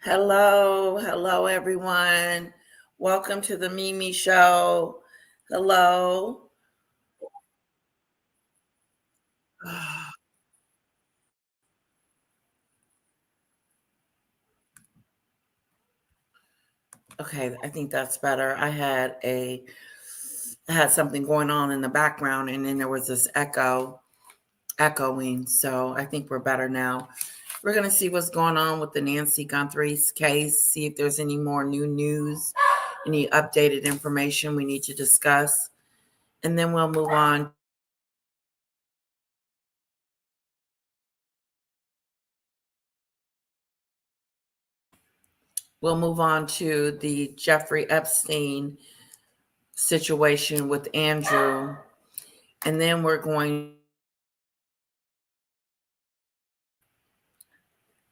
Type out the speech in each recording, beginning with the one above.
Hello, everyone. Welcome to the Mimi Show. Hello. Okay, I think that's better. I had something going on in the background, and then there was this echoing. So I think we're better now. We're gonna see what's going on with the Nacy Guthrie's case. See if there's any more new news, any updated information we need to discuss, and then we'll move on. We'll move on to the Jeffrey Epstein situation with Andrew. And then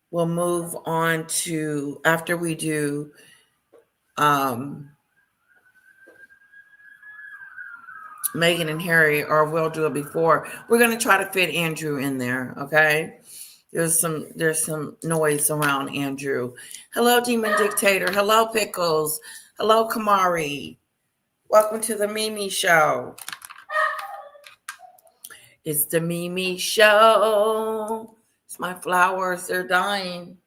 we'll move on to, after we do Meghan and Harry, or we'll do it before, we're going to try to fit Andrew in there. Okay. There's some noise around Andrew. Hello, Demon Dictator. Hello, Pickles. Hello, Kamari. Welcome to the Mimi Show. It's the Mimi Show. It's my flowers. They're dying.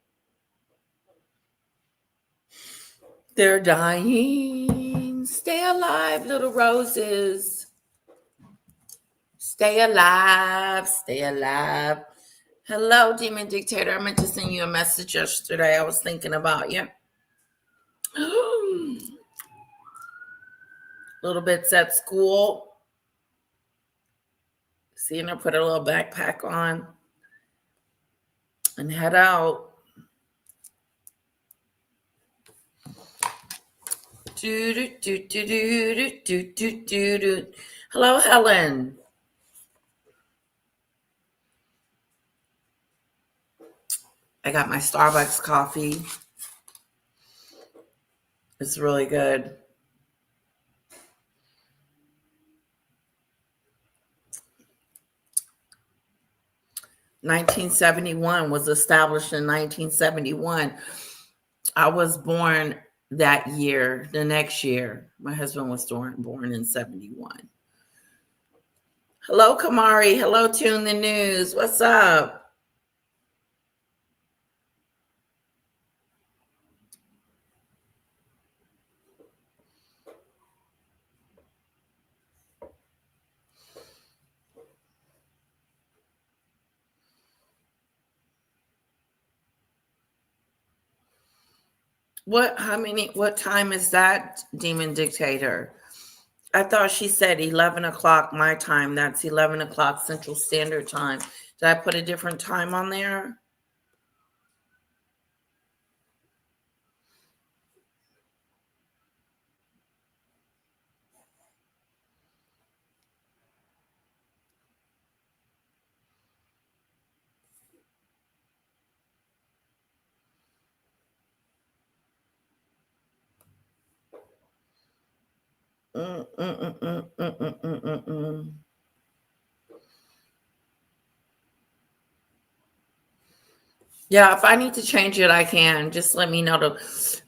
They're dying. Stay alive, little roses. Stay alive. Stay alive. Hello, Demon Dictator. I meant to send you a message yesterday. I was thinking about you. Little bits at school. Seeing her put a little backpack on and head out. Hello, Helen. I got my Starbucks coffee. It's really good. (1971) was established in 1971. I was born that year, the next year. My husband was born in 71. Hello, Kamari. Hello, Tune the News. What's up? What time is that, Demon Dictator? I thought she said 11 o'clock my time. That's 11 o'clock Central Standard Time. Did I put a different time on there? Mm, mm, mm, mm, mm, mm, mm, mm, mm. Yeah, if I need to change it, I can. Just let me know.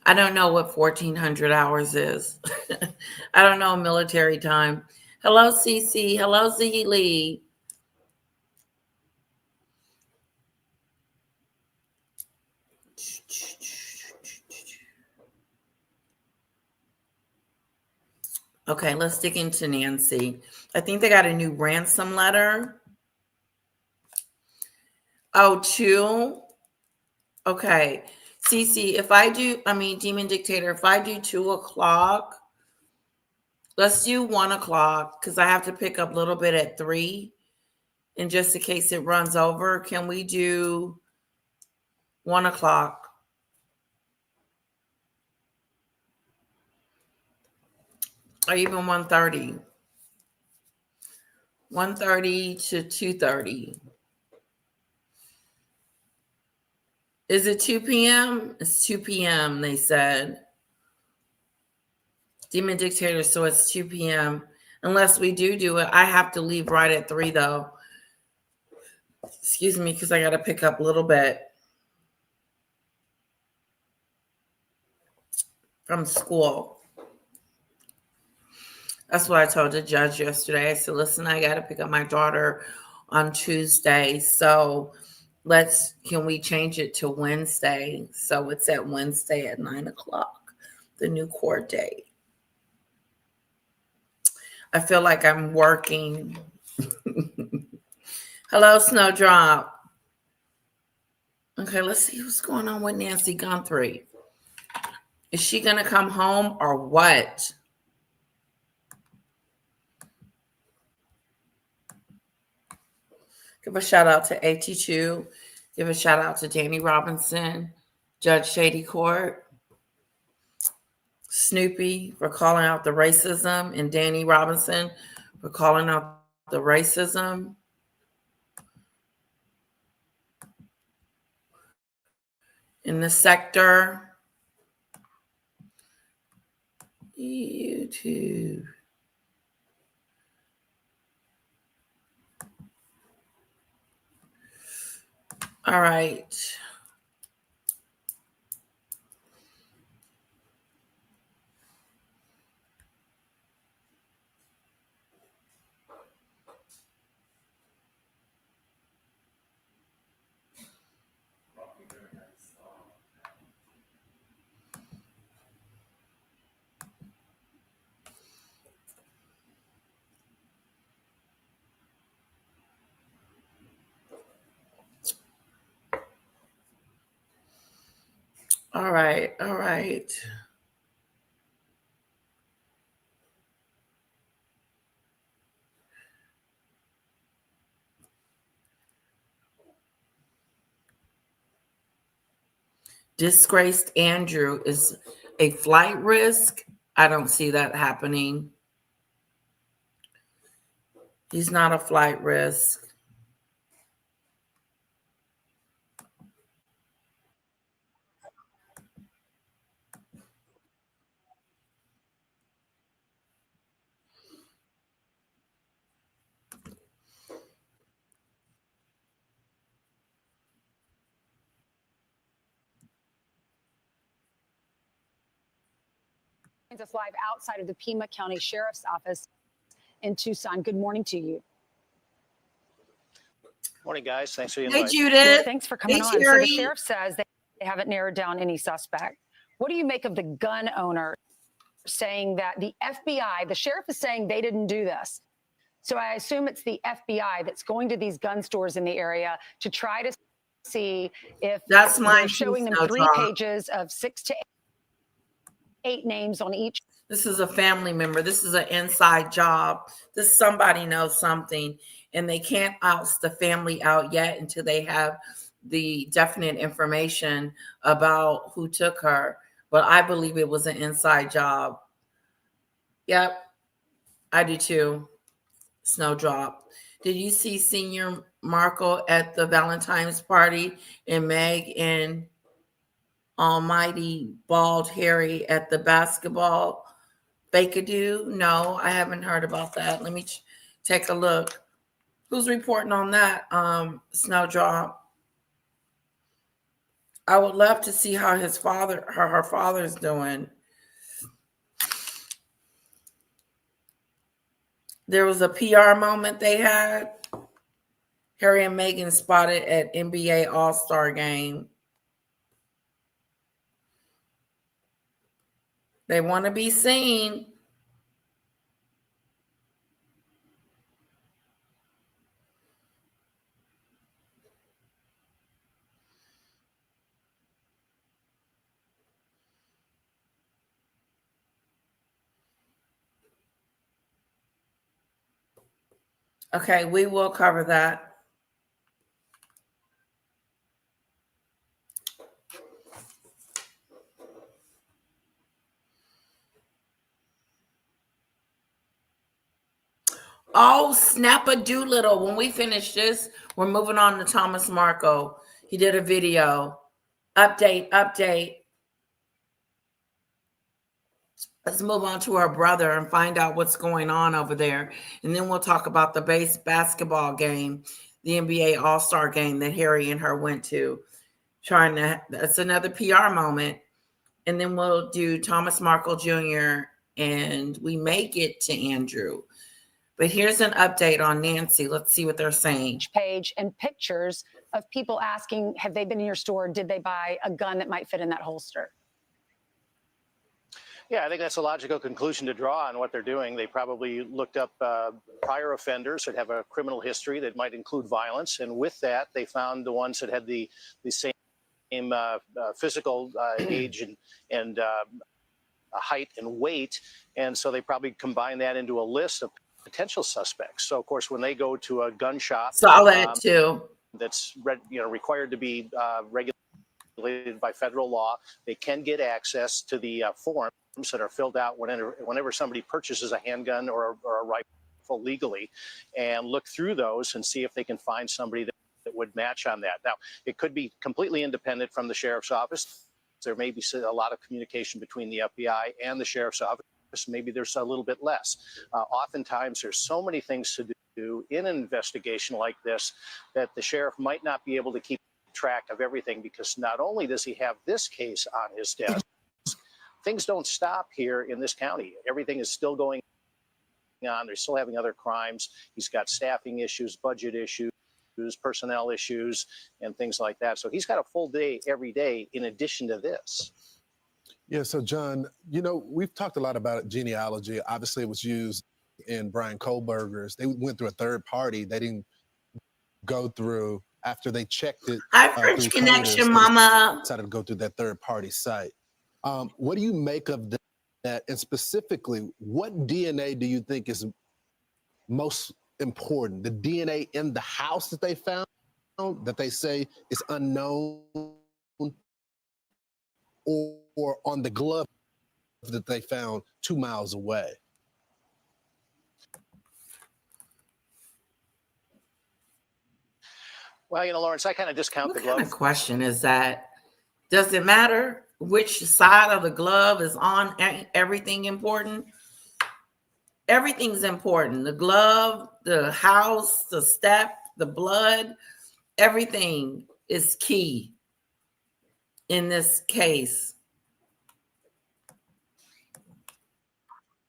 I don't know what 1400 hours is. I don't know military time. Hello, CC. Hello, Z Lee. Okay, let's dig into Nacy. I think they got a new ransom letter. Oh, two? Okay. CC, Demon Dictator, if I do 2 o'clock, let's do 1 o'clock because I have to pick up a little bit at 3. And just in case it runs over, can we do 1 o'clock? Or even 1:30? 1:30 to 2:30. Is it 2 p.m.? It's 2 p.m., they said. Demon Dictator, so it's 2 p.m. Unless we do it. I have to leave right at 3, though. Excuse me, because I got to pick up a little bit. from school. That's what I told the judge yesterday. I said, listen, I got to pick up my daughter on Tuesday. So can we change it to Wednesday? So it's at Wednesday at 9:00, the new court date. I feel like I'm working. Hello, Snowdrop. Okay, let's see what's going on with Nacy Guthrie. Is she going to come home or what? Give a shout out to AT2. Give a shout out to Danny Robinson, Judge Shady Court, Snoopy for calling out the racism, and Danny Robinson for calling out the racism. In the sector. YouTube. All right. All right. All right. Disgraced Andrew is a flight risk. I don't see that happening. He's not a flight risk. Us live outside of the Pima County Sheriff's Office in Tucson. Good morning to you. Morning, guys. Thanks for the invite. Hey, Judith. Thanks for coming on. So the sheriff says they haven't narrowed down any suspect. What do you make of the gun owner saying that the FBI, the sheriff is saying they didn't do this? So I assume it's the FBI that's going to these gun stores in the area to try to see if they're showing them 3 pages of 6 to 8 names on each. This is a family member. This is an inside job. Somebody knows something, and they can't oust the family out yet until they have the definite information about who took her. But I believe it was an inside job. Yep, I do too. Snowdrop. Did you see Senior Markle at the Valentine's party and Meg and Almighty Bald Harry at the basketball fake-a-do? No, I haven't heard about that. Let me take a look. Who's reporting on that, Snowdrop? I would love to see how her father's doing. There was a PR moment they had. Harry and Meghan spotted at NBA All-Star game. They want to be seen. Okay, we will cover that. Oh, snap-a-doodle. When we finish this, we're moving on to Thomas Marco. He did a video. Update. Let's move on to her brother and find out what's going on over there. And then we'll talk about the basketball game, the NBA All-Star game that Harry and her went to. That's another PR moment. and then we'll do Thomas Markle Jr., and we may get to Andrew. But here's an update on Nacy. Let's see what they're saying. Page and pictures of people asking, have they been in your store? Did they buy a gun that might fit in that holster? Yeah, I think that's a logical conclusion to draw on what they're doing. They probably looked up prior offenders that have a criminal history that might include violence. And with that, they found the ones that had the same physical age and height and weight. And so they probably combine that into a list of potential suspects. So, of course, when they go to a gun shop, saw that too. That's required to be regulated by federal law, they can get access to the forms that are filled out whenever somebody purchases a handgun or a rifle legally, and look through those and see if they can find somebody that would match on that. Now, it could be completely independent from the sheriff's office. There may be a lot of communication between the FBI and the sheriff's office. Maybe there's a little bit less. Oftentimes, there's so many things to do in an investigation like this that the sheriff might not be able to keep track of everything, because not only does he have this case on his desk, things don't stop here in this county. Everything is still going on. They're still having other crimes. He's got staffing issues, budget issues, personnel issues, and things like that. So he's got a full day every day in addition to this. Yeah, so John, you know, we've talked a lot about genealogy. Obviously, it was used in Brian Kohlberger's. They went through a third party. They didn't go through after they checked it. Hi, French Connection, Mama. Decided to go through that third party site. What do you make of that? And specifically, what DNA do you think is most important? The DNA in the house that they found, that they say is unknown, or on the glove that they found 2 miles away? Well, you know, Lawrence, I kind of discount the glove. What kind of question is that? Does it matter which side of the glove is on? Everything important? Everything's important. The glove, the house, the step, the blood, everything is key in this case.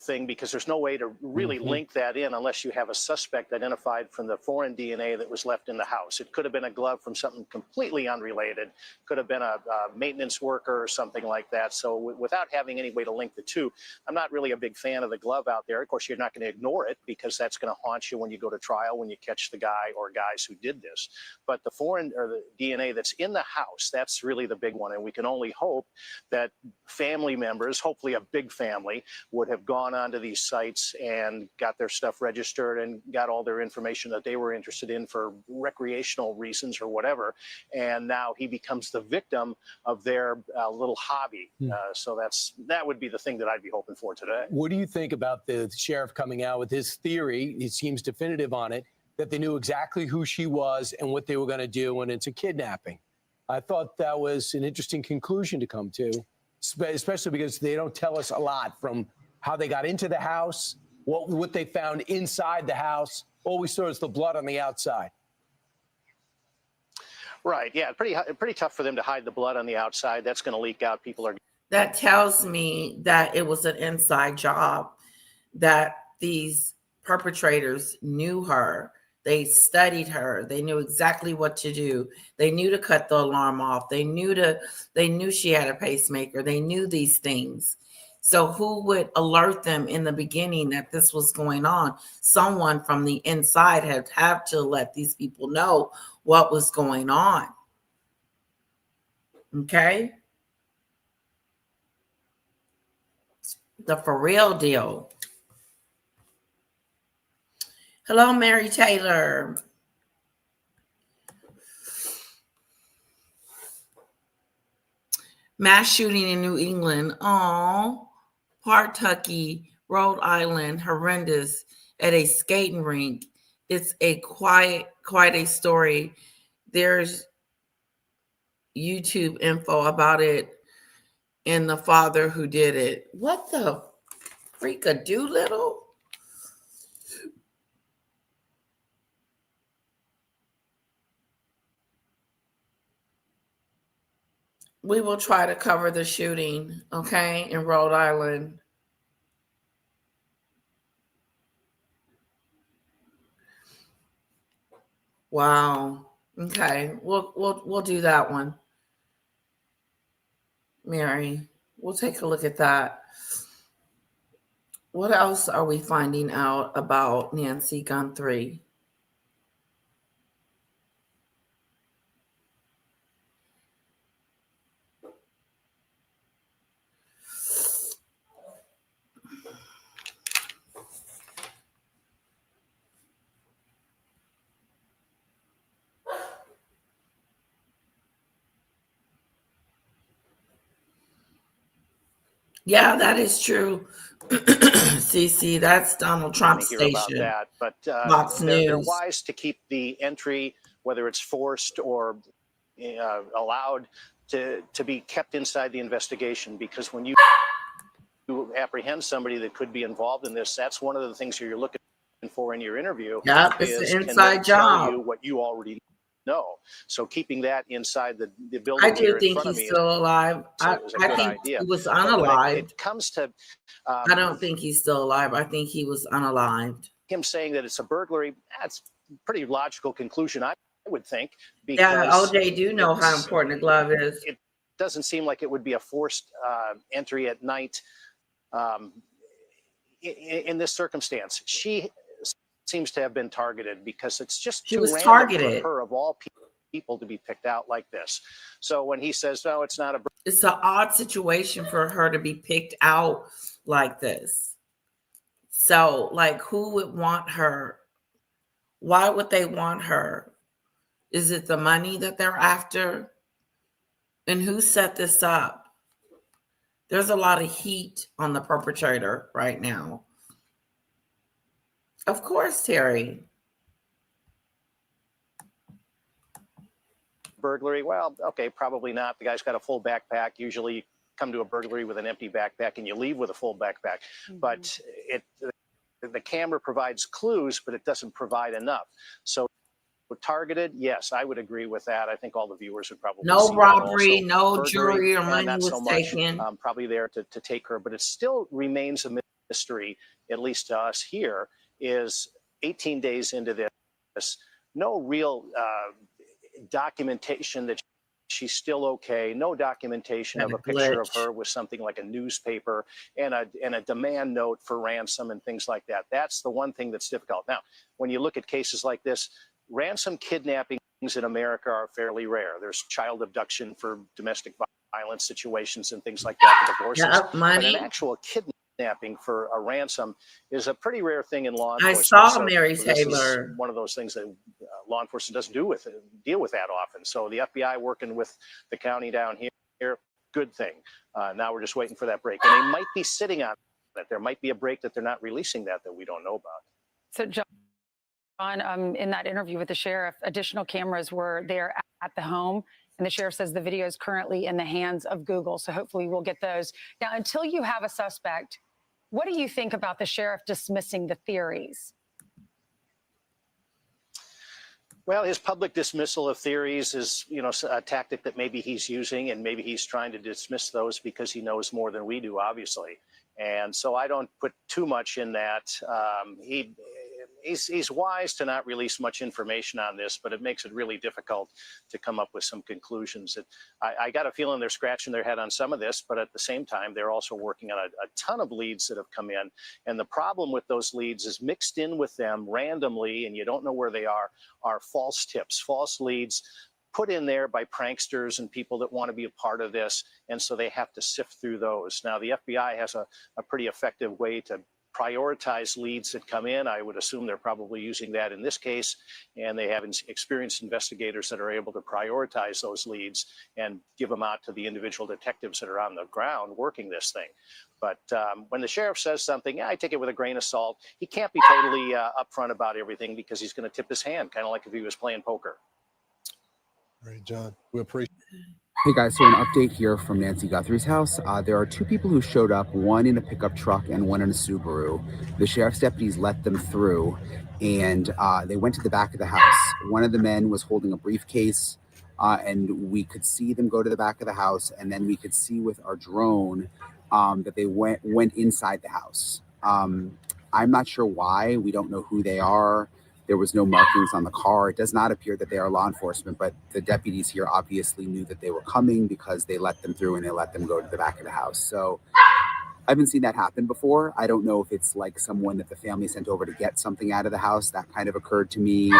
Thing, because there's no way to really link that in unless you have a suspect identified from the foreign DNA that was left in the house. It could have been a glove from something completely unrelated, could have been a maintenance worker or something like that. So without having any way to link the two, I'm not really a big fan of the glove out there. Of course, you're not going to ignore it, because that's going to haunt you when you go to trial, when you catch the guy or guys who did this. But the foreign or the DNA that's in the house, that's really the big one. And we can only hope that family members, hopefully a big family, would have gone onto these sites and got their stuff registered and got all their information that they were interested in for recreational reasons or whatever. And now he becomes the victim of their little hobby. So that would be the thing that I'd be hoping for today. What do you think about the sheriff coming out with his theory? He seems definitive on it, that they knew exactly who she was and what they were going to do, and it's a kidnapping. I thought that was an interesting conclusion to come to, especially because they don't tell us a lot from how they got into the house, what they found inside the house. All we saw is the blood on the outside. Right. Yeah. Pretty tough for them to hide the blood on the outside. That's going to leak out. That tells me that it was an inside job, that these perpetrators knew her. They studied her. They knew exactly what to do. They knew to cut the alarm off. They knew she had a pacemaker. They knew these things. So who would alert them in the beginning that this was going on? Someone from the inside had have to let these people know what was going on. Okay? The for real deal. Hello, Mary Taylor. Mass shooting in New England. Oh. Pawtucket, Rhode Island, horrendous at a skating rink. It's quite a story. There's YouTube info about it and the father who did it. What the freak-a-doodle? We will try to cover the shooting, okay, in Rhode Island. Wow. Okay. We'll do that one. Mary, we'll take a look at that. What else are we finding out about Nacy Guthrie? Yeah, that is true. CC, that's Donald Trump's hear about station. that, but Fox they're News. wise to keep the entry, whether it's forced or allowed, to be kept inside the investigation, because when you apprehend somebody that could be involved in this, that's one of the things you're looking for in your interview. Yep, it's is an can inside they tell you job. what you already know? So keeping that inside the building I do here in think front of he's me still alive. is a I good think idea. he was But when unalived. it comes to I don't think he's still alive. I think he was unalived. him saying that it's a burglary, that's a pretty logical conclusion, I would think. Yeah, Because OJ do know how important a glove is. it doesn't seem like it would be a forced entry at night in this circumstance. She seems to have been targeted because it's just She too was random targeted. for her, of all people, to be picked out like this. So when he says, no, it's not a burglary, It's an odd situation for her to be picked out like this. So, like, who would want her? Why would they want her? Is it the money that they're after? And who set this up? There's a lot of heat on the perpetrator right now. Of course, Terry. burglary, well, okay, probably not. The guy's got a full backpack. Usually you come to a burglary with an empty backpack and you leave with a full backpack. Mm-hmm. But the camera provides clues, but it doesn't provide enough. So targeted, yes, I would agree with that. I think all the viewers would probably no see robbery, that no burglary, jewelry or money not was so much, taken. Probably there to take her, but it still remains a mystery, at least to us here, is 18 days into this, no real documentation that she's still okay, no documentation of a picture of her with something like a newspaper and a demand note for ransom and things like that. That's the one thing that's difficult. Now, when you look at cases like this, ransom kidnappings in America are fairly rare. There's child abduction for domestic violence situations and things like that, divorces. Yep, money. But an actual kidnapping for a ransom is a pretty rare thing in law enforcement. I saw Mary Taylor. One of those things that law enforcement doesn't deal with that often. So the FBI working with the county down here, good thing. Now we're just waiting for that break. And they might be sitting on it. There might be a break that they're not releasing that we don't know about. So, John, in that interview with the sheriff, additional cameras were there at the home. And the sheriff says the video is currently in the hands of Google. So hopefully we'll get those. Now, until you have a suspect, what do you think about the sheriff dismissing the theories? Well, his public dismissal of theories is, a tactic that maybe he's using, and maybe he's trying to dismiss those because he knows more than we do, obviously. And so I don't put too much in that. He's wise to not release much information on this, but it makes it really difficult to come up with some conclusions. I got a feeling they're scratching their head on some of this, but at the same time, they're also working on a ton of leads that have come in. And the problem with those leads is mixed in with them randomly, and you don't know where they are false tips, false leads put in there by pranksters and people that want to be a part of this. And so they have to sift through those. Now, the FBI has a pretty effective way to prioritize leads that come in. I would assume they're probably using that in this case, and they have experienced investigators that are able to prioritize those leads and give them out to the individual detectives that are on the ground working this thing. But when the sheriff says something, I take it with a grain of salt. He can't be totally upfront about everything because he's going to tip his hand, kind of like if he was playing poker. All right, John, we appreciate it. Hey guys, so an update here from Nacy Guthrie's house. There are two people who showed up, one in a pickup truck and one in a Subaru. The sheriff's deputies let them through, and they went to the back of the house. One of the men was holding a briefcase. and we could see them go to the back of the house, and then we could see with our drone that they went inside the house. I'm not sure why. We don't know who they are. There was no markings on the car. It does not appear that they are law enforcement, but the deputies here obviously knew that they were coming because they let them through and they let them go to the back of the house. So I haven't seen that happen before. I don't know if it's like someone that the family sent over to get something out of the house. That kind of occurred to me.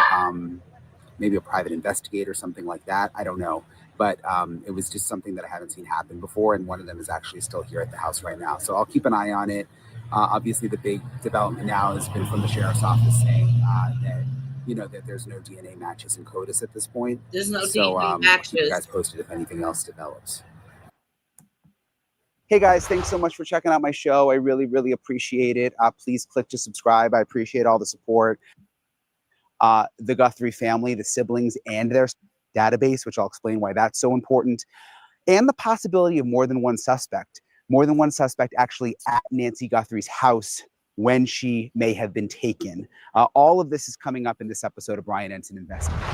Maybe a private investigator, something like that. I don't know. But it was just something that I haven't seen happen before. And one of them is actually still here at the house right now. So I'll keep an eye on it. Obviously, the big development now has been from the sheriff's office saying that, that there's no DNA matches in CODIS at this point. There's no So DNA I'll keep you matches. guys posted if anything else develops. Hey guys, thanks so much for checking out my show. I really, really appreciate it. Please click to subscribe. I appreciate all the support. The Guthrie family, the siblings, and their database, which I'll explain why that's so important, and the possibility of more than one suspect actually at Nacy Guthrie's house when she may have been taken. All of this is coming up in this episode of Brian Ensign Investigates.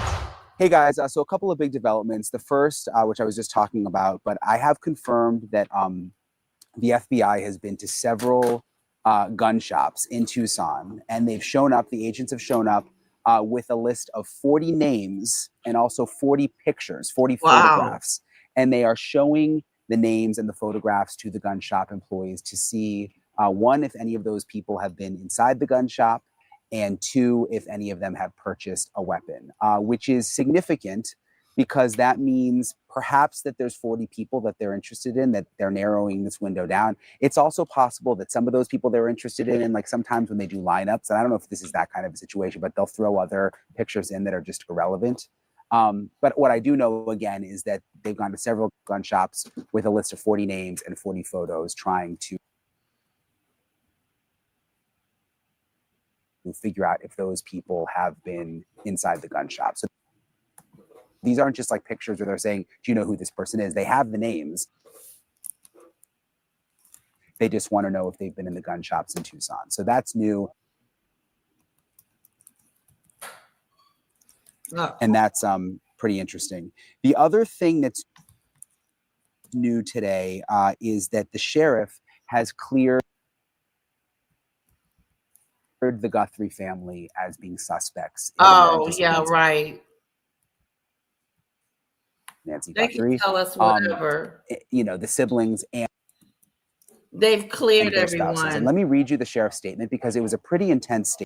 Hey guys, so a couple of big developments. The first, which I was just talking about, but I have confirmed that the FBI has been to several gun shops in Tucson, and they've shown up, the agents have shown up with a list of 40 names and also 40 pictures, 40 photographs. And they are showing the names and the photographs to the gun shop employees to see, one, if any of those people have been inside the gun shop, and two, if any of them have purchased a weapon, which is significant because that means perhaps that there's 40 people that they're interested in, that they're narrowing this window down. It's also possible that some of those people they're interested in, and like sometimes when they do lineups, and I don't know if this is that kind of a situation, but they'll throw other pictures in that are just irrelevant. But what I do know, again, is that they've gone to several gun shops with a list of 40 names and 40 photos trying to figure out if those people have been inside the gun shop. So these aren't just like pictures where they're saying, do you know who this person is? They have the names. They just want to know if they've been in the gun shops in Tucson. So that's new. And that's pretty interesting. The other thing that's new today is that the sheriff has cleared the Guthrie family as being suspects. Oh, yeah, right. Nacy They Guthrie. can tell us whatever. The siblings and they've cleared their spouses. everyone. And let me read you the sheriff's statement because it was a pretty intense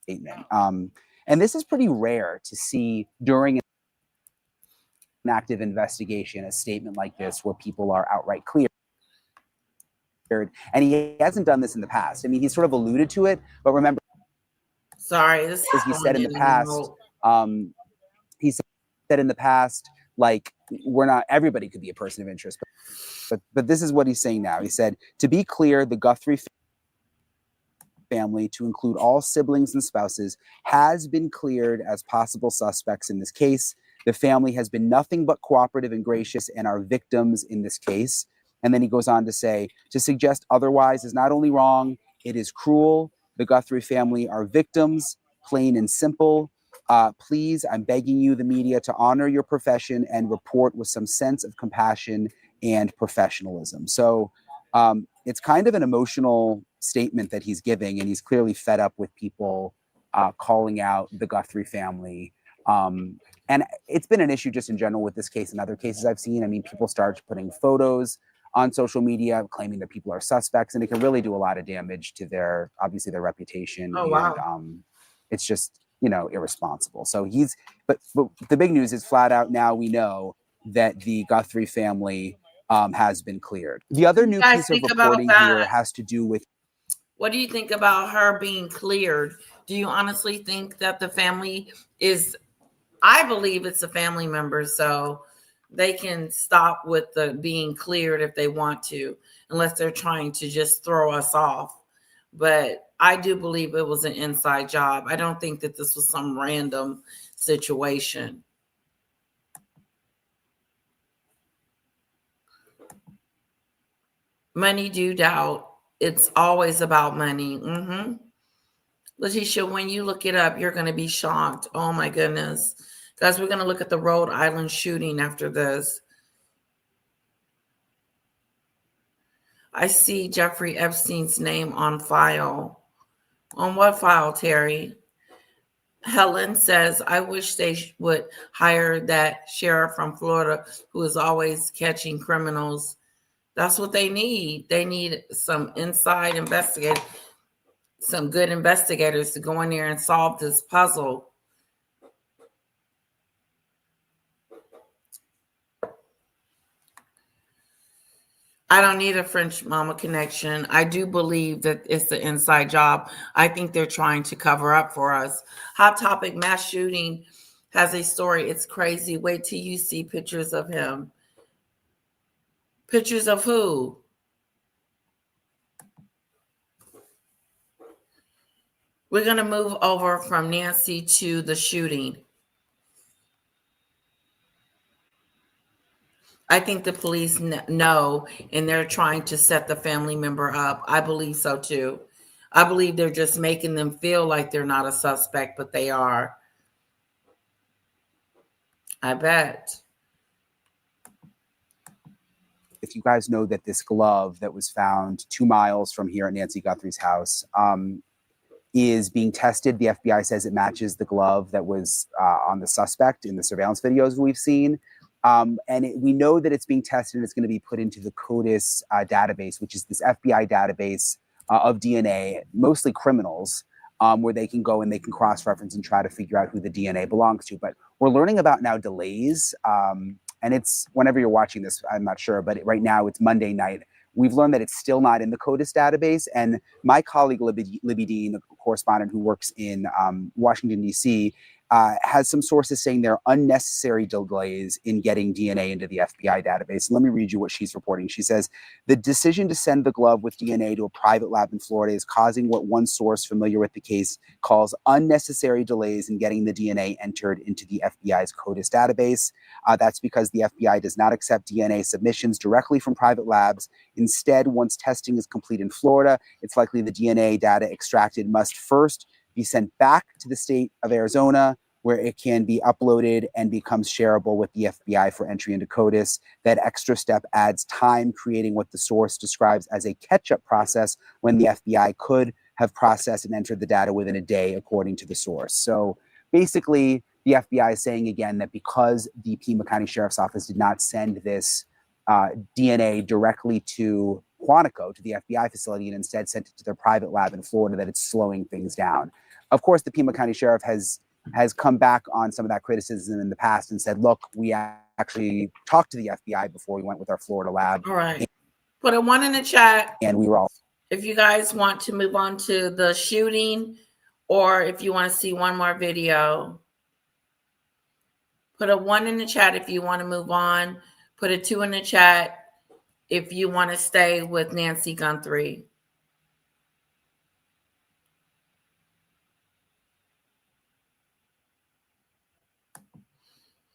statement. And this is pretty rare to see during an active investigation, a statement like this where people are outright cleared. And he hasn't done this in the past. I mean, he sort of alluded to it, but remember, this as he said in the past, like, we're not, everybody could be a person of interest, but this is what he's saying now. He said, to be clear, the Guthrie family, to include all siblings and spouses, has been cleared as possible suspects in this case. The family has been nothing but cooperative and gracious and are victims in this case. And then he goes on to say, to suggest otherwise is not only wrong, it is cruel. The Guthrie family are victims, plain and simple. Please, I'm begging you, the media, to honor your profession and report with some sense of compassion and professionalism. So it's kind of an emotional statement that he's giving, and he's clearly fed up with people calling out the Guthrie family. And it's been an issue just in general with this case and other cases I've seen. I mean, people start putting photos on social media claiming that people are suspects, and it can really do a lot of damage to their reputation. And it's just, irresponsible. So but the big news is flat out now we know that the Guthrie family has been cleared. The other new piece of reporting here has to do with, what do you think about her being cleared? Do you honestly think that the family is, I believe it's a family member, so they can stop with the being cleared if they want to, unless they're trying to just throw us off. But I do believe it was an inside job. I don't think that this was some random situation. Money do doubt. It's always about money. Letitia, when you look it up, you're going to be shocked. Oh my goodness. Guys, we're going to look at the Rhode Island shooting after this. I see Jeffrey Epstein's name on file. On what file, Terry? Helen says, I wish they would hire that sheriff from Florida who is always catching criminals. That's what they need. They need some inside investigators, some good investigators to go in there and solve this puzzle. I don't need a French mama connection. I do believe that it's the inside job. I think they're trying to cover up for us. Hot Topic mass shooting has a story. It's crazy. Wait till you see pictures of him. Pictures of who? We're going to move over from Nacy to the shooting. I think the police know, and they're trying to set the family member up. I believe so too. I believe they're just making them feel like they're not a suspect, but they are. I bet. If you guys know that this glove that was found 2 miles from here at Nacy Guthrie's house is being tested. The FBI says it matches the glove that was on the suspect in the surveillance videos we've seen. We know that it's being tested and it's going to be put into the CODIS database, which is this FBI database of DNA, mostly criminals, where they can go and they can cross-reference and try to figure out who the DNA belongs to. But we're learning about now delays, and it's whenever you're watching this, I'm not sure, but right now it's Monday night. We've learned that it's still not in the CODIS database. And my colleague, Libby Dean, a correspondent who works in Washington, D.C., has some sources saying there are unnecessary delays in getting DNA into the FBI database. Let me read you what she's reporting. She says, the decision to send the glove with DNA to a private lab in Florida is causing what one source familiar with the case calls unnecessary delays in getting the DNA entered into the FBI's CODIS database. That's because the FBI does not accept DNA submissions directly from private labs. Instead, once testing is complete in Florida, it's likely the DNA data extracted must first be sent back to the state of Arizona, where it can be uploaded and becomes shareable with the FBI for entry into CODIS. That extra step adds time, creating what the source describes as a catch-up process when the FBI could have processed and entered the data within a day, according to the source. So basically, the FBI is saying again that because the Pima County Sheriff's Office did not send this DNA directly to Quantico, to the FBI facility, and instead sent it to their private lab in Florida, that it's slowing things down. Of course, the Pima County Sheriff has come back on some of that criticism in the past and said, look, we actually talked to the FBI before we went with our Florida lab. All right. Put a 1 in the chat. And we were all. If you guys want to move on to the shooting, or if you want to see one more video, put a 1 in the chat if you want to move on. Put a 2 in the chat if you want to stay with Nacy Guthrie.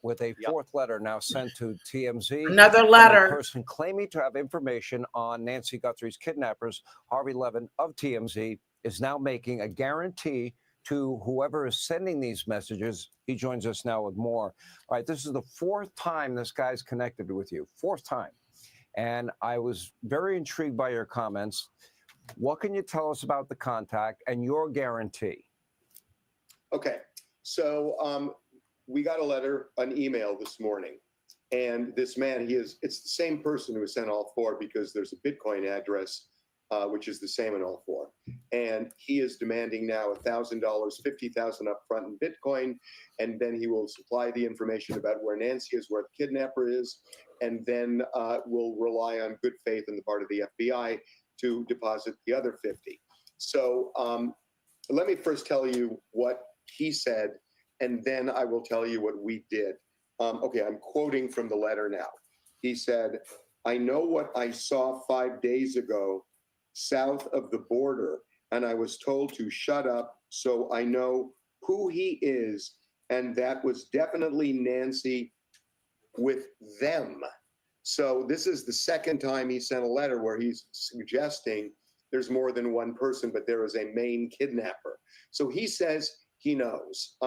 With a fourth letter now sent to TMZ. Another letter. A person claiming to have information on Nacy Guthrie's kidnappers, Harvey Levin of TMZ, is now making a guarantee to whoever is sending these messages. He joins us now with more. All right, this is the 4th time this guy's connected with you. 4th time. And I was very intrigued by your comments. What can you tell us about the contact and your guarantee? Okay, so we got a letter, an email this morning, and this man, it's the same person who sent all 4 because there's a Bitcoin address, which is the same in all 4. And he is demanding now $1,000, $50,000 upfront in Bitcoin, and then he will supply the information about where Nacy is, where the kidnapper is, and then will rely on good faith on the part of the FBI to deposit the other 50. So let me first tell you what he said, and then I will tell you what we did. Okay, I'm quoting from the letter now. He said, I know what I saw 5 days ago south of the border, and I was told to shut up, so I know who he is, and that was definitely Nacy with them. So this is the 2nd time he sent a letter where he's suggesting there's more than one person, but there is a main kidnapper. So he says he knows.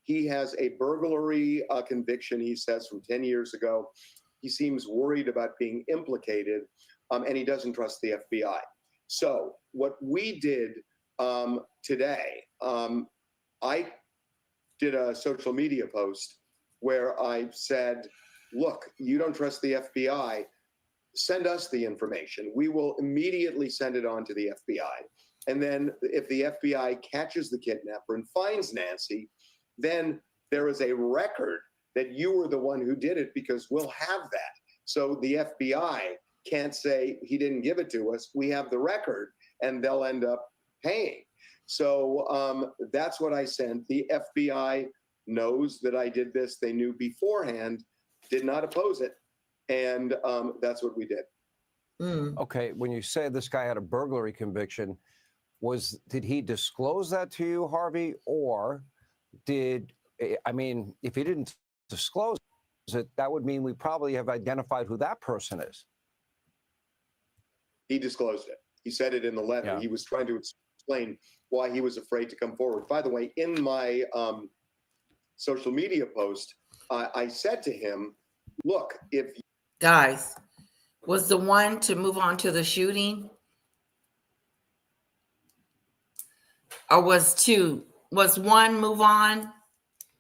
He has a burglary conviction, he says, from 10 years ago. He seems worried about being implicated, and he doesn't trust the FBI. So what we did today, I did a social media post where I said, look, you don't trust the FBI, send us the information. We will immediately send it on to the FBI. And then if the FBI catches the kidnapper and finds Nacy, then there is a record that you were the one who did it, because we'll have that. So the FBI can't say he didn't give it to us. We have the record, and they'll end up paying. So that's what I sent. The FBI knows that I did this. They knew beforehand, did not oppose it. And that's what we did. Okay, when you say this guy had a burglary conviction, did he disclose that to you, Harvey? Or if he didn't disclose it, that would mean we probably have identified who that person is. He disclosed it. He said it in the letter. Yeah. He was trying to explain why he was afraid to come forward. By the way, in my social media post, I said to him, look, if Guys, was the one to move on to the shooting? Or was one move on?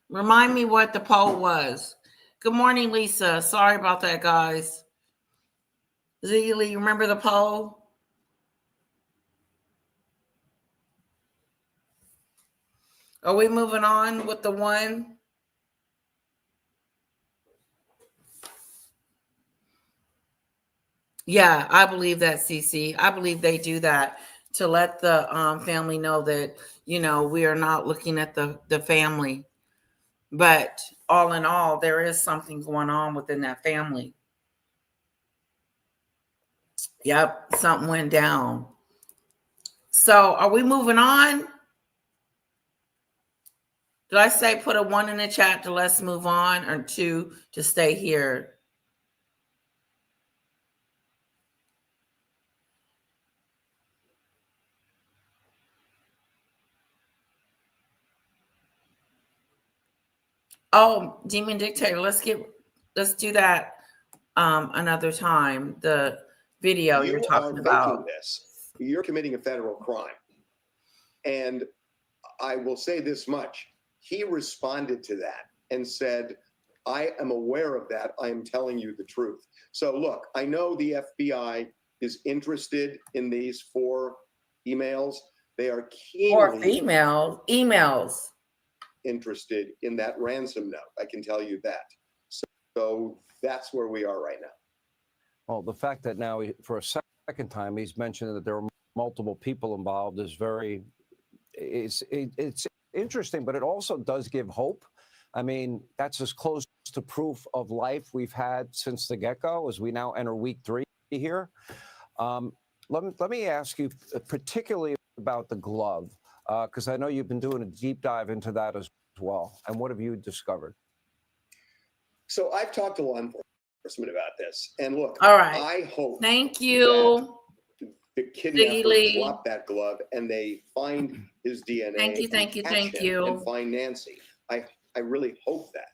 Remind me what the poll was. Good morning, Lisa. Sorry about that, guys. Zealy, you remember the poll? Are we moving on with the one? Yeah, I believe that, CC. I believe they do that to let the family know that, we are not looking at the family. But all in all, there is something going on within that family. Yep, something went down. So are we moving on? Did I say put a 1 in the chat to let's move on, or 2 to stay here? Oh, Demon Dictator, let's do that another time. The video you're talking about. This, you're committing a federal crime. And I will say this much. He responded to that and said, I am aware of that. I am telling you the truth. So look, I know the FBI is interested in these 4 emails. They are keenly emails interested in that ransom note. I can tell you that. So that's where we are right now. Well, the fact that now, for a second time, he's mentioned that there were multiple people involved is it's interesting, but it also does give hope. I mean, that's as close to proof of life we've had since the get-go, as we now enter week 3 here. Let me ask you particularly about the glove, because I know you've been doing a deep dive into that as well. And what have you discovered? So I've talked to law enforcement about this, and look, all right. I hope. Thank you. The kidnappers drop that glove and they find his DNA. Thank you. And find Nacy. I really hope that,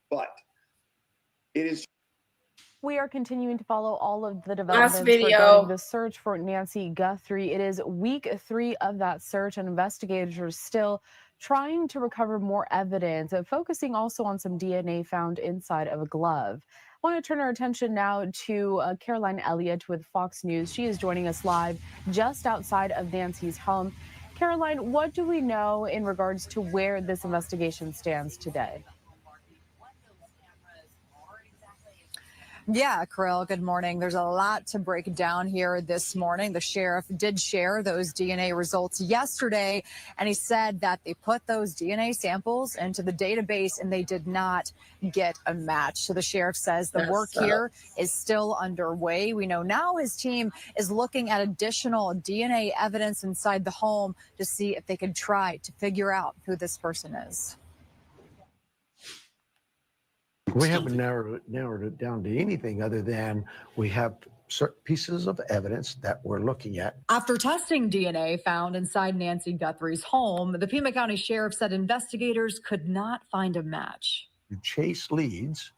but it is. We are continuing to follow all of the developments regarding the search for Nacy Guthrie. It is week 3 of that search, and investigators are still trying to recover more evidence, focusing also on some DNA found inside of a glove. I want to turn our attention now to Caroline Elliott with Fox News. She is joining us live just outside of Nacy's home. Caroline, what do we know in regards to where this investigation stands today? Yeah, Krill, good morning. There's a lot to break down here this morning. The sheriff did share those DNA results yesterday, and he said that they put those DNA samples into the database and they did not get a match. So the sheriff says the work here is still underway. We know now his team is looking at additional DNA evidence inside the home to see if they can try to figure out who this person is. We haven't narrowed it down to anything other than we have certain pieces of evidence that we're looking at. After testing DNA found inside Nacy Guthrie's home, the Pima County Sheriff said investigators could not find a match. You chase leads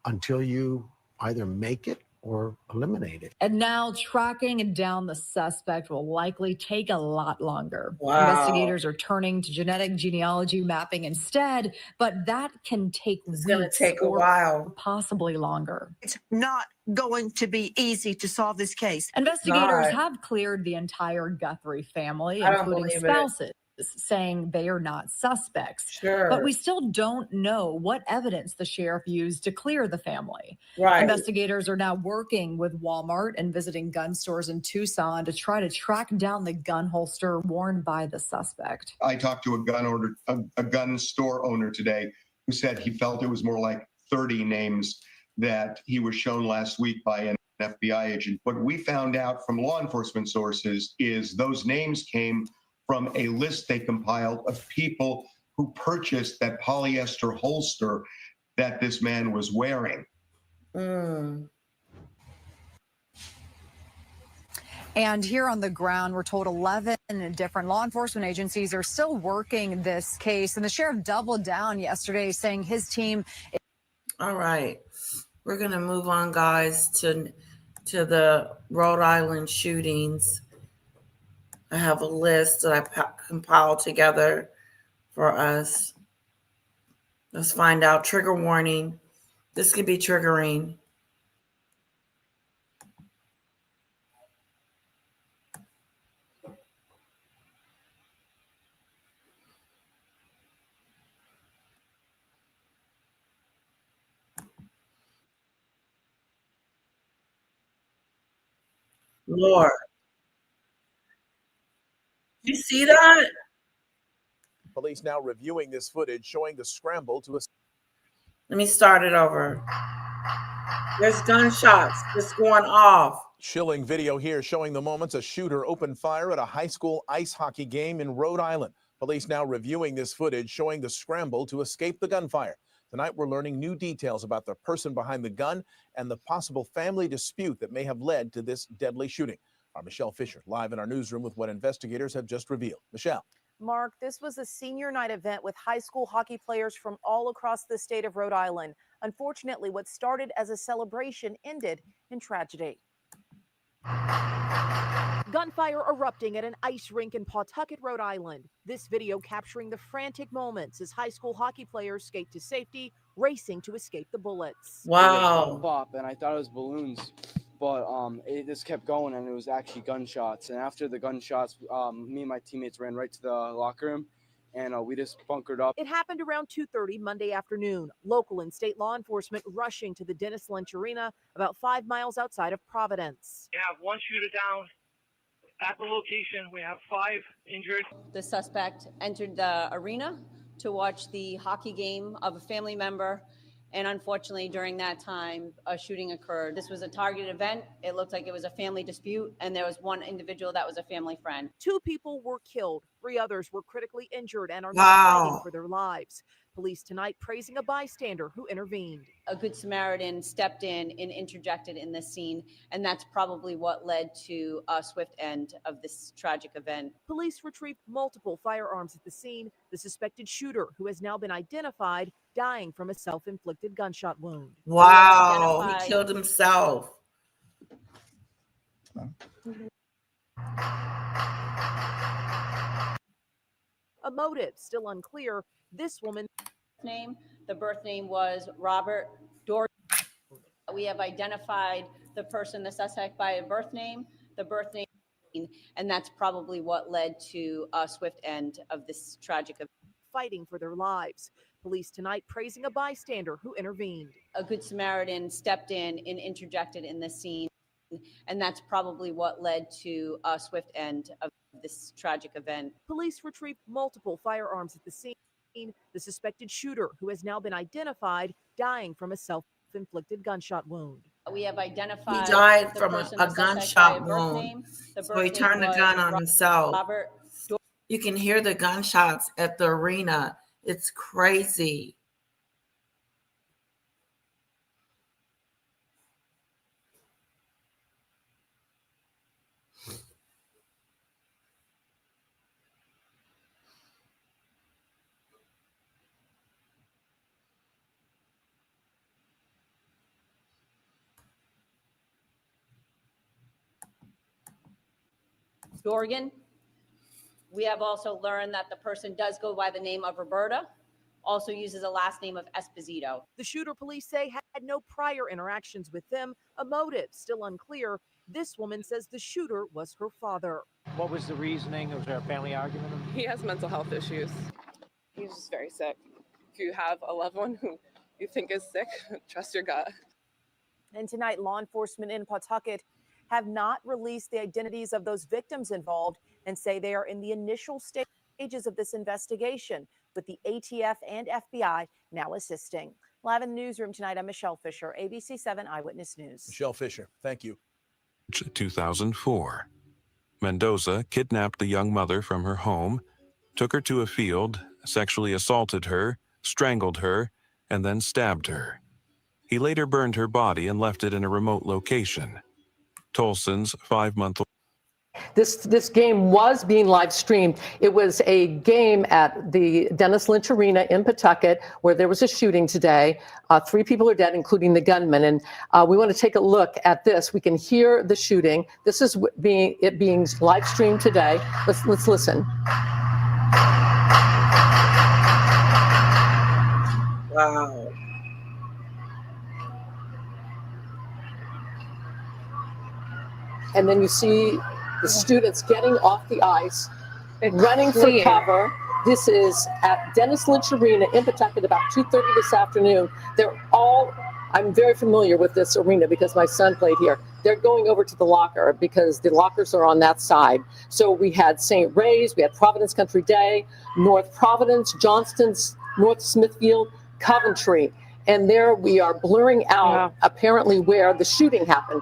until you either make it or eliminate it. And now tracking down the suspect will likely take a lot longer. Wow. Investigators are turning to genetic genealogy mapping instead, but that can take It's going to weeks take a or while. possibly longer. It's not going to be easy to solve this case. Investigators Not. have cleared the entire Guthrie family, I don't including believe it. spouses, saying they are not suspects. Sure. But we still don't know what evidence the sheriff used to clear the family. Right. Investigators are now working with Walmart and visiting gun stores in Tucson to try to track down the gun holster worn by the suspect. I talked to a gun store owner today who said he felt it was more like 30 names that he was shown last week by an FBI agent. What we found out from law enforcement sources is those names came from a list they compiled of people who purchased that polyester holster that this man was wearing. Mm. And here on the ground, we're told 11 different law enforcement agencies are still working this case. And the sheriff doubled down yesterday, saying his team. All right. We're going to move on, guys, to the Rhode Island shootings. I have a list that I compiled together for us. Let's find out. Trigger warning. This could be triggering. Lord. You see that? Police now reviewing this footage showing the scramble to. Let me start it over. There's gunshots just going off. Chilling video here showing the moments a shooter opened fire at a high school ice hockey game in Rhode Island. Police now reviewing this footage showing the scramble to escape the gunfire. Tonight, we're learning new details about the person behind the gun and the possible family dispute that may have led to this deadly shooting. Our Michelle Fisher live in our newsroom with what investigators have just revealed. Michelle. Mark, this was a senior night event with high school hockey players from all across the state of Rhode Island. Unfortunately, what started as a celebration ended in tragedy. Gunfire erupting at an ice rink in Pawtucket, Rhode Island. This video capturing the frantic moments as high school hockey players skate to safety, racing to escape the bullets. Wow. Pop, and I thought it was balloons, but it just kept going, and it was actually gunshots. And after the gunshots, me and my teammates ran right to the locker room, and we just bunkered up. It happened around 2:30 Monday afternoon. Local and state law enforcement rushing to the Dennis Lynch Arena about 5 miles outside of Providence. We have one shooter down at the location. We have 5 injured. The suspect entered the arena to watch the hockey game of a family member. And unfortunately, during that time, a shooting occurred. This was a targeted event. It looked like it was a family dispute, and there was one individual that was a family friend. 2 people were killed. 3 others were critically injured and are now fighting for their lives. Police tonight praising a bystander who intervened. A good Samaritan stepped in and interjected in this scene, and that's probably what led to a swift end of this tragic event. Police retrieved multiple firearms at the scene. The suspected shooter, who has now been identified, dying from a self-inflicted gunshot wound. Wow, he killed himself. A motive still unclear. This woman's name, the birth name was Robert Dorsey. We have identified the person, the suspect, by a birth name, the birth name, and that's probably what led to a swift end of this tragic event. Fighting for their lives. Police tonight praising a bystander who intervened. A good Samaritan stepped in and interjected in this scene, and that's probably what led to a swift end of this tragic event. Police retrieved multiple firearms at the scene. The suspected shooter, who has now been identified, dying from a self-inflicted gunshot wound. We have identified. He died from a gunshot wound. So he turned the gun on himself. You can hear the gunshots at the arena. It's crazy. Dorgan. We have also learned that the person does go by the name of Roberta, also uses a last name of Esposito. The shooter, police say, had no prior interactions with them. A motive still unclear. This woman says the shooter was her father. What was the reasoning? Was there a family argument? He has mental health issues. He's just very sick. If you have a loved one who you think is sick, trust your gut. And tonight, law enforcement in Pawtucket have not released the identities of those victims involved and say they are in the initial stages of this investigation, with the ATF and FBI now assisting. Live in the newsroom tonight, I'm Michelle Fisher, ABC 7 Eyewitness News. Michelle Fisher, thank you. 2004. Mendoza kidnapped the young mother from her home, took her to a field, sexually assaulted her, strangled her, and then stabbed her. He later burned her body and left it in a remote location. Tolson's 5-month-old. This game was being live streamed. It was a game at the Dennis Lynch Arena in Pawtucket where there was a shooting today. 3 people are dead, including the gunman. And we want to take a look at this. We can hear the shooting. This is being live streamed today. Let's listen. Wow. And then you see the students getting off the ice and running for cover. This is at Dennis Lynch Arena in Pawtucket about 2:30 this afternoon. I'm very familiar with this arena because my son played here. They're going over to the locker because the lockers are on that side. So we had St. Ray's, we had Providence Country Day, North Providence, Johnston's, North Smithfield, Coventry. And there we are blurring out apparently where the shooting happened.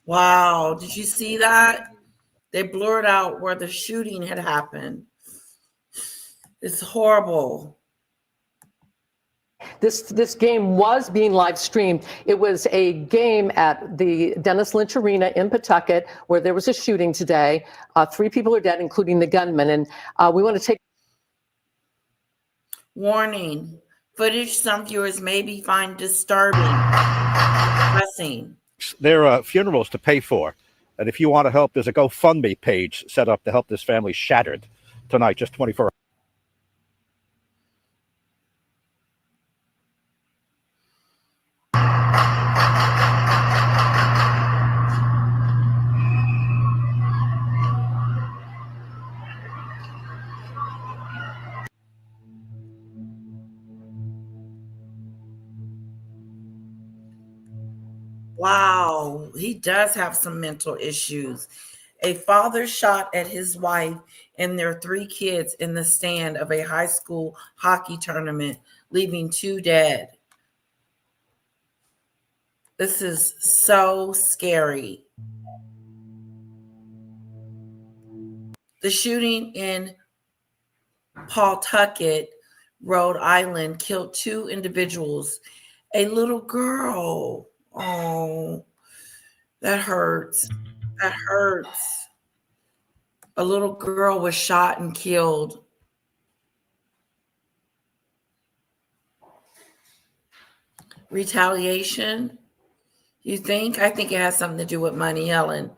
Wow. Did you see that? They blurred out where the shooting had happened. It's horrible. This game was being live streamed. It was a game at the Dennis Lynch Arena in Pawtucket where there was a shooting today. 3 people are dead, including the gunman. And we want to take. Warning. Footage some viewers may find disturbing, depressing. There are funerals to pay for. And if you want to help, there's a GoFundMe page set up to help this family shattered tonight, just 24 hours. Wow, he does have some mental issues. A father shot at his wife and their 3 kids in the stand of a high school hockey tournament, leaving 2 dead. This is so scary. The shooting in Pawtucket, Rhode Island, killed 2 individuals. A little girl. Oh, that hurts. That hurts. A little girl was shot and killed. Retaliation, you think? I think it has something to do with money, Helen.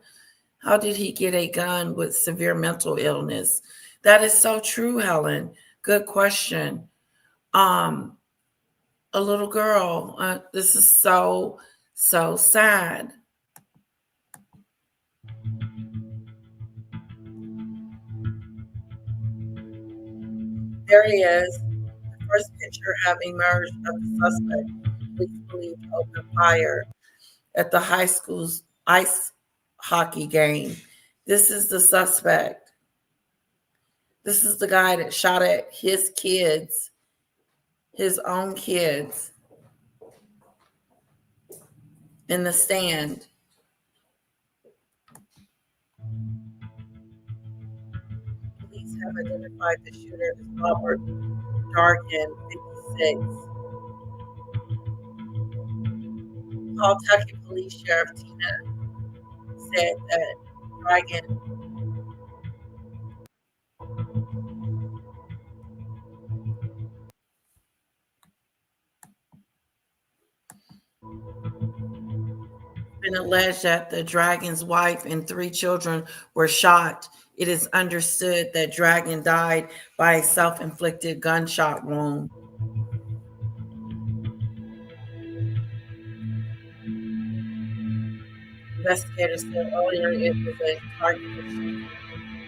How did he get a gun with severe mental illness? That is so true, Helen. Good question. A little girl. This is so sad. There he is. The first picture having emerged of the suspect. Police believe opened fire at the high school's ice hockey game. This is the suspect. This is the guy that shot at his kids, his own kids, in the stand. Police have identified the shooter as Robert Dargan, 56. Pawtucket Police Sheriff Tina said that Dargan been alleged that the Dragon's wife and 3 children were shot. It is understood that Dragon died by a self-inflicted gunshot wound. Investigators said earlier it was a targeted shooting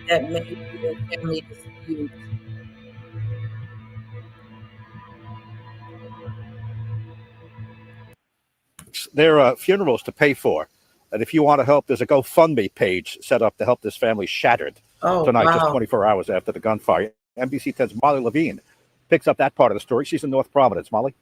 that may be a family dispute. Their funerals to pay for. And if you want to help, there's a GoFundMe page set up to help this family shattered tonight, just 24 hours after the gunfire. NBC 10's Molly Levine picks up that part of the story. She's in North Providence. Molly?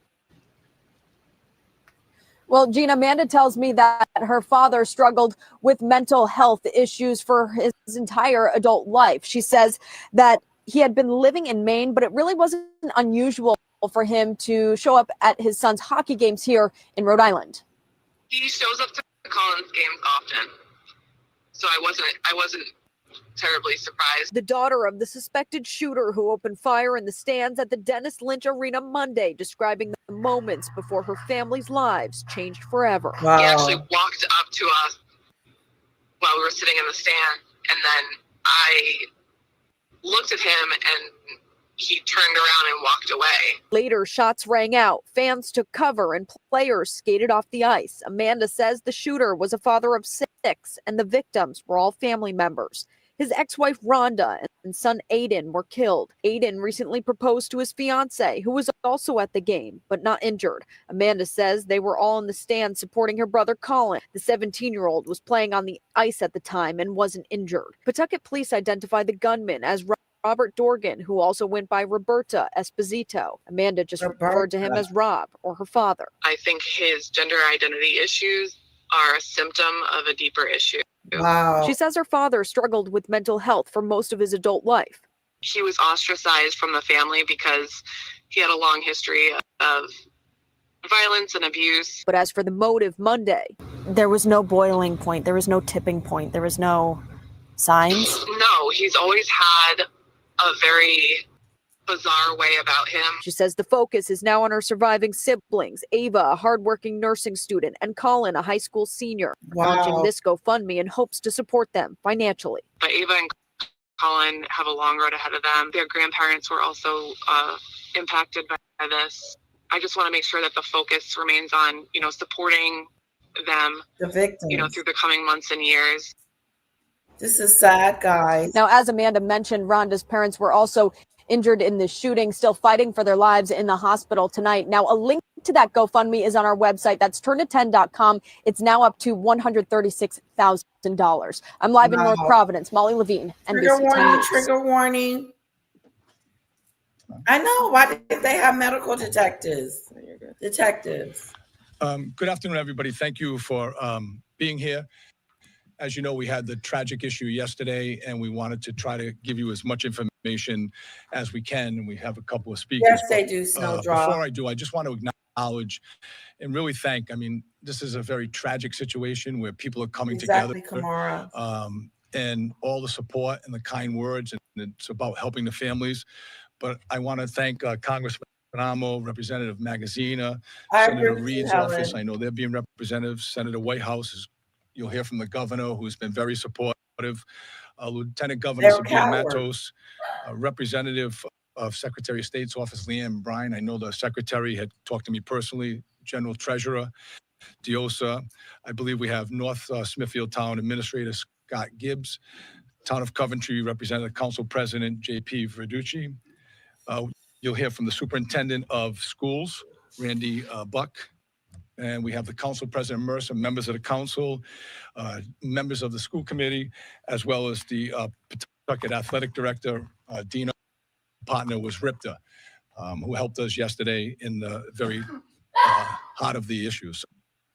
Well, Gina, Amanda tells me that her father struggled with mental health issues for his entire adult life. She says that he had been living in Maine, but it really wasn't unusual for him to show up at his son's hockey games here in Rhode Island. He shows up to Collins games often, so I wasn't terribly surprised. The daughter of the suspected shooter who opened fire in the stands at the Dennis Lynch Arena Monday, describing the moments before her family's lives changed forever. He actually walked up to us while we were sitting in the stand, and then I looked at him and he turned around and walked away. Later, shots rang out, fans took cover, and players skated off the ice. Amanda says the shooter was a father of 6, and the victims were all family members. His ex-wife Rhonda and son Aiden were killed. Aiden recently proposed to his fiance, who was also at the game, but not injured. Amanda says they were all in the stands supporting her brother Colin. The 17-year-old was playing on the ice at the time and wasn't injured. Pawtucket police identified the gunman as Robert Dorgan, who also went by Roberta Esposito. Amanda just referred to him as Rob, or her father. I think his gender identity issues are a symptom of a deeper issue. She says her father struggled with mental health for most of his adult life. He was ostracized from the family because he had a long history of violence and abuse. But as for the motive Monday, there was no boiling point. There was no tipping point. There was no signs. No, he's always had a very bizarre way about him. She says the focus is now on her surviving siblings, Ava, a hardworking nursing student, and Colin, a high school senior, launching this GoFundMe in hopes to support them financially. But Ava and Colin have a long road ahead of them. Their grandparents were also impacted by this. I just want to make sure that the focus remains on, supporting them, the victims, through the coming months and years. This is sad, guys. Now, as Amanda mentioned, Rhonda's parents were also injured in the shooting, still fighting for their lives in the hospital tonight. Now, a link to that GoFundMe is on our website. That's turnto10.com. It's now up to $136,000. I'm live in North Providence. Molly Levine, NBC 10 News. Trigger warning. I know. Why did they have medical detectives? Good afternoon, everybody. Thank you for being here. As you know, we had the tragic issue yesterday, and we wanted to try to give you as much information as we can. And we have a couple of speakers. Yes, they do, Snowdrop. Before I do, I just want to acknowledge and really thank. This is a very tragic situation where people are coming together. Kamara. And all the support and the kind words, and it's about helping the families. But I want to thank Congressman Amo, Representative Magazina, Senator Reed's office. I know they're being represented. Senator Whitehouse you'll hear from the governor, who's been very supportive. Lieutenant Governor Sabina Matos, Representative of Secretary of State's office, Leanne Bryan. I know the secretary had talked to me personally. General Treasurer Diosa. I believe we have North Smithfield Town Administrator Scott Gibbs. Town of Coventry Representative Council President J.P. Verducci. You'll hear from the Superintendent of Schools, Randy Buck. And we have the Council President Mercer, members of the council, members of the school committee, as well as the Pawtucket Athletic Director, Dina. Partner was Ripta, who helped us yesterday in the very heart of the issues.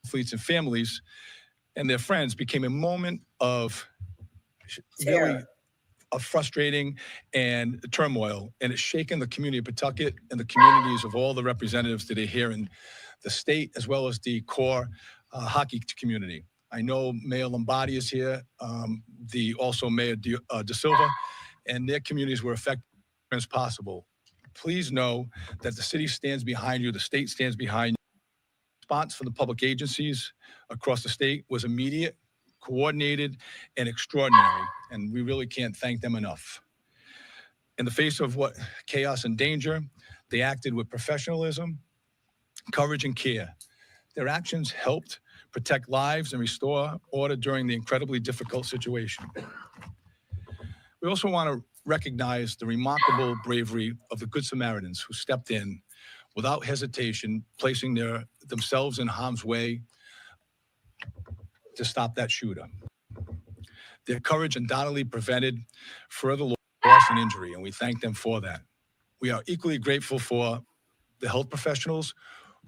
Athletes and families and their friends became a moment of really frustrating and turmoil, and it's shaken the community of Pawtucket and the communities of all the representatives that are here in the state, as well as the core hockey community. I know Mayor Lombardi is here, also Mayor De Silva, and their communities were affected as possible. Please know that the city stands behind you, the state stands behind you. response from the public agencies across the state was immediate, coordinated, and extraordinary, and we really can't thank them enough. In the face of what chaos and danger, they acted with professionalism, courage, and care. Their actions helped protect lives and restore order during the incredibly difficult situation. We also want to recognize the remarkable bravery of the Good Samaritans who stepped in without hesitation, placing themselves in harm's way to stop that shooter. Their courage undoubtedly prevented further loss and injury, and we thank them for that. We are equally grateful for the health professionals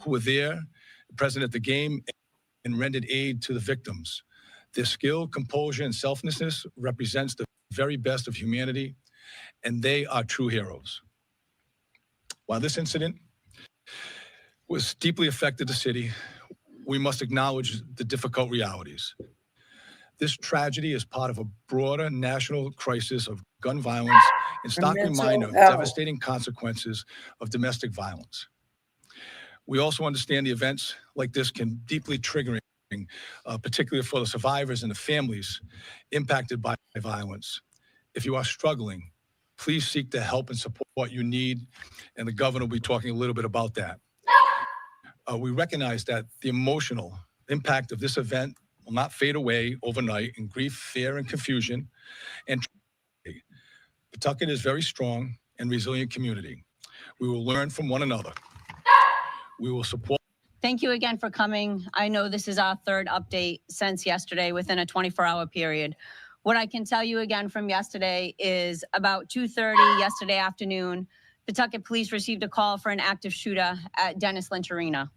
who were there, present at the game, and rendered aid to the victims. Their skill, composure, and selflessness represents the very best of humanity, and they are true heroes. While this incident was deeply affected the city, we must acknowledge the difficult realities. This tragedy is part of a broader national crisis of gun violence and stark reminder of devastating consequences of domestic violence. We also understand the events like this can deeply triggering, particularly for the survivors and the families impacted by violence. If you are struggling, please seek the help and support you need, and the governor will be talking a little bit about that. We recognize that the emotional impact of this event will not fade away overnight in grief, fear, and confusion. And Pawtucket is a very strong and resilient community. We will learn from one another. We will support. Thank you again for coming. I know this is our third update since yesterday within a 24-hour period. What I can tell you again from yesterday is about 2:30 yesterday afternoon, Pawtucket police received a call for an active shooter at Dennis Lynch Arena.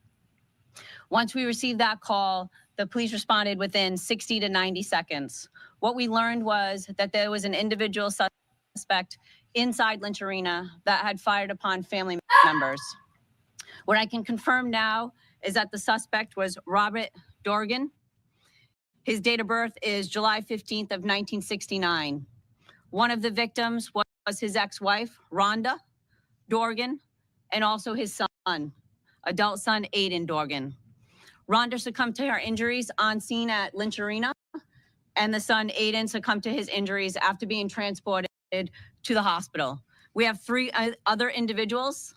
Once we received that call, the police responded within 60 to 90 seconds. What we learned was that there was an individual suspect inside Lynch Arena that had fired upon family members. What I can confirm now is that the suspect was Robert Dorgan. His date of birth is July 15th of 1969. One of the victims was his ex-wife, Rhonda Dorgan, and also his son, adult son, Aiden Dorgan. Rhonda succumbed to her injuries on scene at Lynch Arena, and the son, Aiden, succumbed to his injuries after being transported to the hospital. We have three other individuals,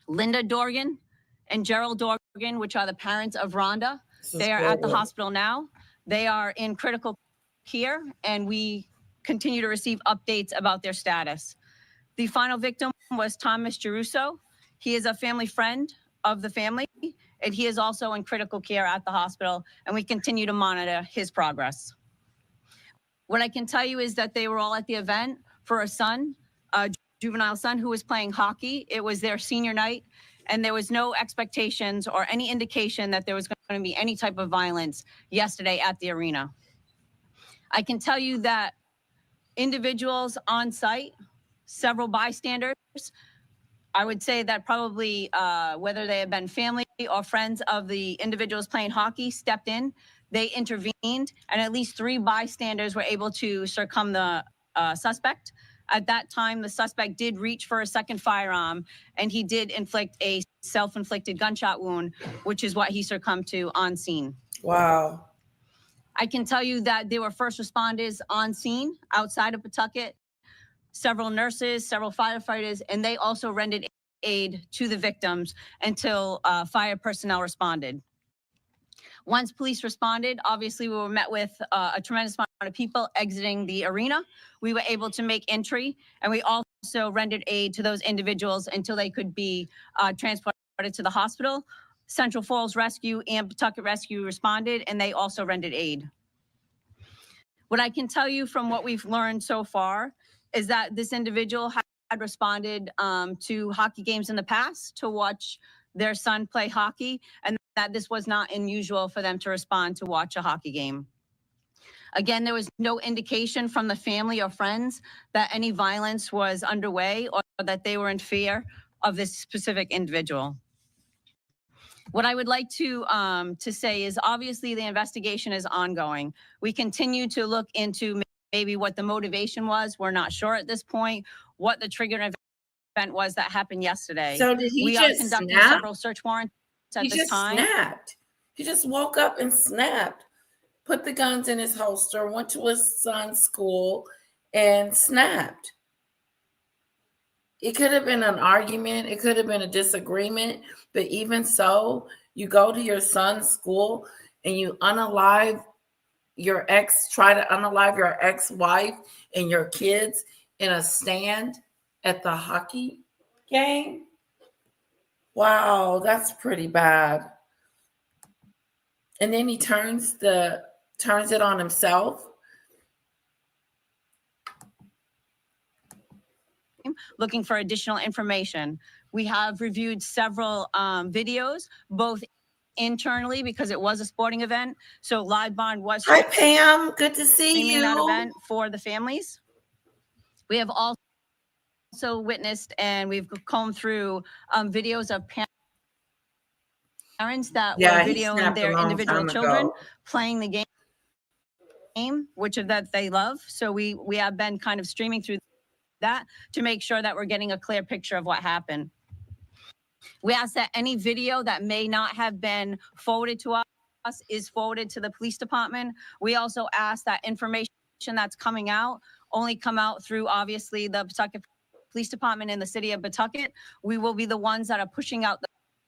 Linda Dorgan and Gerald Dorgan, which are the parents of Rhonda. They are at the hospital now. They are in critical care, and we continue to receive updates about their status. The final victim was Thomas Geruso. He is a family friend of the family, and he is also in critical care at the hospital, and we continue to monitor his progress. What I can tell you is that they were all at the event for a son, a juvenile son who was playing hockey. It was their senior night, and there was no expectations or any indication that there was going to be any type of violence yesterday at the arena. I can tell you that individuals on site, several bystanders, I would say that probably whether they have been family or friends of the individuals playing hockey stepped in, they intervened, and at least 3 bystanders were able to circum the suspect. At that time, the suspect did reach for a second firearm, and he did inflict a self-inflicted gunshot wound, which is what he succumbed to on scene. Wow. I can tell you that there were first responders on scene outside of Pawtucket, several nurses, several firefighters, and they also rendered aid to the victims until fire personnel responded. Once police responded, obviously we were met with a tremendous amount of people exiting the arena. We were able to make entry, and we also rendered aid to those individuals until they could be transported to the hospital. Central Falls Rescue and Pawtucket Rescue responded, and they also rendered aid. What I can tell you from what we've learned so far is that this individual had responded to hockey games in the past to watch their son play hockey, and that this was not unusual for them to respond to watch a hockey game. Again, there was no indication from the family or friends that any violence was underway or that they were in fear of this specific individual. What I would like to say is obviously the investigation is ongoing. We continue to look into maybe what the motivation was. We're not sure at this point what the trigger event was that happened yesterday. So did he we just are conducting snap? several search warrants at this time. Snapped. He just woke up and snapped, put the guns in his holster, went to his son's school, and snapped. It could have been an argument. It could have been a disagreement. But even so, you go to your son's school and you unalive your ex, try to unalive your ex-wife and your kids in a stand at the hockey game. Wow, that's pretty bad. And then he turns it on himself. Looking for additional information. We have reviewed several videos, both internally because it was a sporting event. So live bond was. Hi, Pam. Good to see you. That event for the families. We have also witnessed and we've combed through videos of parents that were videoing their individual children playing the game, which of that they love. So we have been kind of streaming through that to make sure that we're getting a clear picture of what happened. We ask that any video that may not have been forwarded to us is forwarded to the police department. We also ask that information that's coming out only come out through, obviously, the Pawtucket Police Department in the city of Pawtucket. We will be the ones that are pushing out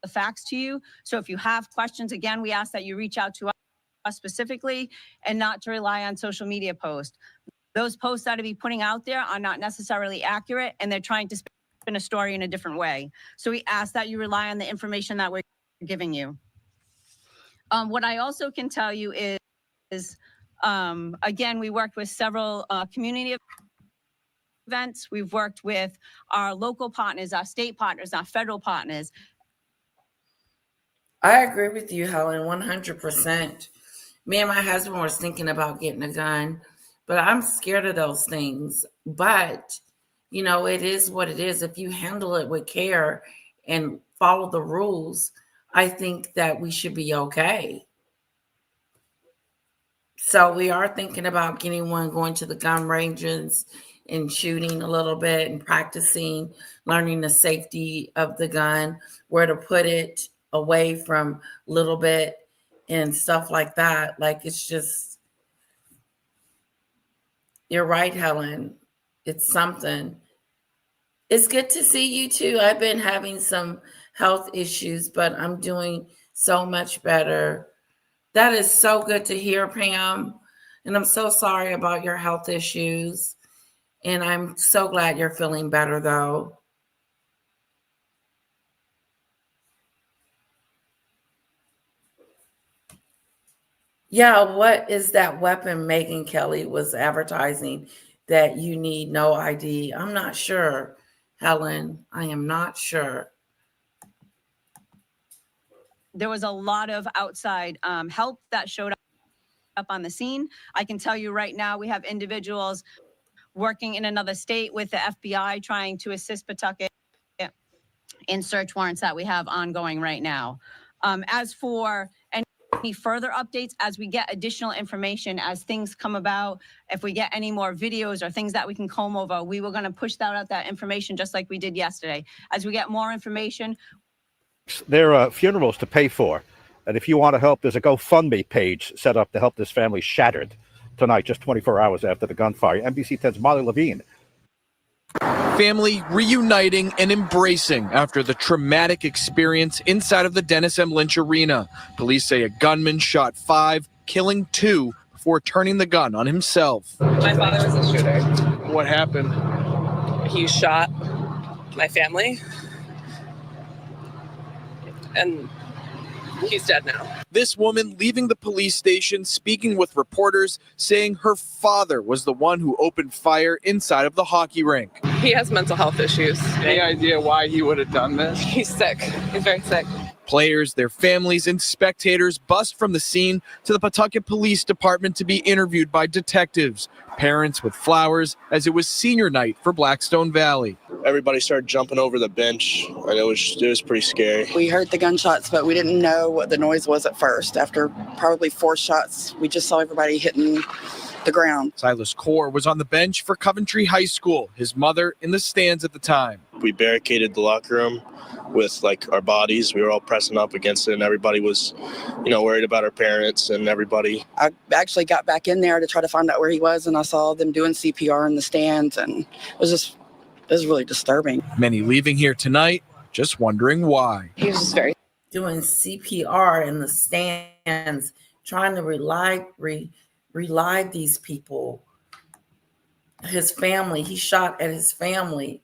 the facts to you. So if you have questions, again, we ask that you reach out to us specifically and not to rely on social media posts. Those posts that are be putting out there are not necessarily accurate and they're trying to spin a story in a different way. So we ask that you rely on the information that we're giving you. What I also can tell you is again, we worked with several community events. We've worked with our local partners, our state partners, our federal partners. I agree with you, Helen, 100%. Me and my husband were thinking about getting a gun, but I'm scared of those things. But, you know, it is what it is. If you handle it with care and follow the rules, I think that we should be okay. So we are thinking about getting one, going to the gun ranges and shooting a little bit and practicing, learning the safety of the gun, where to put it away from a little bit and stuff like that. Like, it's just, you're right, Helen. It's something. It's good to see you too. I've been having some health issues, but I'm doing so much better. That is so good to hear, Pam. And I'm so sorry about your health issues. And I'm so glad you're feeling better, though. Yeah, what is that weapon Meghan Kelly was advertising that you need no ID? I'm not sure, Helen. I am not sure. There was a lot of outside help that showed up on the scene. I can tell you right now, we have individuals working in another state with the FBI trying to assist Pawtucket in search warrants that we have ongoing right now. As for any further updates, as we get additional information, as things come about, if we get any more videos or things that we can comb over, we were going to push out that information just like we did yesterday. As we get more information. There are funerals to pay for. And if you want to help, there's a GoFundMe page set up to help this family shattered tonight, just 24 hours after the gunfire. NBC 10's Molly Levine. Family reuniting and embracing after the traumatic experience inside of the Dennis M. Lynch Arena. Police say a gunman shot 5, killing 2 before turning the gun on himself. My father was a shooter. What happened? He shot my family, and he's dead now. This woman leaving the police station, speaking with reporters, saying her father was the one who opened fire inside of the hockey rink. He has mental health issues. Any idea why he would have done this? He's sick. He's very sick. Players, their families, and spectators bust from the scene to the Pawtucket Police Department to be interviewed by detectives. Parents with flowers as it was senior night for Blackstone Valley. Everybody started jumping over the bench, and it was pretty scary. We heard the gunshots, but we didn't know what the noise was at first. After probably 4 shots, we just saw everybody hitting the ground. Silas Core was on the bench for Coventry High School, his mother in the stands at the time. We barricaded the locker room with like our bodies. We were all pressing up against it, and everybody was, worried about our parents and everybody. I actually got back in there to try to find out where he was, and I saw them doing CPR in the stands, and it was really disturbing. Many leaving here tonight just wondering why. He was just very doing CPR in the stands, trying to relive these people. His family, he shot at his family.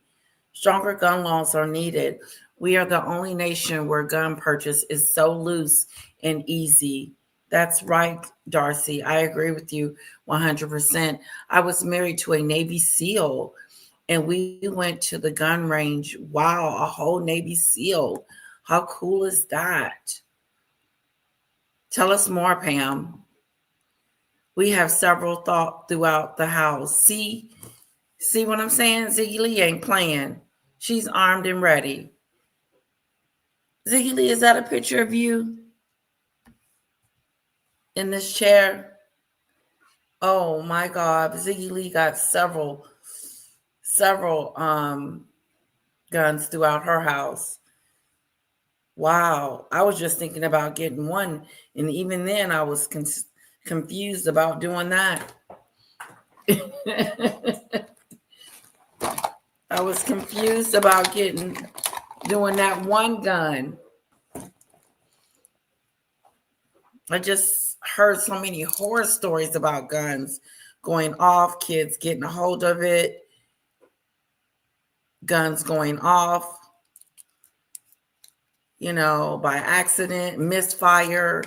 Stronger gun laws are needed. We are the only nation where gun purchase is so loose and easy. That's right, Darcy. I agree with you 100%. I was married to a Navy SEAL, and we went to the gun range. Wow, a whole Navy SEAL. How cool is that? Tell us more, Pam. We have several throughout the house. See what I'm saying? Ziggy Lee ain't playing. She's armed and ready. Ziggy Lee, is that a picture of you in this chair? Oh my God, Ziggy Lee got several guns throughout her house. Wow, I was just thinking about getting one, and even then I was confused about doing that. I was confused about doing that one gun. I just heard so many horror stories about guns going off, kids getting a hold of it, guns going off, by accident, misfire,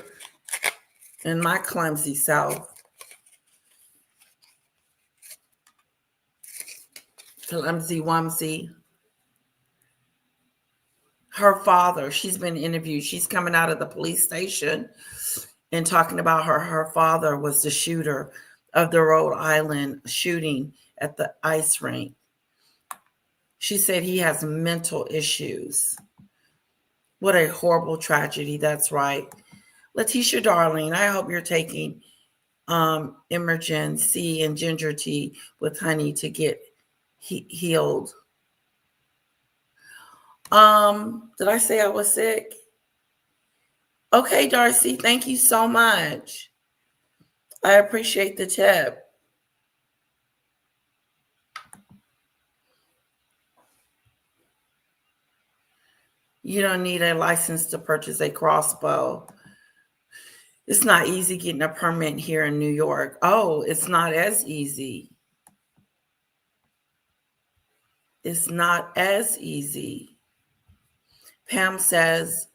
in my clumsy self. Clumsy Wumsy. Her father, she's been interviewed. She's coming out of the police station and talking about her father was the shooter of the Rhode Island shooting at the ice rink. She said he has mental issues. What a horrible tragedy. That's right. Letitia, darling, I hope you're taking Emergen C and ginger tea with honey to get healed. Did I say I was sick? Okay, Darcy, thank you so much. I appreciate the tip. You don't need a license to purchase a crossbow. It's not easy getting a permit here in New York. Oh, it's not as easy. It's not as easy. Pam says,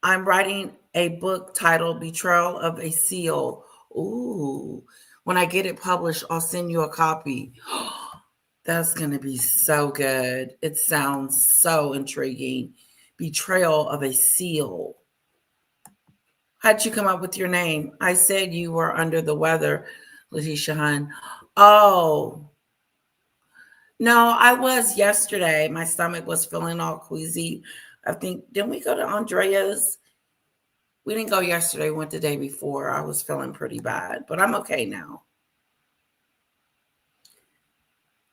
I'm writing a book titled Betrayal of a Seal. Ooh, when I get it published, I'll send you a copy. That's going to be so good. It sounds so intriguing. Betrayal of a Seal. How'd you come up with your name? I said you were under the weather, Letitia Hun. Oh, no, I was yesterday. My stomach was feeling all queasy. I think, didn't we go to Andrea's? We didn't go yesterday. We went the day before. I was feeling pretty bad, but I'm okay now.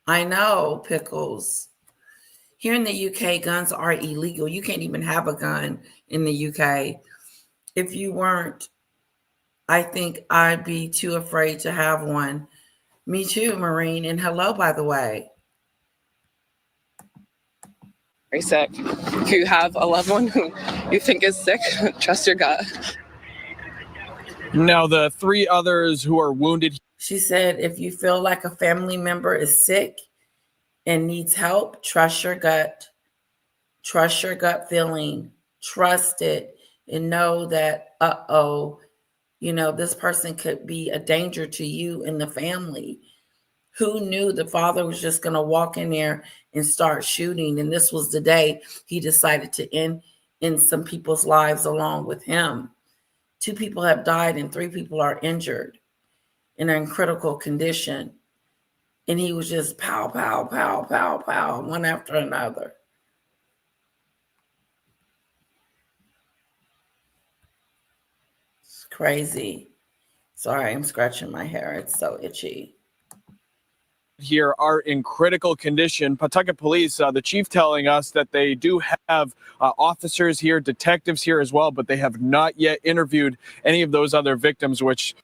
I know, Pickles. Here in the UK, guns are illegal. You can't even have a gun in the UK. If you weren't, I think I'd be too afraid to have one. Me too, Maureen. And hello, by the way. Very sick. If you have a loved one who you think is sick, trust your gut. Now, the three others who are wounded. She said, if you feel like a family member is sick and needs help, trust your gut. Trust your gut feeling. Trust it and know that, this person could be a danger to you and the family. Who knew the father was just going to walk in there and start shooting? And this was the day he decided to end some people's lives along with him. 2 people have died and 3 people are injured and are in critical condition. And he was just pow, pow, pow, pow, pow, one after another. It's crazy. Sorry, I'm scratching my hair. It's so itchy. Here are in critical condition. Pawtucket Police, the chief telling us that they do have officers here, detectives here as well, but they have not yet interviewed any of those other victims, which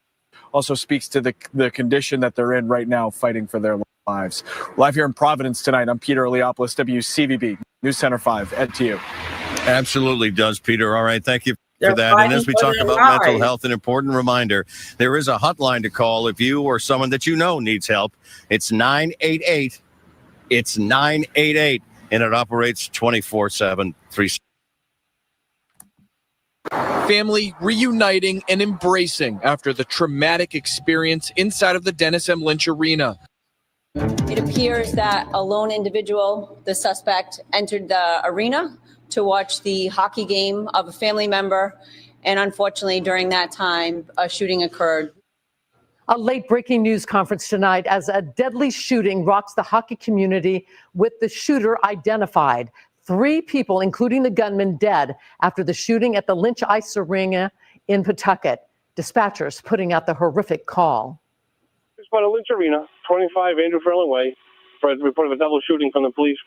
also speaks to the condition that they're in right now, fighting for their lives. Live here in Providence tonight, I'm Peter Leopoulos, WCVB News Center 5. Ed, to you. Absolutely does, Peter. All right, thank you for that. And as we talk about mental health, an important reminder, there is a hotline to call if you or someone that you know needs help. It's 988. It's 988, and it operates 24/7. Family reuniting and embracing after the traumatic experience inside of the Dennis M. Lynch Arena. It appears that a lone individual, the suspect, entered the arena to watch the hockey game of a family member. And unfortunately, during that time, a shooting occurred. A late breaking news conference tonight as a deadly shooting rocks the hockey community with the shooter identified. 3 people, including the gunman, dead after the shooting at the Lynch Ice Arena in Pawtucket. Dispatchers putting out the horrific call. It's by the Lynch Arena, 25 Andrew Ferland Way, for a report of a double shooting from the police.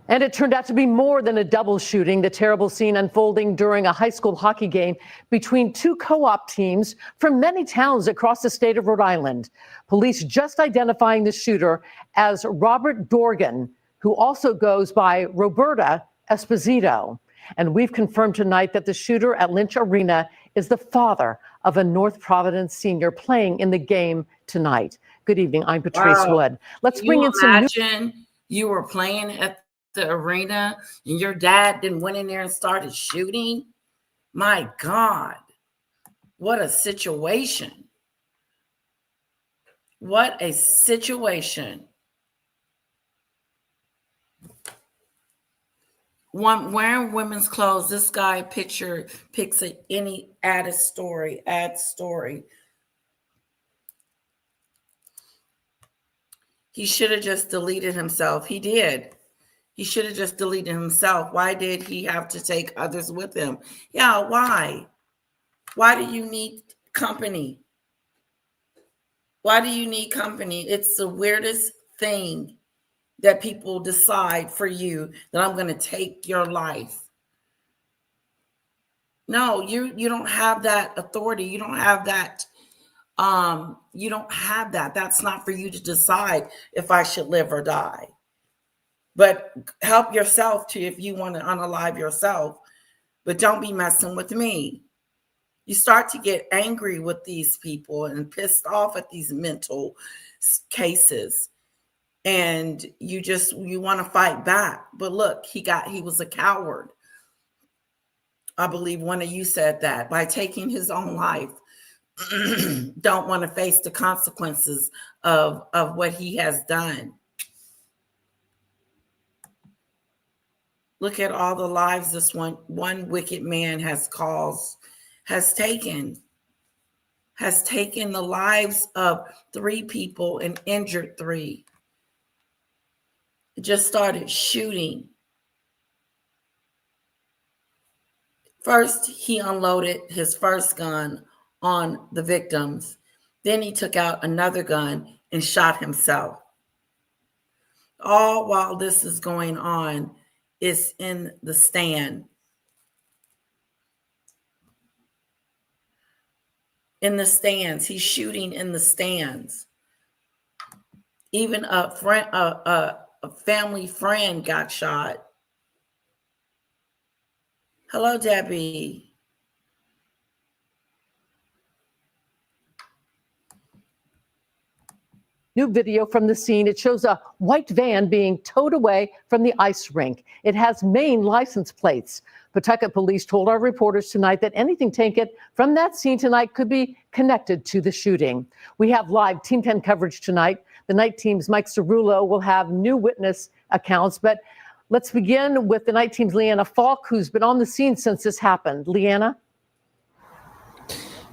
And it turned out to be more than a double shooting. The terrible scene unfolding during a high school hockey game between 2 co-op teams from many towns across the state of Rhode Island. Police just identifying the shooter as Robert Dorgan, who also goes by Roberta Esposito. And we've confirmed tonight that the shooter at Lynch Arena is the father of a North Providence senior playing in the game tonight. Good evening. I'm Patrice Wood. Let's bring in some new. Imagine you were playing at the arena and your dad then went in there and started shooting. My God, what a situation. What a situation. One wearing women's clothes. This guy picks any add story. He should have just deleted himself. He did. He should have just deleted himself. Why did he have to take others with him? Yeah, why? Why do you need company? Why do you need company? It's the weirdest thing that people decide for you that I'm going to take your life. No, you don't have that authority. You don't have that. You don't have that. That's not for you to decide if I should live or die. But help yourself to if you want to unalive yourself. But don't be messing with me. You start to get angry with these people and pissed off at these mental cases. And you want to fight back. But look, he was a coward. I believe one of you said that by taking his own life. Don't want to face the consequences of what he has done. Look at all the lives this one wicked man has taken the lives of 3 people and injured 3. Just started shooting. First, he unloaded his first gun on the victims. Then he took out another gun and shot himself. All while this is going on, is in the stand. In the stands. He's shooting in the stands. Even a family friend got shot. Hello, Debbie. New video from the scene. It shows a white van being towed away from the ice rink. It has Maine license plates. Pawtucket police told our reporters tonight that anything taken from that scene tonight could be connected to the shooting. We have live Team 10 coverage tonight. The night team's Mike Cerullo will have new witness accounts, but let's begin with the night team's Leanna Falk, who's been on the scene since this happened. Leanna?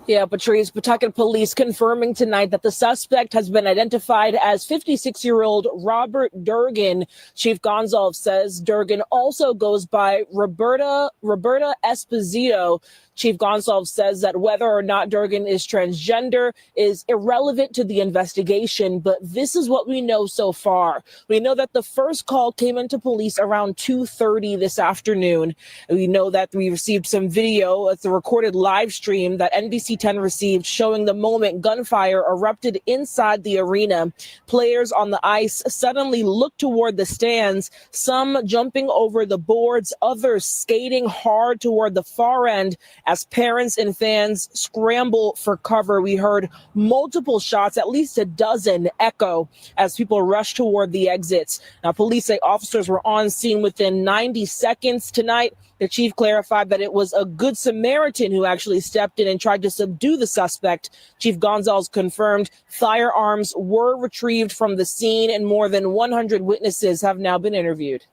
Yeah, Patrice, Pawtucket police confirming tonight that the suspect has been identified as 56-year-old Robert Durgan. Chief Gonzalez says Durgan also goes by Roberta Esposito. Chief Gonsalves says that whether or not Durgan is transgender is irrelevant to the investigation, but this is what we know so far. We know that the first call came into police around 2:30 this afternoon. We know that we received some video. It's a recorded live stream that NBC 10 received showing the moment gunfire erupted inside the arena. Players on the ice suddenly looked toward the stands, some jumping over the boards, others skating hard toward the far end as parents and fans scramble for cover. We heard multiple shots, at least a dozen, echo as people rushed toward the exits. Now, police say officers were on scene within 90 seconds tonight. The chief clarified that it was a Good Samaritan who actually stepped in and tried to subdue the suspect. Chief Gonsalves confirmed firearms were retrieved from the scene and more than 100 witnesses have now been interviewed.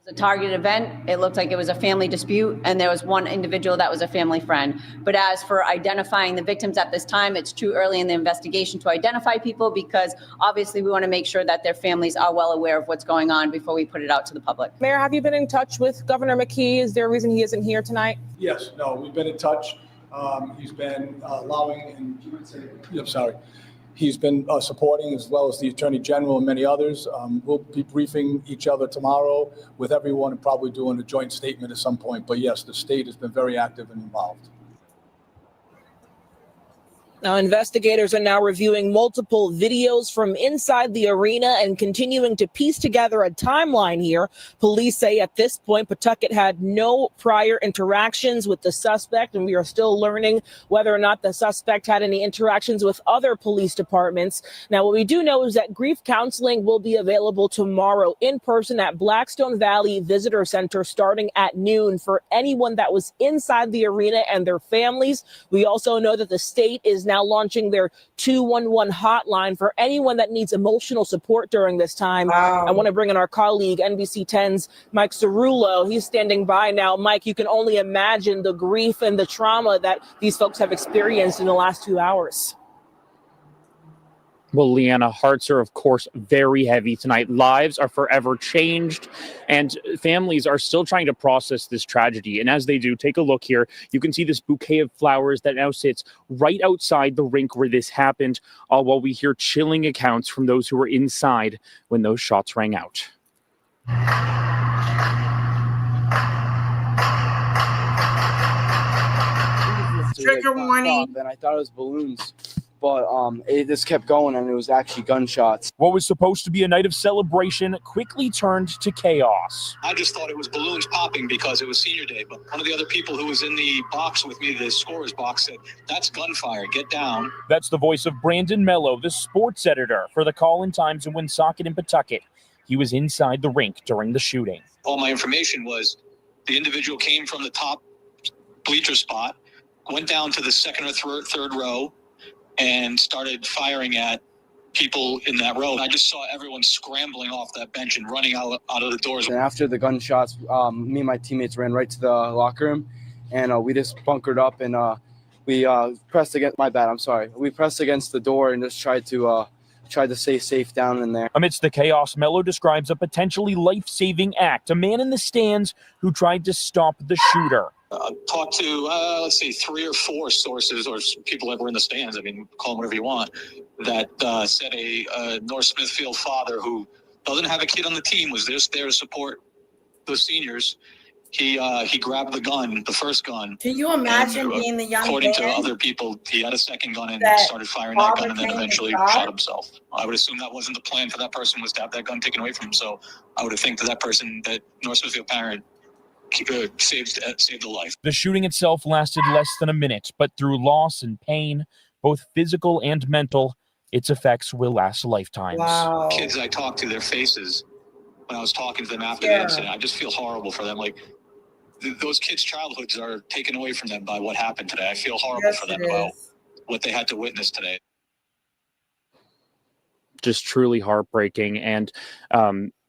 It was a targeted event. It looked like it was a family dispute, and there was one individual that was a family friend. But as for identifying the victims at this time, it's too early in the investigation to identify people because obviously we want to make sure that their families are well aware of what's going on before we put it out to the public. Mayor, have you been in touch with Governor McKee? Is there a reason he isn't here tonight? Yes, no, we've been in touch. He's been allowing, and he's been supporting, as well as the Attorney General and many others. We'll be briefing each other tomorrow with everyone and probably doing a joint statement at some point. But yes, the state has been very active and involved. Now, investigators are now reviewing multiple videos from inside the arena and continuing to piece together a timeline here. Police say at this point, Pawtucket had no prior interactions with the suspect, and we are still learning whether or not the suspect had any interactions with other police departments. Now, what we do know is that grief counseling will be available tomorrow in person at Blackstone Valley Visitor Center starting at noon for anyone that was inside the arena and their families. We also know that the state is now launching their 211 hotline for anyone that needs emotional support during this time. Wow. I want to bring in our colleague, NBC 10's Mike Cerullo. He's standing by now. Mike, you can only imagine the grief and the trauma that these folks have experienced in the last 2 hours. Well, Leanna, hearts are, of course, very heavy tonight. Lives are forever changed, and families are still trying to process this tragedy. And as they do, take a look here. You can see this bouquet of flowers that now sits right outside the rink where this happened, all while we hear chilling accounts from those who were inside when those shots rang out. Trigger warning. And I thought it was balloons. But it just kept going, and it was actually gunshots. What was supposed to be a night of celebration quickly turned to chaos. I just thought it was balloons popping because it was senior day. But one of the other people who was in the box with me, the scorer's box, said, "That's gunfire. Get down." That's the voice of Brandon Mello, the sports editor for the Call-In Times in Woonsocket in Pawtucket. He was inside the rink during the shooting. All my information was the individual came from the top bleacher spot, went down to the second or third row, and started firing at people in that row. I just saw everyone scrambling off that bench and running out of the doors. And after the gunshots, me and my teammates ran right to the locker room, and we just bunkered up, and we pressed against. My bad. I'm sorry. We pressed against the door and just tried to stay safe down in there. Amidst the chaos, Mello describes a potentially life-saving act. A man in the stands who tried to stop the shooter. Talked to, let's say, 3 or 4 sources or people that were in the stands, I mean, call them whatever you want, that said a North Smithfield father who doesn't have a kid on the team was just there to support those seniors. He grabbed the gun, the first gun. Can you imagine being the young according man? to other people, he had a second gun and started firing that gun and then eventually shot himself. I would assume that wasn't the plan for that person, was to have that gun taken away from him. So I would have think that person, that North Smithfield parent, saved the life. The shooting itself lasted less than a minute, but through loss and pain, both physical and mental, its effects will last lifetimes. Wow. Kids I talked to, their faces, when I was talking to them after the incident, I just feel horrible for them. Like, those kids' childhoods are taken away from them by what happened today. I feel horrible for them about what they had to witness today. Just truly heartbreaking. And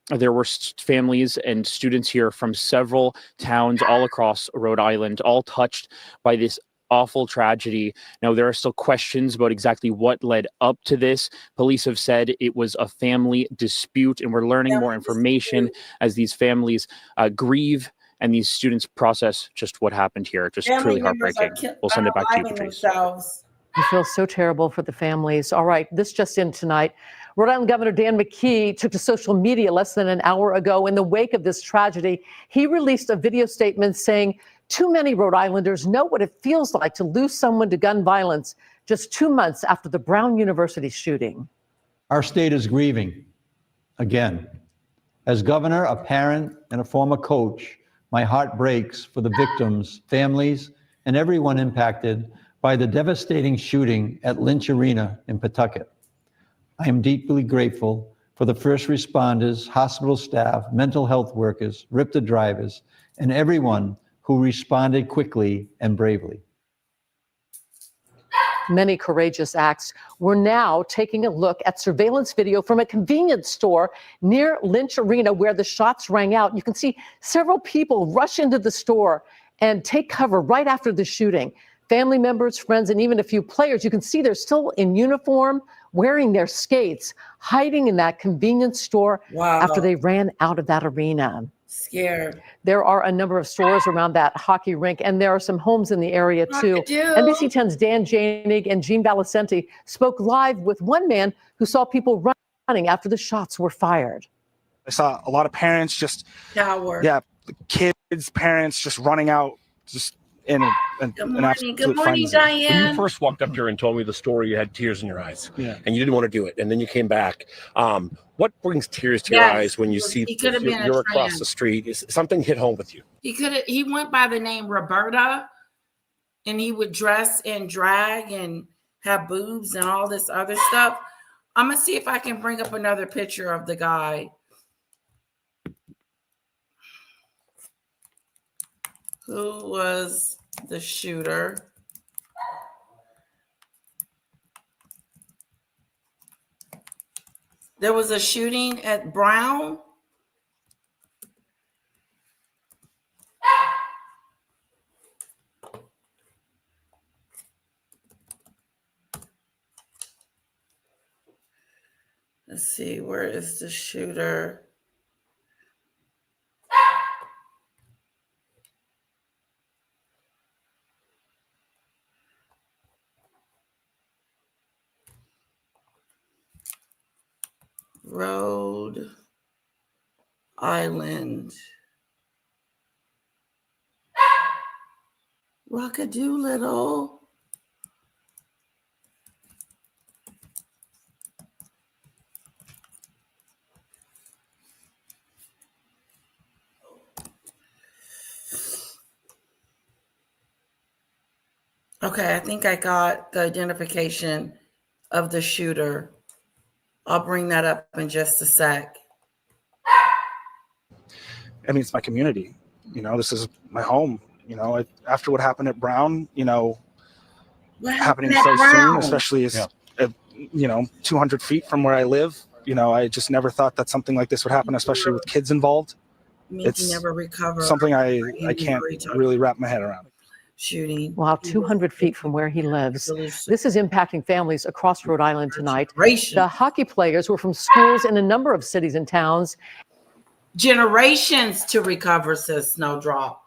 there were families and students here from several towns all across Rhode Island, all touched by this awful tragedy. Now, there are still questions about exactly what led up to this. Police have said it was a family dispute, and we're learning more information as these families grieve and these students process just what happened here. Just Family truly members are heartbreaking. We'll send it back to you, unaliving Patrice. themselves. I feel so terrible for the families. All right, this just in tonight. Rhode Island Governor Dan McKee took to social media less than an hour ago in the wake of this tragedy. He released a video statement saying, too many Rhode Islanders know what it feels like to lose someone to gun violence just 2 months after the Brown University shooting. Our state is grieving again. As governor, a parent, and a former coach, my heart breaks for the victims, families, and everyone impacted by the devastating shooting at Lynch Arena in Pawtucket. I am deeply grateful for the first responders, hospital staff, mental health workers, RIPTA drivers, and everyone who responded quickly and bravely. Many courageous acts. We're now taking a look at surveillance video from a convenience store near Lynch Arena where the shots rang out. You can see several people rush into the store and take cover right after the shooting. Family members, friends, and even a few players. You can see they're still in uniform, wearing their skates, hiding in that convenience store after they ran out of that arena. Scared. There are a number of stores around that hockey rink, and there are some homes in the area, too. NBC 10's Dan Janig and Jean Balicenti spoke live with one man who saw people running after the shots were fired. I saw a lot of parents just, kids, parents just running out, just in an absolute Good morning, frenzy. Diane. When you first walked up here and told me the story, you had tears in your eyes, and you didn't want to do it, and then you came back. What brings tears to your eyes when you see you're across the street? Is something hit home with you? He went by the name Roberta, and he would dress in drag and have boobs and all this other stuff. I'm gonna see if I can bring up another picture of the guy. Who was the shooter? There was a shooting at Brown. Let's see, where is the shooter? Rhode Island. Rockadoodle. Okay, I think I got the identification of the shooter. I'll bring that up in just a sec. I mean, it's my community. You know, this is my home. You know, after what happened at Brown, you know, happening so soon, especially as, 200 feet from where I live, you know, I just never thought that something like this would happen, especially with kids involved. It's never recover something I can't really wrap my head around. Shooting. Wow, 200 feet from where he lives. This is impacting families across Rhode Island tonight. The hockey players were from schools in a number of cities and towns. Generations to recover, says Snowdrop.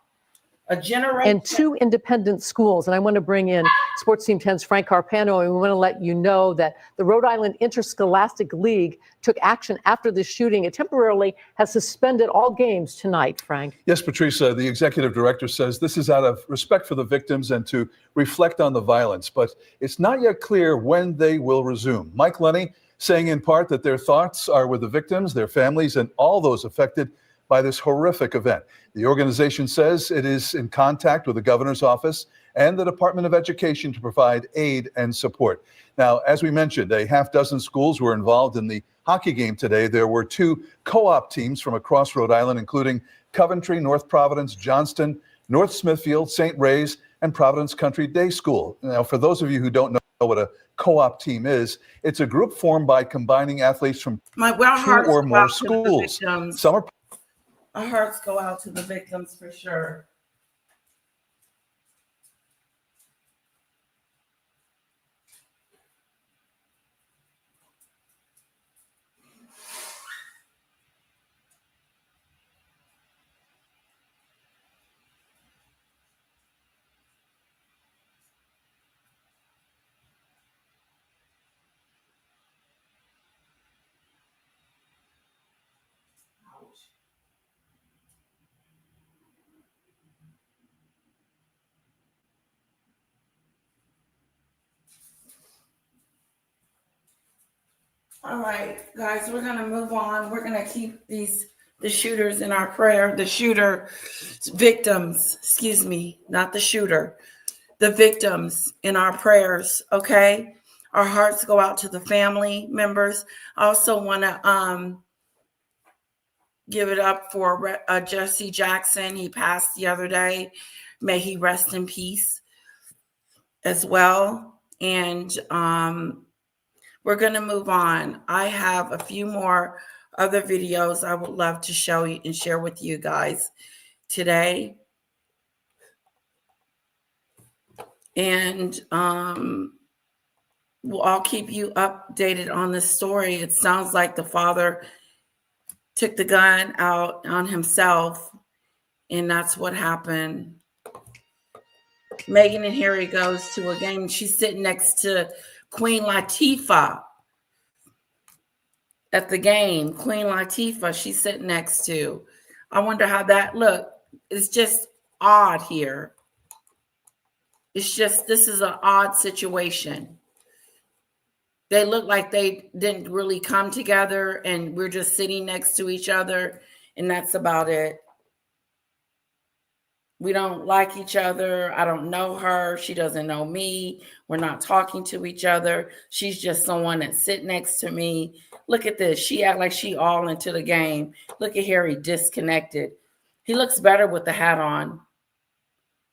A generation. And 2 independent schools. And I want to bring in Sports Team 10's Frank Carpano, and we want to let you know that the Rhode Island Interscholastic League took action after the shooting. It temporarily has suspended all games tonight, Frank. Yes, Patrice, the executive director says this is out of respect for the victims and to reflect on the violence, but it's not yet clear when they will resume. Mike Lenny saying in part that their thoughts are with the victims, their families, and all those affected by this horrific event. The organization says it is in contact with the governor's office and the Department of Education to provide aid and support. Now, as we mentioned, a half dozen schools were involved in the hockey game today. There were 2 co-op teams from across Rhode Island, including Coventry, North Providence, Johnston, North Smithfield, St. Ray's, and Providence Country Day School. Now, for those of you who don't know what a co-op team is, it's a group formed by combining athletes from 2 or more schools. Some are Our hearts go out to the victims for sure. All right, guys, we're going to move on. We're going to keep the shooters in our prayer. The shooter victims, excuse me, not the shooter, the victims in our prayers, okay? Our hearts go out to the family members. I also want to give it up for Jesse Jackson. He passed the other day. May he rest in peace as well. And we're going to move on. I have a few more other videos I would love to show you and share with you guys today. And I'll keep you updated on this story. It sounds like the father took the gun out on himself, and that's what happened. Meghan and Harry goes to a game. She's sitting next to Queen Latifah at the game. Queen Latifah, she's sitting next to. I wonder how that look. It's just odd here. It's just, this is an odd situation. They look like they didn't really come together, and we're just sitting next to each other, and that's about it. We don't like each other. I don't know her. She doesn't know me. We're not talking to each other. She's just someone that sit next to me. Look at this. She act like she all into the game. Look at Harry disconnected. He looks better with the hat on.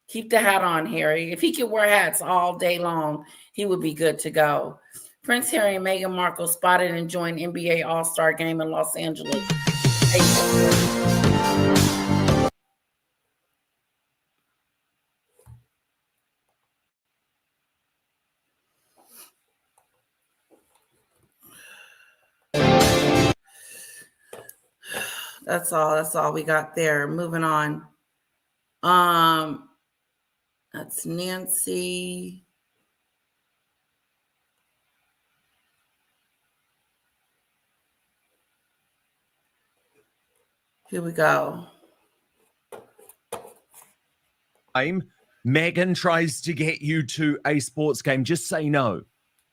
Keep the hat on, Harry. If he could wear hats all day long, he would be good to go. Prince Harry and Meghan Markle spotted enjoying NBA All-Star game in Los Angeles. That's all we got there. Moving on. That's Nacy. Here we go. Meghan tries to get you to a sports game. Just say no,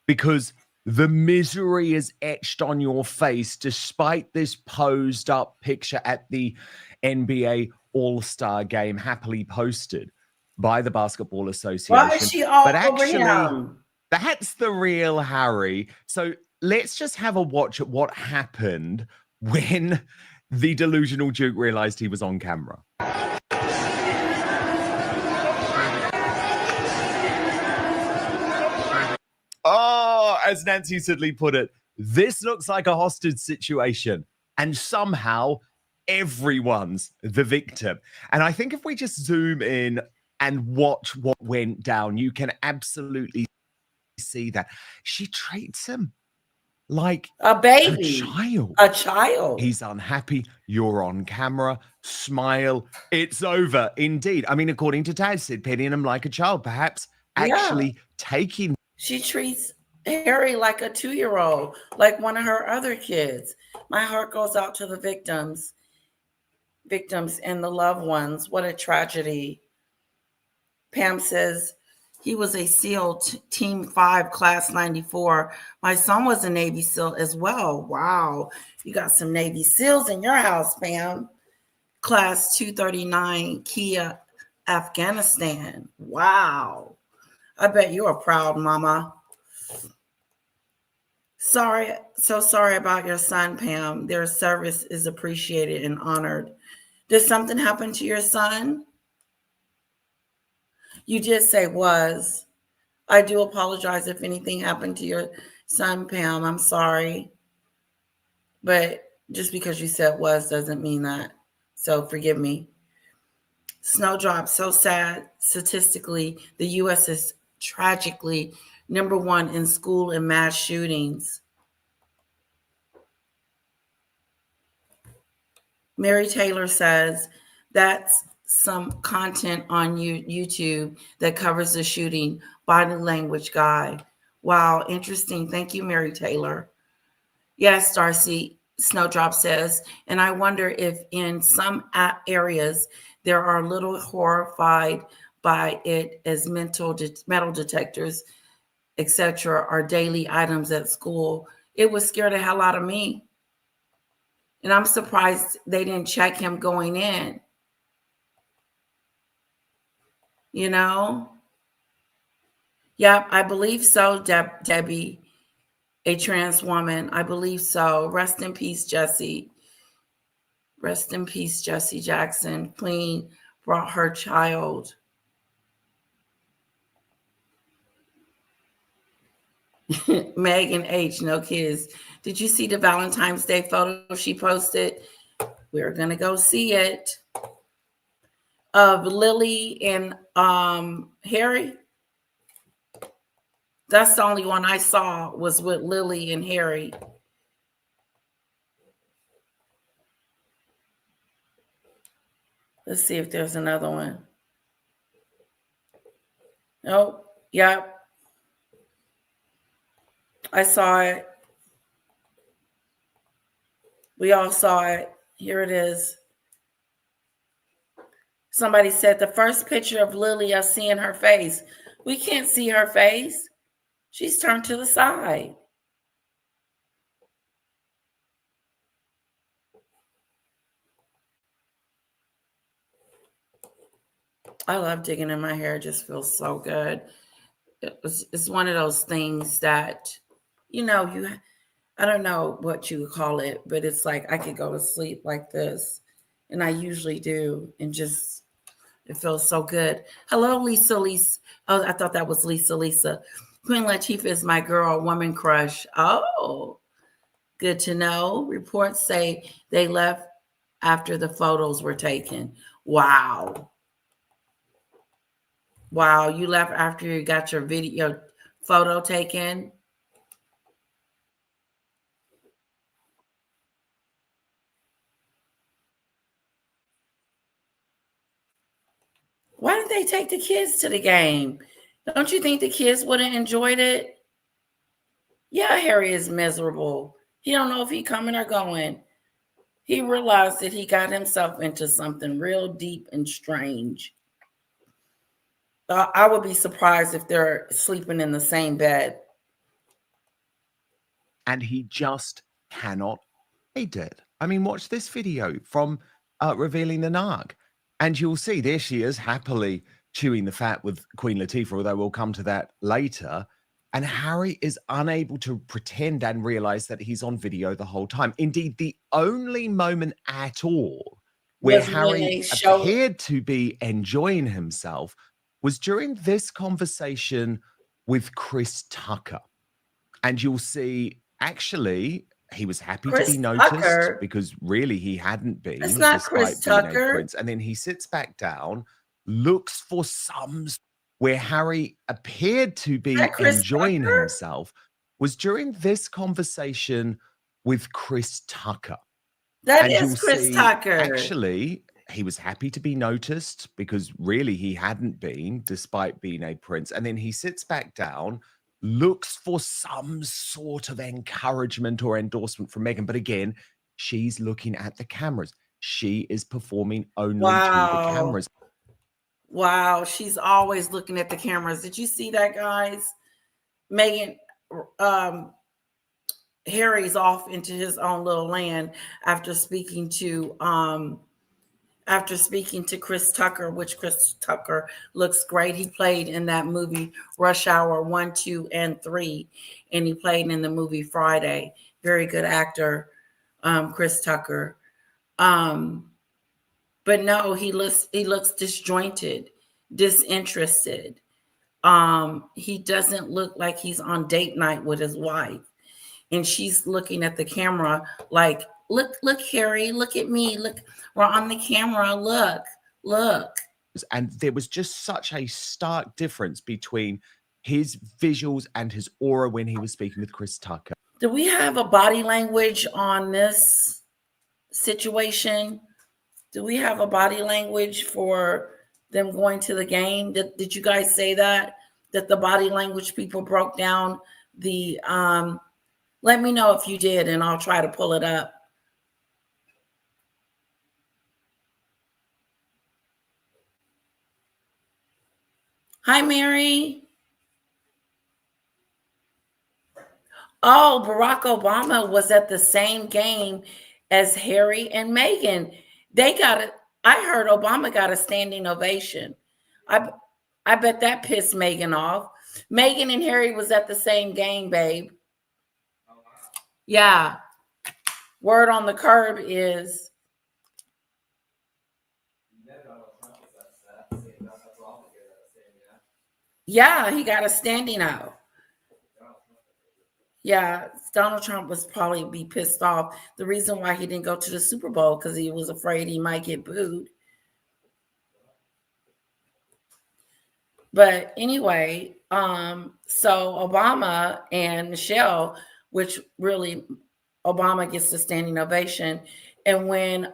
because the misery is etched on your face despite this posed up picture at the NBA All-Star game, happily posted by the Basketball Association. Why is she all but over actually, him? that's the real Harry. So let's just have a watch at what happened when the delusional Duke realized he was on camera. Oh, as Nacy Guthrie put it, this looks like a hostage situation, and somehow everyone's the victim. And I think if we just zoom in and watch what went down, you can absolutely see that she treats him like a baby, a child. He's unhappy. You're on camera. Smile. It's over. Indeed. I mean, according to Taz, said petting him like a child, perhaps actually taking. She treats Harry like a 2-year-old, like one of her other kids. My heart goes out to the victims and the loved ones. What a tragedy. Pam says, he was a SEAL, Team 5, Class 94. My son was a Navy SEAL as well. Wow. You got some Navy SEALs in your house, Pam. Class 239, Kia, Afghanistan. Wow. I bet you're a proud mama. So sorry about your son, Pam. Their service is appreciated and honored. Did something happen to your son? You did say was. I do apologize if anything happened to your son, Pam. I'm sorry. But just because you said was doesn't mean that. So forgive me. Snowdrop, so sad. Statistically, the U.S. is tragically #1 in school and mass shootings. Mary Taylor says that's some content on YouTube that covers the shooting. Body language guy. Wow, interesting. Thank you, Mary Taylor. Yes, Darcy, Snowdrop says, and I wonder if in some areas there are a little horrified by it as metal detectors, etc., are daily items at school. it would scare the hell out of me. And I'm surprised they didn't check him going in. You know? Yep, I believe so, Debbie, a trans woman. I believe so. Rest in peace, Jesse. Rest in peace, Jesse Jackson. Queen brought her child. Meghan H, no kids. Did you see the Valentine's Day photo she posted? We're going to go see it. Of Lily and Harry. That's the only one I saw was with Lily and Harry. Let's see if there's another one. Nope. Yep. I saw it. We all saw it. Here it is. Somebody said the first picture of Lily, I see in her face. We can't see her face. She's turned to the side. I love digging in my hair. It just feels so good. It's one of those things that, you know, I don't know what you would call it, but it's like I could go to sleep like this. And I usually do. And just, it feels so good. Hello, Lisa. Oh, I thought that was Lisa. Queen Latifah is my girl, woman crush. Oh, good to know. Reports say they left after the photos were taken. Wow. Wow, you left after you got your photo taken? Why didn't they take the kids to the game? Don't you think the kids would have enjoyed it? Yeah, Harry is miserable. He don't know if he coming or going. He realized that he got himself into something real deep and strange. I would be surprised if they're sleeping in the same bed. And he just cannot hide it. I mean, watch this video from revealing the narc. And you'll see there she is happily chewing the fat with Queen Latifah, although we'll come to that later. And Harry is unable to pretend and realize that he's on video the whole time. Indeed, the only moment at all where Harry appeared to be enjoying himself was during this conversation with Chris Tucker. And you'll see, actually, he was happy to be noticed because really he hadn't been, despite being a prince. And then he sits back down, looks for some where Harry appeared to be enjoying himself was during this conversation with Chris Tucker. That is Chris Tucker. Actually, he was happy to be noticed because really he hadn't been, despite being a prince. And then he sits back down, looks for some sort of encouragement or endorsement from Meghan. But again, she's looking at the cameras. She is performing only to the cameras. Wow, she's always looking at the cameras. Did you see that, guys? Meghan, Harry's off into his own little land after speaking to Chris Tucker, which Chris Tucker looks great. He played in that movie Rush Hour 1, 2, and 3, and he played in the movie Friday. Very good actor, Chris Tucker. But no, he looks disjointed, disinterested. He doesn't look like he's on date night with his wife. And she's looking at the camera like, look, Harry, look at me. Look, we're on the camera. Look. And there was just such a stark difference between his visuals and his aura when he was speaking with Chris Tucker. Do we have a body language on this situation? Do we have a body language for them going to the game? Did you guys say that the body language people broke down the let me know if you did and I'll try to pull it up. Hi, Mary. Oh, Barack Obama was at the same game as Harry and Meghan. They got it. I heard Obama got a standing ovation. I bet that pissed Meghan off. Meghan and Harry was at the same game, babe. Yeah. Word on the curb is yeah, he got a standing out. Yeah, Donald Trump was probably be pissed off. The reason why he didn't go to the Super Bowl because he was afraid he might get booed. But anyway, so Obama and Michelle, which really Obama gets the standing ovation. And when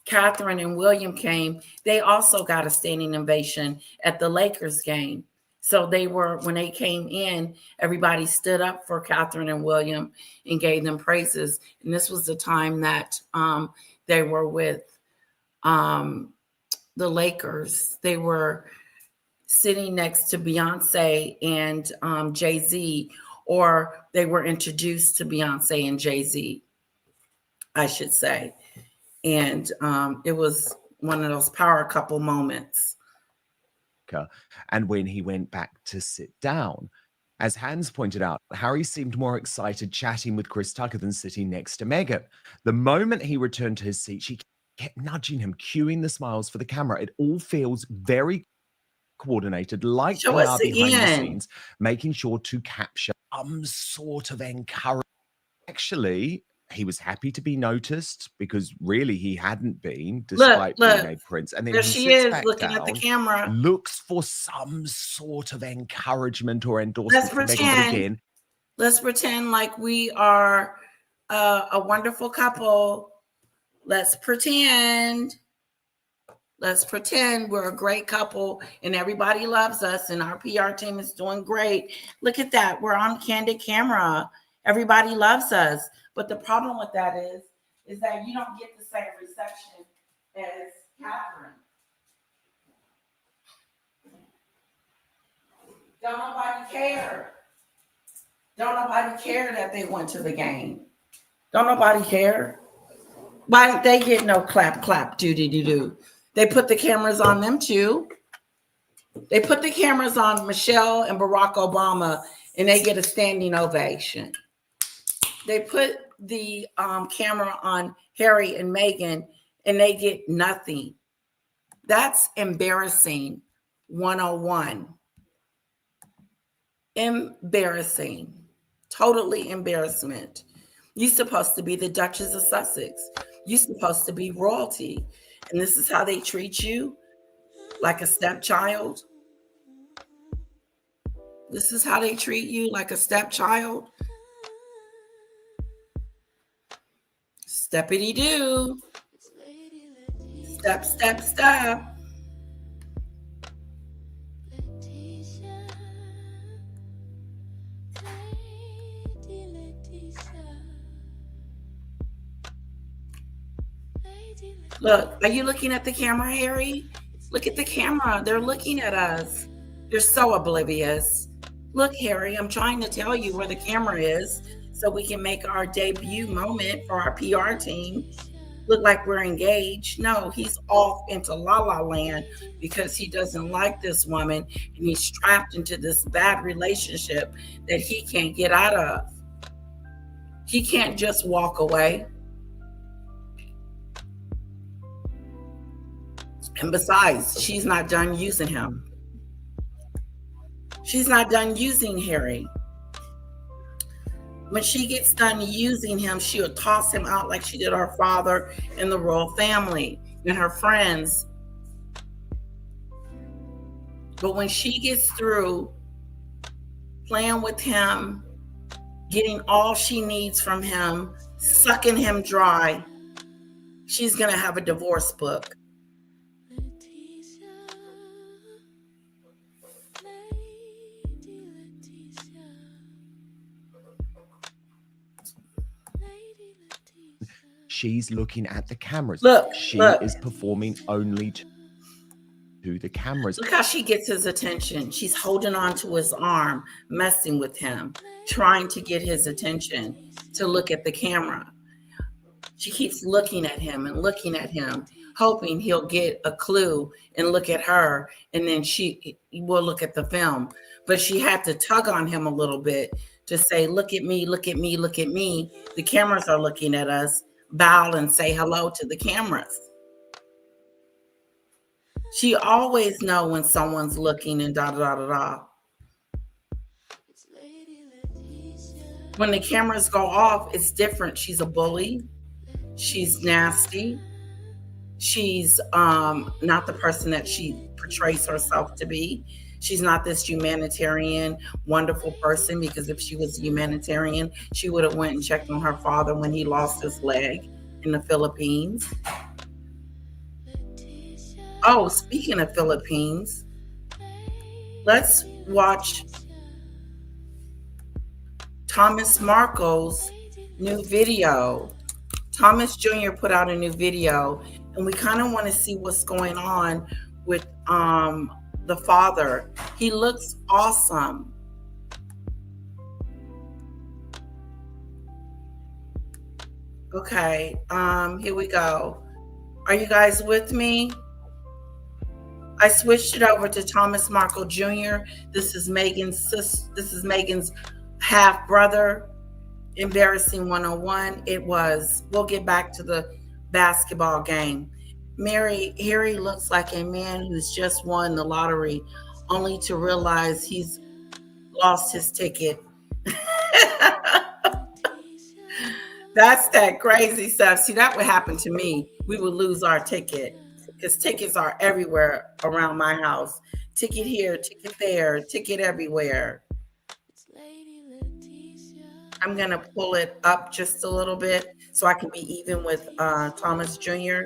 Catherine and William came, they also got a standing ovation at the Lakers game. So they were, when they came in, everybody stood up for Catherine and William and gave them praises. And this was the time that they were with the Lakers. They were sitting next to Beyonce and Jay-Z, or they were introduced to Beyonce and Jay-Z, I should say. And it was one of those power couple moments. And when he went back to sit down, as Hans pointed out, Harry seemed more excited chatting with Chris Tucker than sitting next to Meghan. The moment he returned to his seat, she kept nudging him, cueing the smiles for the camera. It all feels very coordinated, like they are behind the scenes, making sure to capture some sort of encouragement. Actually, he was happy to be noticed because really he hadn't been, despite being a prince. And then there he she sits is back looking down, at the camera. looks for some sort of encouragement or endorsement from Meghan. But again, let's pretend like we are a wonderful couple. Let's pretend we're a great couple and everybody loves us and our PR team is doing great. Look at that. We're on candid camera. Everybody loves us. But the problem with that is that you don't get the same reception as Catherine. Don't nobody care. Don't nobody care that they went to the game. Don't nobody care. Why they get no clap, do. They put the cameras on them too. They put the cameras on Michelle and Barack Obama and they get a standing ovation. They put the camera on Harry and Meghan and they get nothing. That's embarrassing. 101. Embarrassing. Totally embarrassment. You're supposed to be the Duchess of Sussex. You're supposed to be royalty. And this is how they treat you? Like a stepchild? This is how they treat you, like a stepchild? Steppity-doo. Step, step, step. Look, are you looking at the camera, Harry? Look at the camera. They're looking at us. You're so oblivious. Look, Harry, I'm trying to tell you where the camera is so we can make our debut moment for our PR team look like we're engaged. No, he's off into La La Land because he doesn't like this woman and he's trapped into this bad relationship that he can't get out of. He can't just walk away. And besides, she's not done using him. She's not done using Harry. When she gets done using him, she'll toss him out like she did her father and the royal family and her friends. But when she gets through playing with him, getting all she needs from him, sucking him dry, she's going to have a divorce book. she's looking at the cameras. Look, she look. is performing only to the cameras. Look how she gets his attention. She's holding on to his arm, messing with him, trying to get his attention to look at the camera. She keeps looking at him, hoping he'll get a clue and look at her, and then she will look at the film. But she had to tug on him a little bit to say, look at me, look at me, look at me. The cameras are looking at us. Bow and say hello to the cameras. She always know when someone's looking and da da da da. When the cameras go off, it's different. She's a bully. She's nasty. She's not the person that she portrays herself to be. She's not this humanitarian, wonderful person, because if she was a humanitarian, she would have went and checked on her father when he lost his leg in the Philippines. Oh, speaking of Philippines, let's watch Thomas Markle's new video. Thomas Jr. put out a new video, and we kind of want to see what's going on with the father. He looks awesome. Okay, here we go. Are you guys with me? I switched it over to Thomas Markle Jr. This is Meghan's half brother. Embarrassing 101. It was. We'll get back to the basketball game. Harry looks like a man who's just won the lottery, only to realize he's lost his ticket. That's that crazy stuff. See, that would happen to me. We would lose our ticket, because tickets are everywhere around my house. Ticket here, ticket there, ticket everywhere. I'm going to pull it up just a little bit so I can be even with Thomas Jr.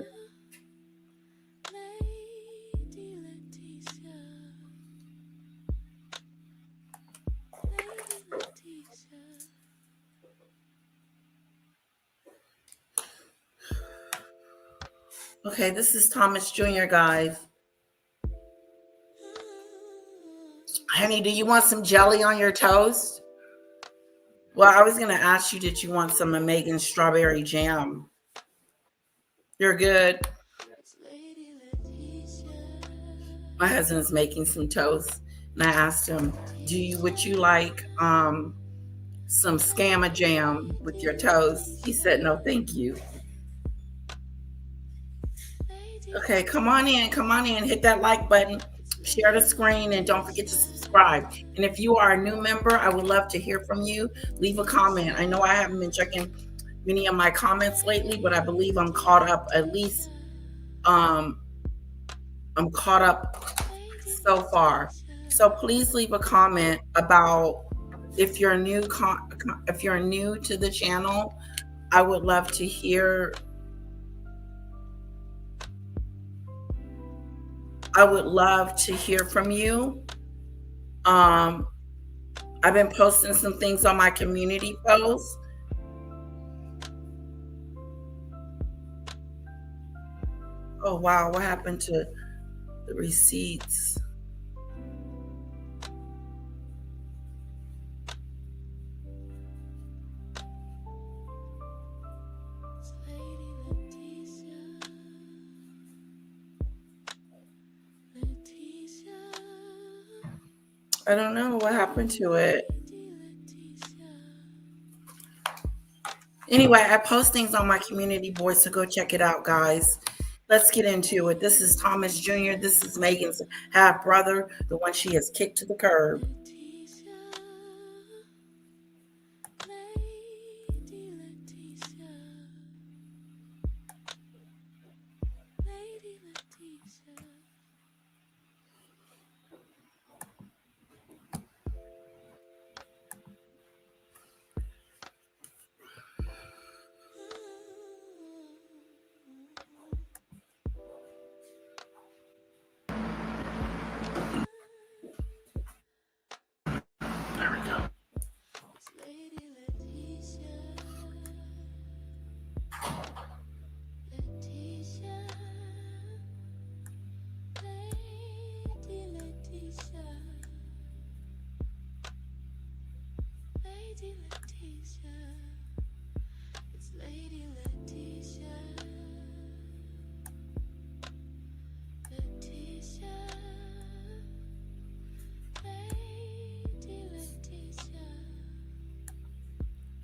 Okay, this is Thomas Jr., guys. Honey, do you want some jelly on your toast? Well, I was going to ask you, did you want some of Meghan's strawberry jam? You're good. My husband is making some toast, and I asked him, would you like some scammer jam with your toast? He said, no, thank you. Okay, come on in, hit that like button, share the screen, and don't forget to subscribe. And if you are a new member, I would love to hear from you. Leave a comment. I know I haven't been checking many of my comments lately, but I believe I'm caught up. At least I'm caught up so far. So please leave a comment about if you're new to the channel. I would love to hear. I would love to hear from you. I've been posting some things on my community posts. Oh, wow. What happened to the receipts? I don't know what happened to it. Anyway, I post things on my community board, so go check it out, guys. Let's get into it. This is Thomas Jr. This is Meghan's half brother, the one she has kicked to the curb.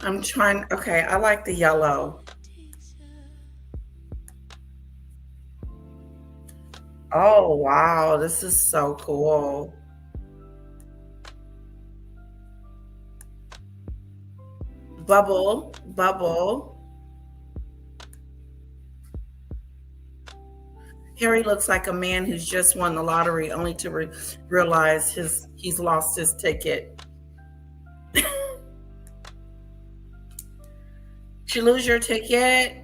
I'm trying. Okay, I like the yellow. Oh, wow. This is so cool. Bubble. Harry looks like a man who's just won the lottery only to realize he's lost his ticket. Did you lose your ticket?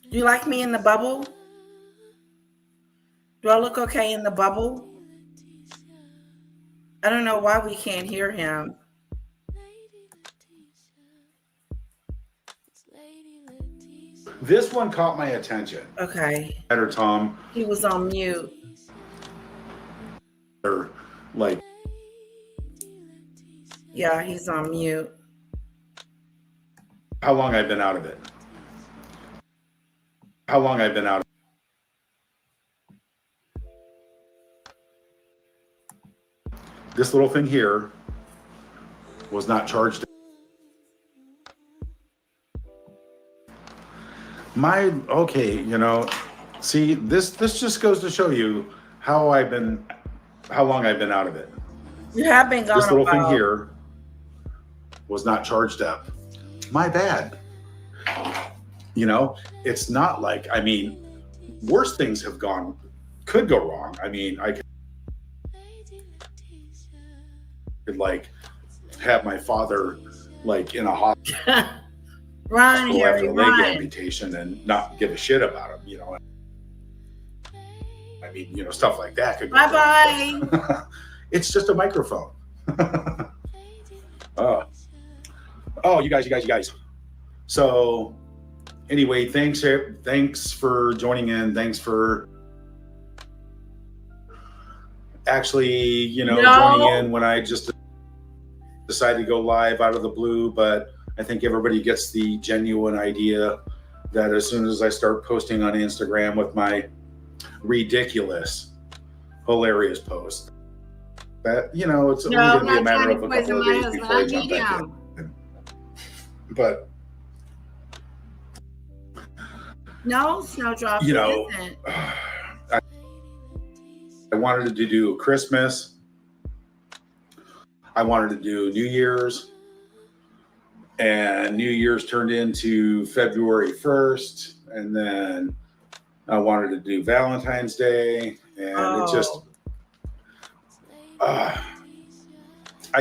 Do you like me in the bubble? Do I look okay in the bubble? I don't know why we can't hear him. This one caught my attention. Okay. Better, Tom. He was on mute. Or like. Yeah, he's on mute. How long I've been out of it? How long I've been out of it? This little thing here was not charged. Okay, see, this just goes to show you how long I've been out of it. You have been gone. This little thing here was not charged up. My bad. It's not like, worse things could go wrong. I could have my father in a hospital. Run, Harry, after a leg run. amputation and not give a shit about him, stuff like that could go wrong. Bye-bye. It's just a microphone. You guys. So anyway, thanks for joining in. Thanks for actually, joining in when I just decided to go live out of the blue, but I think everybody gets the genuine idea that as soon as I start posting on Instagram with my ridiculous, hilarious post, that, it's only going to be a matter of a couple of days before I jump back in. But, No, Snowdrop, isn't. I wanted to do Christmas. I wanted to do New Year's. And New Year's turned into February 1st. And then I wanted to do Valentine's Day. And it just, I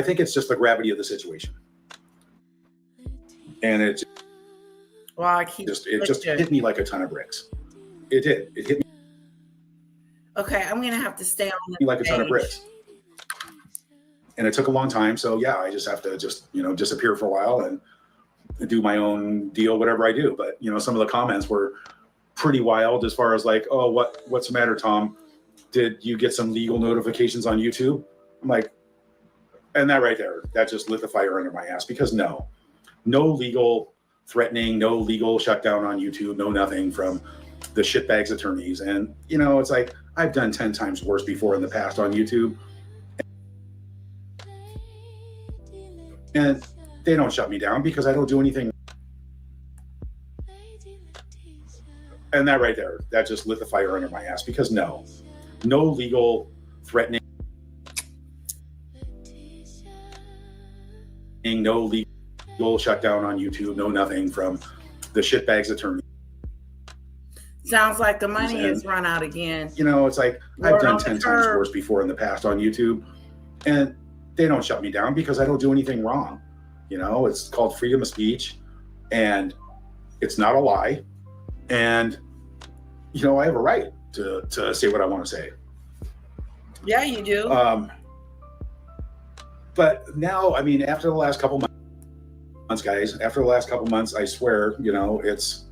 think it's just the gravity of the situation. And it just hit me like a ton of bricks. It did. It hit me. Okay, I'm going to have to stay on the like a ton of bricks. And it took a long time. So yeah, I just have to disappear for a while and do my own deal, whatever I do. But, some of the comments were pretty wild as far as what's the matter, Tom? Did you get some legal notifications on YouTube? I'm like, and that right there, that just lit the fire under my ass because no legal threatening, no legal shutdown on YouTube, no nothing from the shitbags attorneys. And, it's like, I've done 10 times worse before in the past on YouTube. And they don't shut me down because I don't do anything. And that right there, that just lit the fire under my ass because no legal threatening, no legal shutdown on YouTube, no nothing from the shitbags attorney. Sounds like the money has run out again. It's like I've done 10 times worse before in the past on YouTube, and they don't shut me down because I don't do anything wrong. It's called freedom of speech, and it's not a lie. And, I have a right to say what I want to say. Yeah, you do. But now, after the last couple months, guys, I swear, it's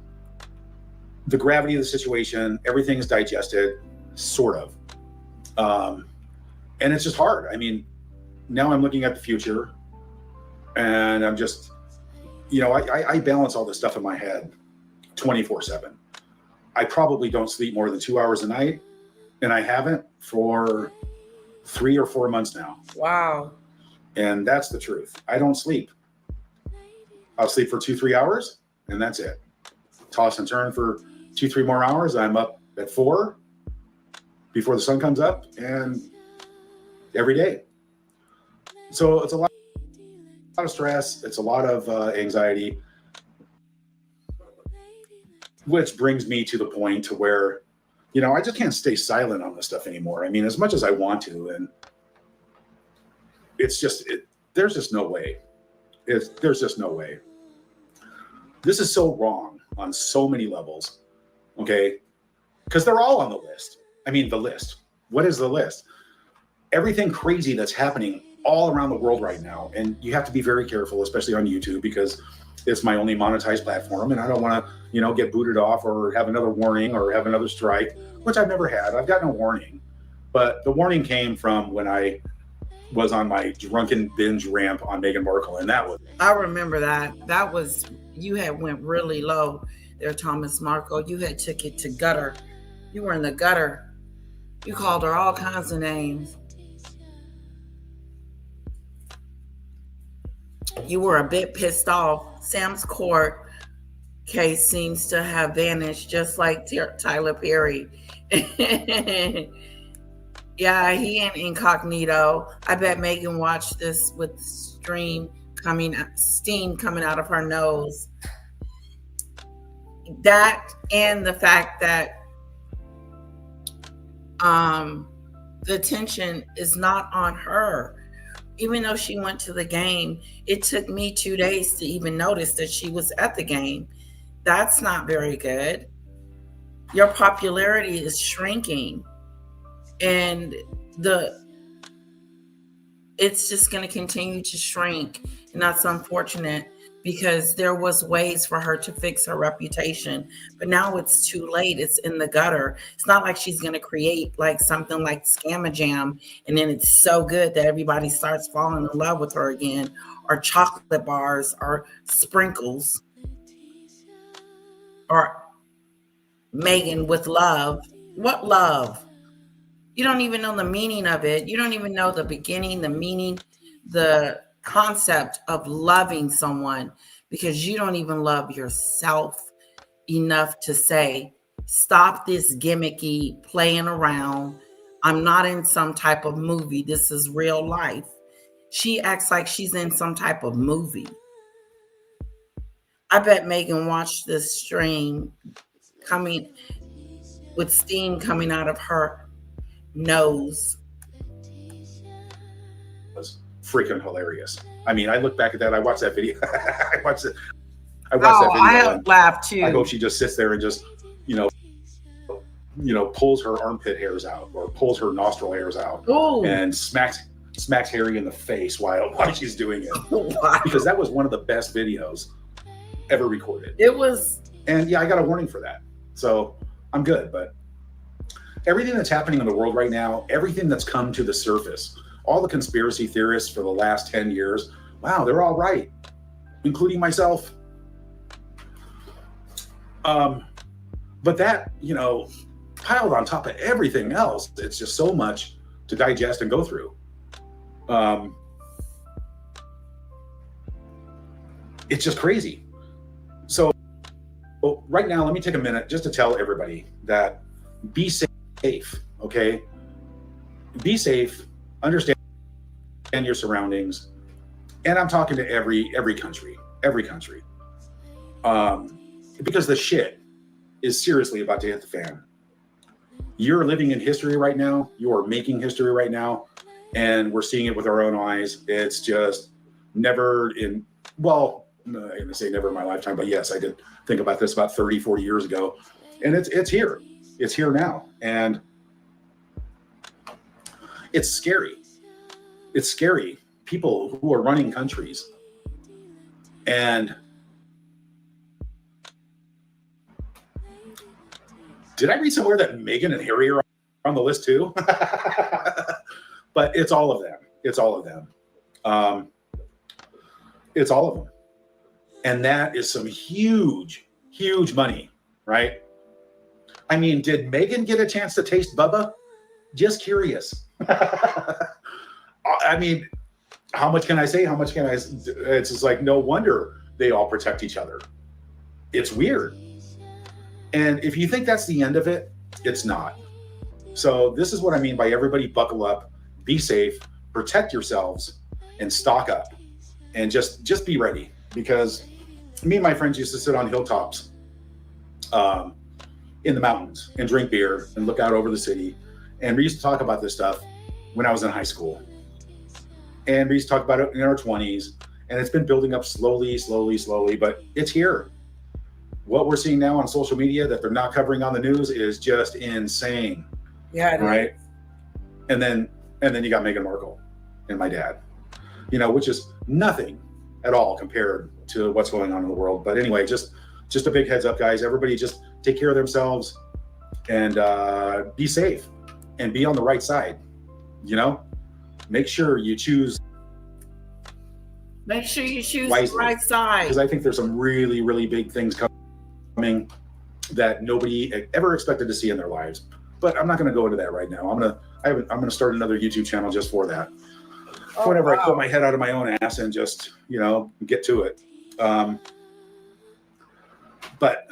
the gravity of the situation. Everything's digested, sort of. And it's just hard. Now I'm looking at the future and I'm just, I balance all this stuff in my head 24/7. I probably don't sleep more than 2 hours a night, and I haven't for 3 or 4 months now. Wow. And that's the truth. I don't sleep. I'll sleep for 2-3 hours, and that's it. Toss and turn for 2-3 more hours. I'm up at 4 before the sun comes up, and every day. So it's a lot of stress. It's a lot of anxiety, which brings me to the point to where, you know, I just can't stay silent on this stuff anymore. I mean, as much as I want to, and it's just, there's just no way. There's just no way. This is so wrong on so many levels, okay? Because they're all on the list. I mean, the list. What is the list? Everything crazy that's happening all around the world right now. And you have to be very careful, especially on YouTube, because it's my only monetized platform. And I don't want to, you know, get booted off or have another warning or have another strike, which I've never had. I've got no warning. But the warning came from when I was on my drunken binge ramp on Meghan Markle. And that was... I remember that. That was, you had went really low there, Thomas Markle. You had took it to gutter. You were in the gutter. You called her all kinds of names. You were a bit pissed off. Sam's Court case seems to have vanished, just like Tyler Perry. Yeah, he in incognito. I bet Meghan watched this with steam coming out of her nose. That and the fact that the attention is not on her. Even though she went to the game, it took me 2 days to even notice that she was at the game. That's not very good. Your popularity is shrinking, and it's just going to continue to shrink. And that's unfortunate, because there was ways for her to fix her reputation, but now it's too late. It's in the gutter. It's not like she's going to create like something like Scamajam, and then it's so good that everybody starts falling in love with her again, or chocolate bars, or sprinkles, or Meghan with love. What love? You don't even know the meaning of it. You don't even know the beginning, the meaning, the concept of loving someone, because you don't even love yourself enough to say, stop this gimmicky playing around. I'm not in some type of movie. This is real life. She acts like she's in some type of movie. I bet Meghan watched this stream coming with steam coming out of her nose. Was freaking hilarious. I mean, I look back at that. I watched that video. I watched that video. I have laughed too. I hope she just sits there and just, you know, pulls her armpit hairs out or pulls her nostril hairs out. Ooh. And smacks Harry in the face while she's doing it. Wow. Because that was one of the best videos ever recorded. It was. And yeah, I got a warning for that. So I'm good. But everything that's happening in the world right now, everything that's come to the surface, all the conspiracy theorists for the last 10 years, wow, they're all right, including myself. But that, you know, piled on top of everything else, it's just so much to digest and go through. It's just crazy. So right now, let me take a minute just to tell everybody that be safe, okay? Be safe, understand your surroundings. And I'm talking to every country, because the shit is seriously about to hit the fan. You're living in history right now. You're making history right now. And we're seeing it with our own eyes. It's just never in, well, I'm not going to say never in my lifetime, but yes, I did think about this about 30, 40 years ago. And it's here. It's here now. And it's scary. It's scary. People who are running countries. And did I read somewhere that Meghan and Harry are on the list too? But it's all of them. It's all of them. It's all of them. And that is some huge huge money, right? I mean, did Meghan get a chance to taste Bubba? Just curious. I mean, how much can I say? It's just like, no wonder they all protect each other. It's weird. And if you think that's the end of it, it's not. So this is what I mean by everybody buckle up, be safe, protect yourselves, and stock up. And just be ready. Because me and my friends used to sit on hilltops in the mountains and drink beer and look out over the city. And we used to talk about this stuff when I was in high school. And we used to talk about it in our 20s. And it's been building up slowly, but it's here. What we're seeing now on social media that they're not covering on the news is just insane. Yeah, right. And then you got Meghan Markle and my dad, which is nothing at all compared to what's going on in the world. But anyway, just a big heads up, guys. Everybody just take care of themselves and be safe and be on the right side. Make sure you choose wisely, the right side. Because I think there's some really, really big things coming that nobody ever expected to see in their lives. But I'm not going to go into that right now. I'm going to start another YouTube channel just for that. Whenever I pull my head out of my own ass and just, get to it. But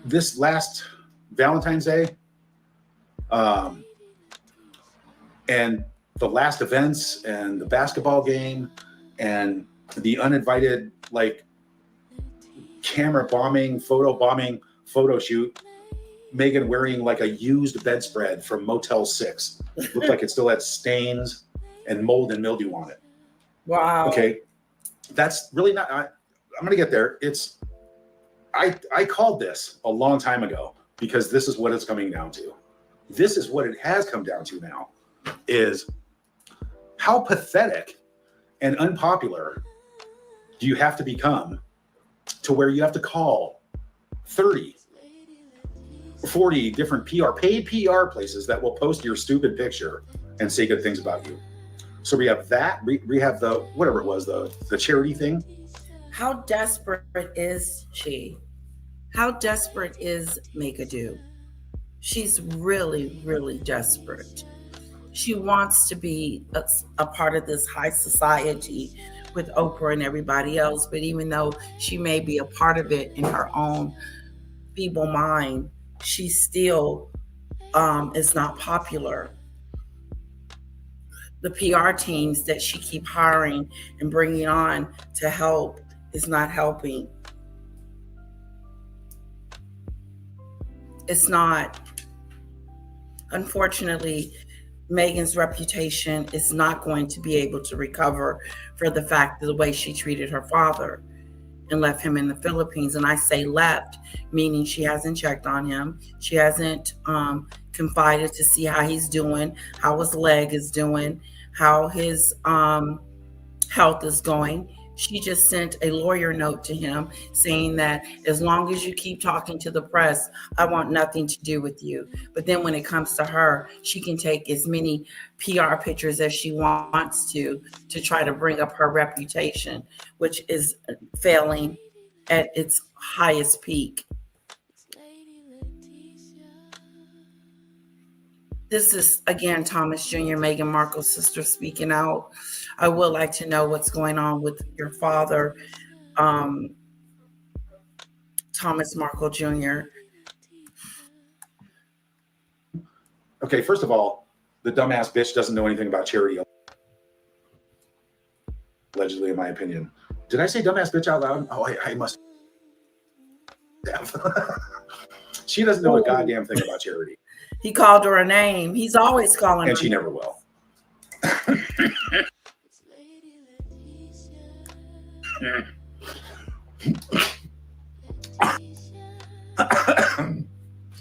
this last Valentine's Day, and the last events and the basketball game and the uninvited, camera bombing, photo shoot, Meghan wearing like a used bedspread from Motel 6. Looked like it still had stains and mold and mildew on it. Wow. Okay. That's really not, I'm going to get there. I called this a long time ago because this is what it's coming down to. This is what it has come down to now, is how pathetic and unpopular do you have to become to where you have to call 30, 40 different paid PR places that will post your stupid picture and say good things about you. So we have that. We have the, whatever it was, the charity thing. How desperate is she? How desperate is Meghan? She's really, really desperate. She wants to be a part of this high society with Oprah and everybody else. But even though she may be a part of it in her own feeble mind, she still is not popular. The PR teams that she keep hiring and bringing on to help is not helping. It's not. Unfortunately, Meghan's reputation is not going to be able to recover for the fact of the way she treated her father and left him in the Philippines. And I say left, meaning she hasn't checked on him. She hasn't confided to see how he's doing, how his leg is doing, how his health is going. She just sent a lawyer note to him saying that as long as you keep talking to the press, I want nothing to do with you. But then when it comes to her, she can take as many PR pictures as she wants to try to bring up her reputation, which is failing at its highest peak. This is, again, Thomas Jr., Meghan Markle's sister, speaking out. I would like to know what's going on with your father, Thomas Markle Jr. Okay, first of all, the dumbass bitch doesn't know anything about charity. Allegedly, in my opinion. Did I say dumbass bitch out loud? Oh, I must have. She doesn't know a goddamn thing about charity. He called her a name. He's always calling her. And she never will.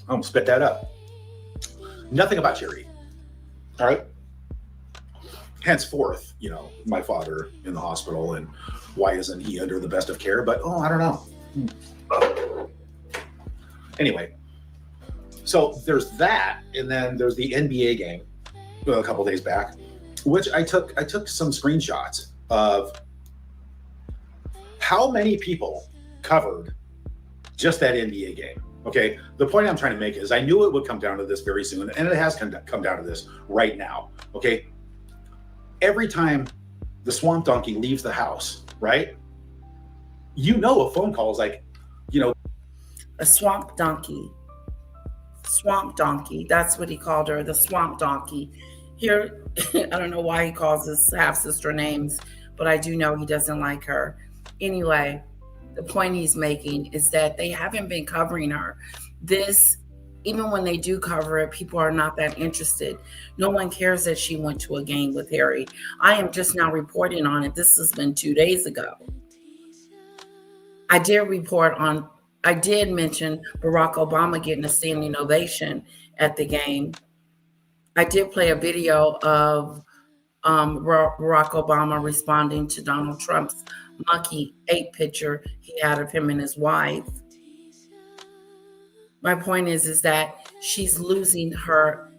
I'm spit that up. Nothing about charity. All right. Henceforth, my father in the hospital, and why isn't he under the best of care? But I don't know. Anyway, so there's that, and then there's the NBA game a couple days back, which I took some screenshots of how many people covered just that NBA game. Okay, the point I'm trying to make is I knew it would come down to this very soon, and it has come down to this right now. Okay, every time the swamp donkey leaves the house, right? You know, a phone call is like, you know, a swamp donkey. Swamp donkey. That's what he called her, the swamp donkey. Here, I don't know why he calls his half sister names, but I do know he doesn't like her. Anyway, the point he's making is that they haven't been covering her. This, even when they do cover it, people are not that interested. No one cares that she went to a game with Harry. I am just now reporting on it. This has been 2 days ago. I did mention Barack Obama getting a standing ovation at the game. I did play a video of Barack Obama responding to Donald Trump's monkey ape picture he had of him and his wife. My point is that she's losing her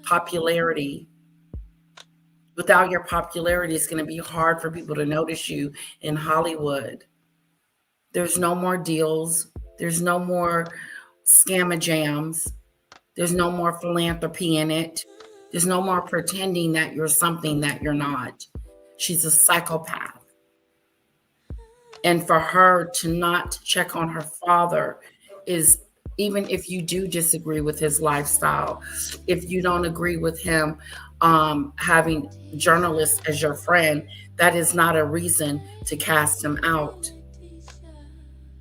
popularity. Without your popularity, it's going to be hard for people to notice you in Hollywood. There's no more deals. There's no more scamajams. There's no more philanthropy in it. There's no more pretending that you're something that you're not. She's a psychopath. And for her to not check on her father is, even if you do disagree with his lifestyle, if you don't agree with him having journalists as your friend, that is not a reason to cast him out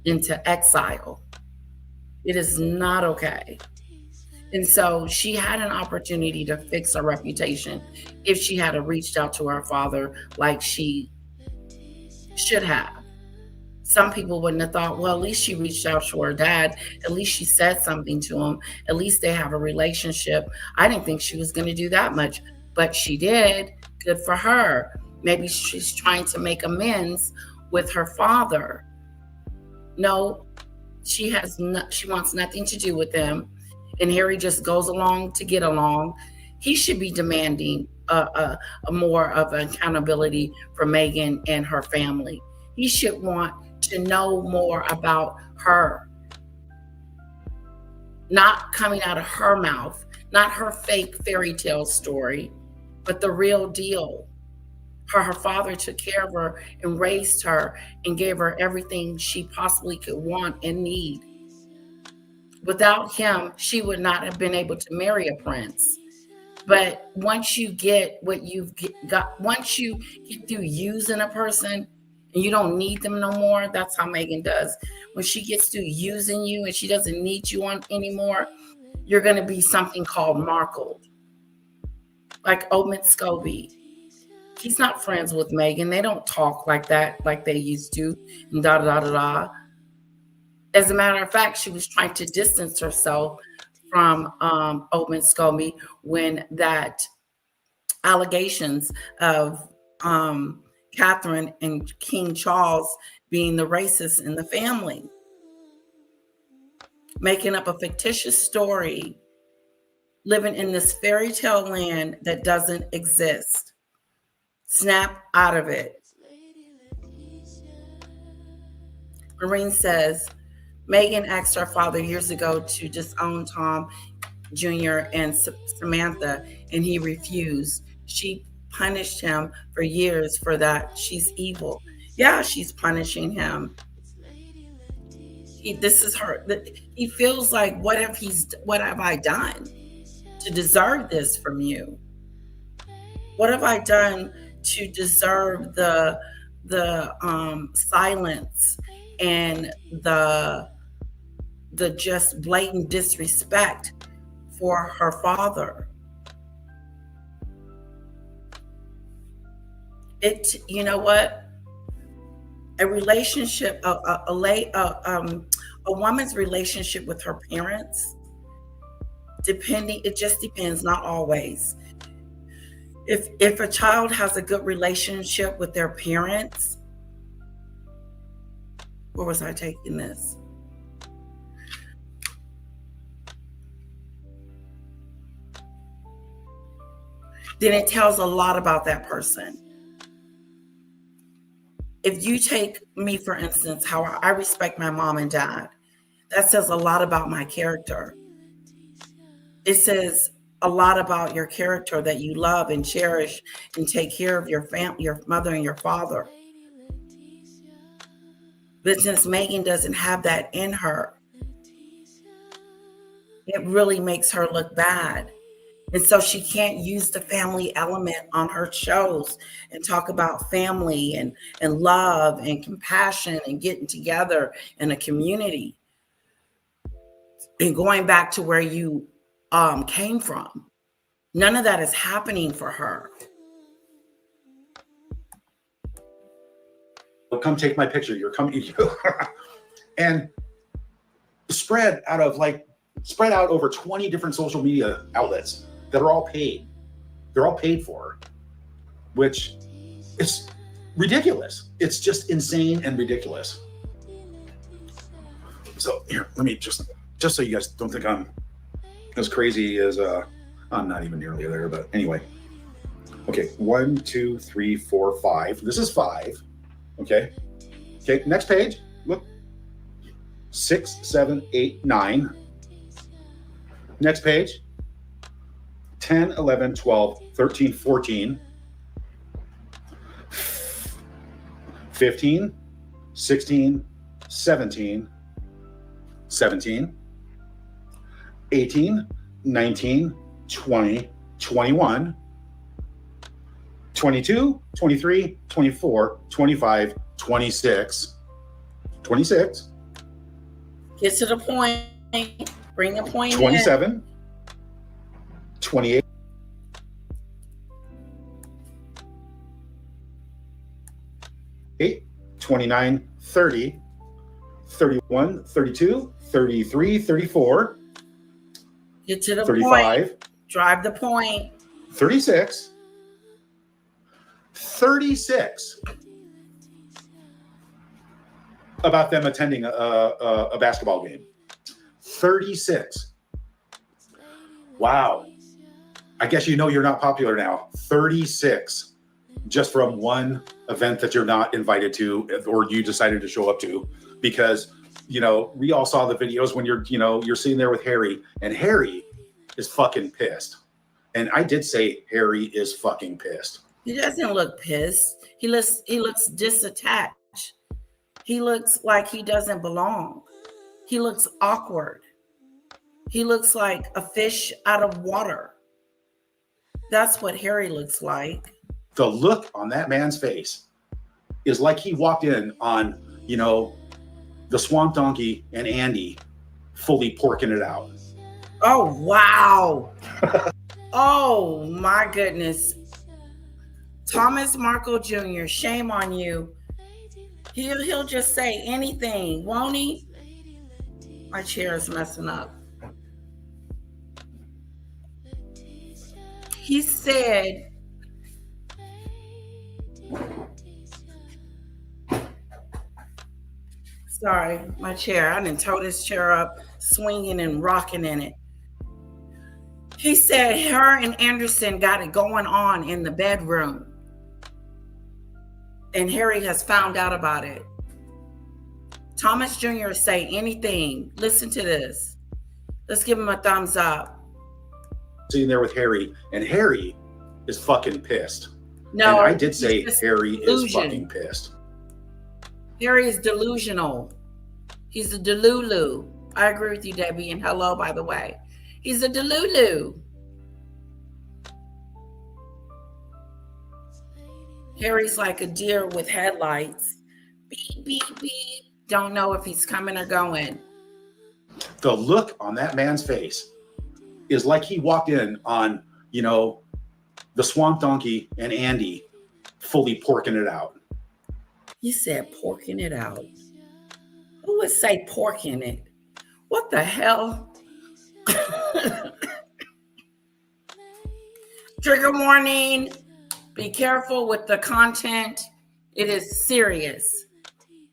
into exile. It is not okay. And so she had an opportunity to fix her reputation if she had reached out to her father like she should have. Some people wouldn't have thought, well, at least she reached out to her dad. At least she said something to him. At least they have a relationship. I didn't think she was going to do that much, but she did. Good for her. Maybe she's trying to make amends with her father. No, she wants nothing to do with them. And Harry just goes along to get along. He should be demanding a more of an accountability for Meghan and her family. He should want to know more about her. Not coming out of her mouth, not her fake fairy tale story, but the real deal. Her father took care of her and raised her and gave her everything she possibly could want and need. Without him, she would not have been able to marry a prince. But once you get what you've got, once you get through using a person and you don't need them no more, that's how Meghan does. When she gets through using you and she doesn't need you anymore, you're going to be something called markled. Like Omid Scobie. He's not friends with Meghan. They don't talk like that, like they used to, and da-da-da-da-da. As a matter of fact, she was trying to distance herself from Omid Scobie when that allegations of Catherine and King Charles being the racists in the family, making up a fictitious story, living in this fairy tale land that doesn't exist. Snap out of it. Maureen says, Meghan asked her father years ago to disown Tom Jr. and Samantha, and he refused. She punished him for years for that. She's evil. Yeah, she's punishing him. This is her. He feels like, what have I done to deserve this from you? What have I done to deserve the silence and the just blatant disrespect for her father? You know what? A relationship, a woman's relationship with her parents, it just depends, not always. If a child has a good relationship with their parents, where was I taking this? Then it tells a lot about that person. if you take me, for instance, how I respect my mom and dad, that says a lot about my character. It says a lot about your character, that you love and cherish and take care of your family, your mother and your father. But since Meghan doesn't have that in her, it really makes her look bad. And so she can't use the family element on her shows and talk about family and love and compassion and getting together in a community and going back to where you came from. None of that is happening for her. Come take my picture. You're coming. And spread out over 20 different social media outlets that are all paid. They're all paid for, which is ridiculous. It's just insane and ridiculous. So here, let me just so you guys don't think I'm as crazy as I'm not even nearly there, but anyway. Okay, 1, 2, 3, 4, 5. This is 5. Okay, next page. Look. 6, 7, 8, 9. Next page. 10, 11, 12, 13, 14. 15, 16, 17, 17, 18, 19, 20, 21, 22, 23, 24, 25, 26, 26. Get to the point. Bring the point 27, in. 28, 29, 30, 31, 32, 33, 34. Get to the 35. point. Drive the point. 36. 36. About them attending a basketball game. 36. Wow. I guess you know you're not popular now. 36. Just from one event that you're not invited to or you decided to show up to, because we all saw the videos when you're sitting there with Harry, and Harry is fucking pissed. And I did say Harry is fucking pissed. He doesn't look pissed. He looks disattached. He looks like he doesn't belong. He looks awkward. He looks like a fish out of water. That's what Harry looks like. The look on that man's face is like he walked in on, the Swamp Donkey and Andy fully porking it out. Oh, wow. Oh, my goodness. Thomas Markle Jr., shame on you. He'll just say anything, won't he? My chair is messing up. He said, sorry, my chair. I didn't tow this chair up, swinging and rocking in it. He said her and Anderson got it going on in the bedroom. And Harry has found out about it. Thomas Jr. say anything. Listen to this. Let's give him a thumbs up. Sitting there with Harry, and Harry is fucking pissed. No, and I did say Harry is fucking pissed. Harry is delusional. He's a delulu. I agree with you, Debbie, and hello, by the way. He's a delulu. Harry's like a deer with headlights. Beep, beep, beep. Don't know if he's coming or going. The look on that man's face is like he walked in on, the Swamp Donkey and Andy fully porking it out. You said porking it out. Who would say porking it? What the hell? Trigger warning. Be careful with the content. It is serious.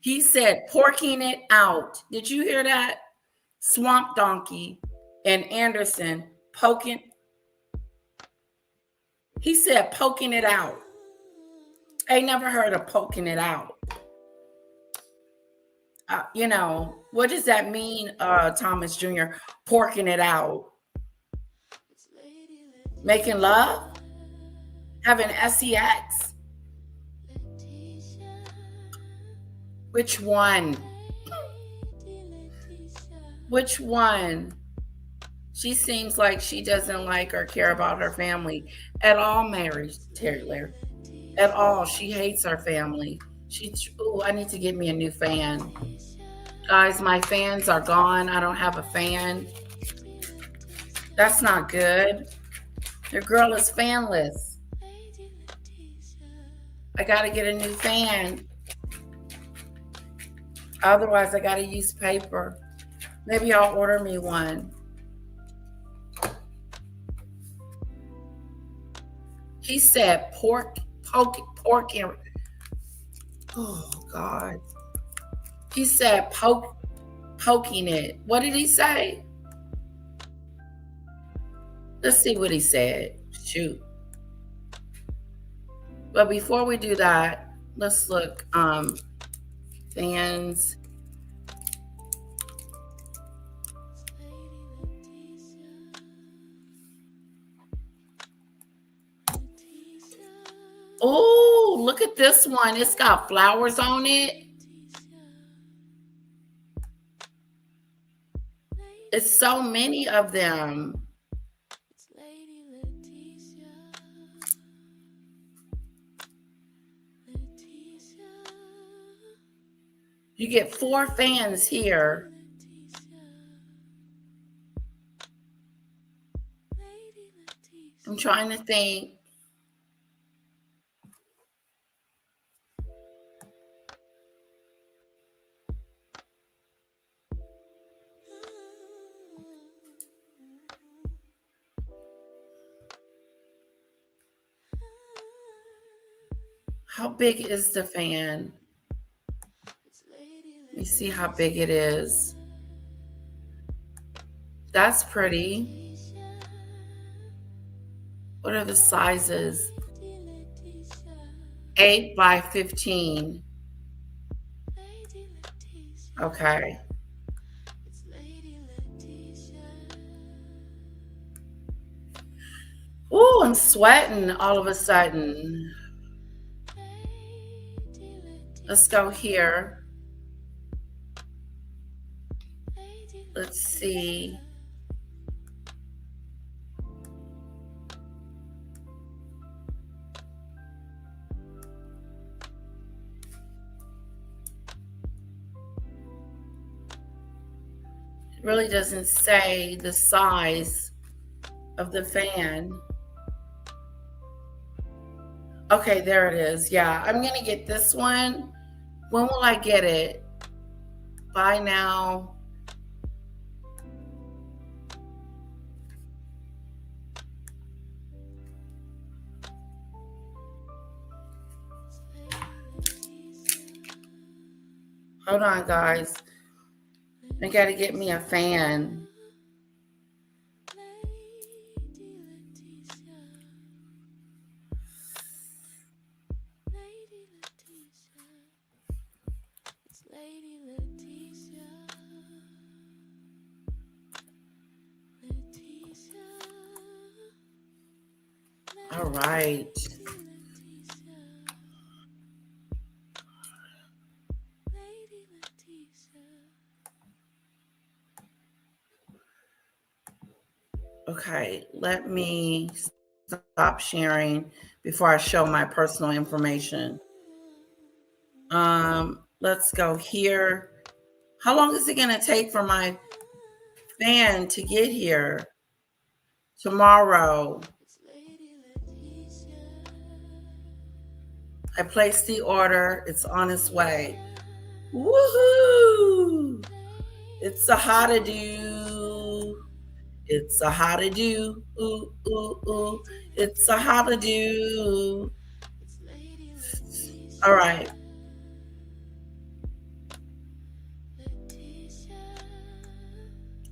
He said porking it out. Did you hear that? Swamp Donkey and Anderson poking. He said poking it out. I never heard of poking it out. You know, what does that mean, Thomas Jr.? Porking it out. Making love? Having sex? Which one? Which one? She seems like she doesn't like or care about her family at all, Mary Taylor. At all. She hates her family. I need to get me a new fan. Guys, my fans are gone. I don't have a fan. That's not good. Your girl is fanless. I got to get a new fan. Otherwise, I got to use paper. Maybe I'll order me one. He said pork and, oh God. He said poking it. What did he say? Let's see what he said. Shoot. But before we do that, let's look. Fans. Oh, look at this one. It's got flowers on it. It's so many of them. You get 4 fans here. I'm trying to think. How big is the fan? Let me see how big it is. That's pretty. What are the sizes? 8 by 15. Okay. Ooh, I'm sweating all of a sudden. Let's go here. Let's see. It really doesn't say the size of the fan. Okay, there it is. Yeah, I'm going to get this one. When will I get it? Buy now. Hold on, guys. I got to get me a fan. All right. Okay, let me stop sharing before I show my personal information. Let's go here. How long is it going to take for my fan to get here? Tomorrow. I placed the order. It's on its way. Woohoo! It's a how to do. It's a how to do. Ooh, ooh, ooh. It's a how to do. All right.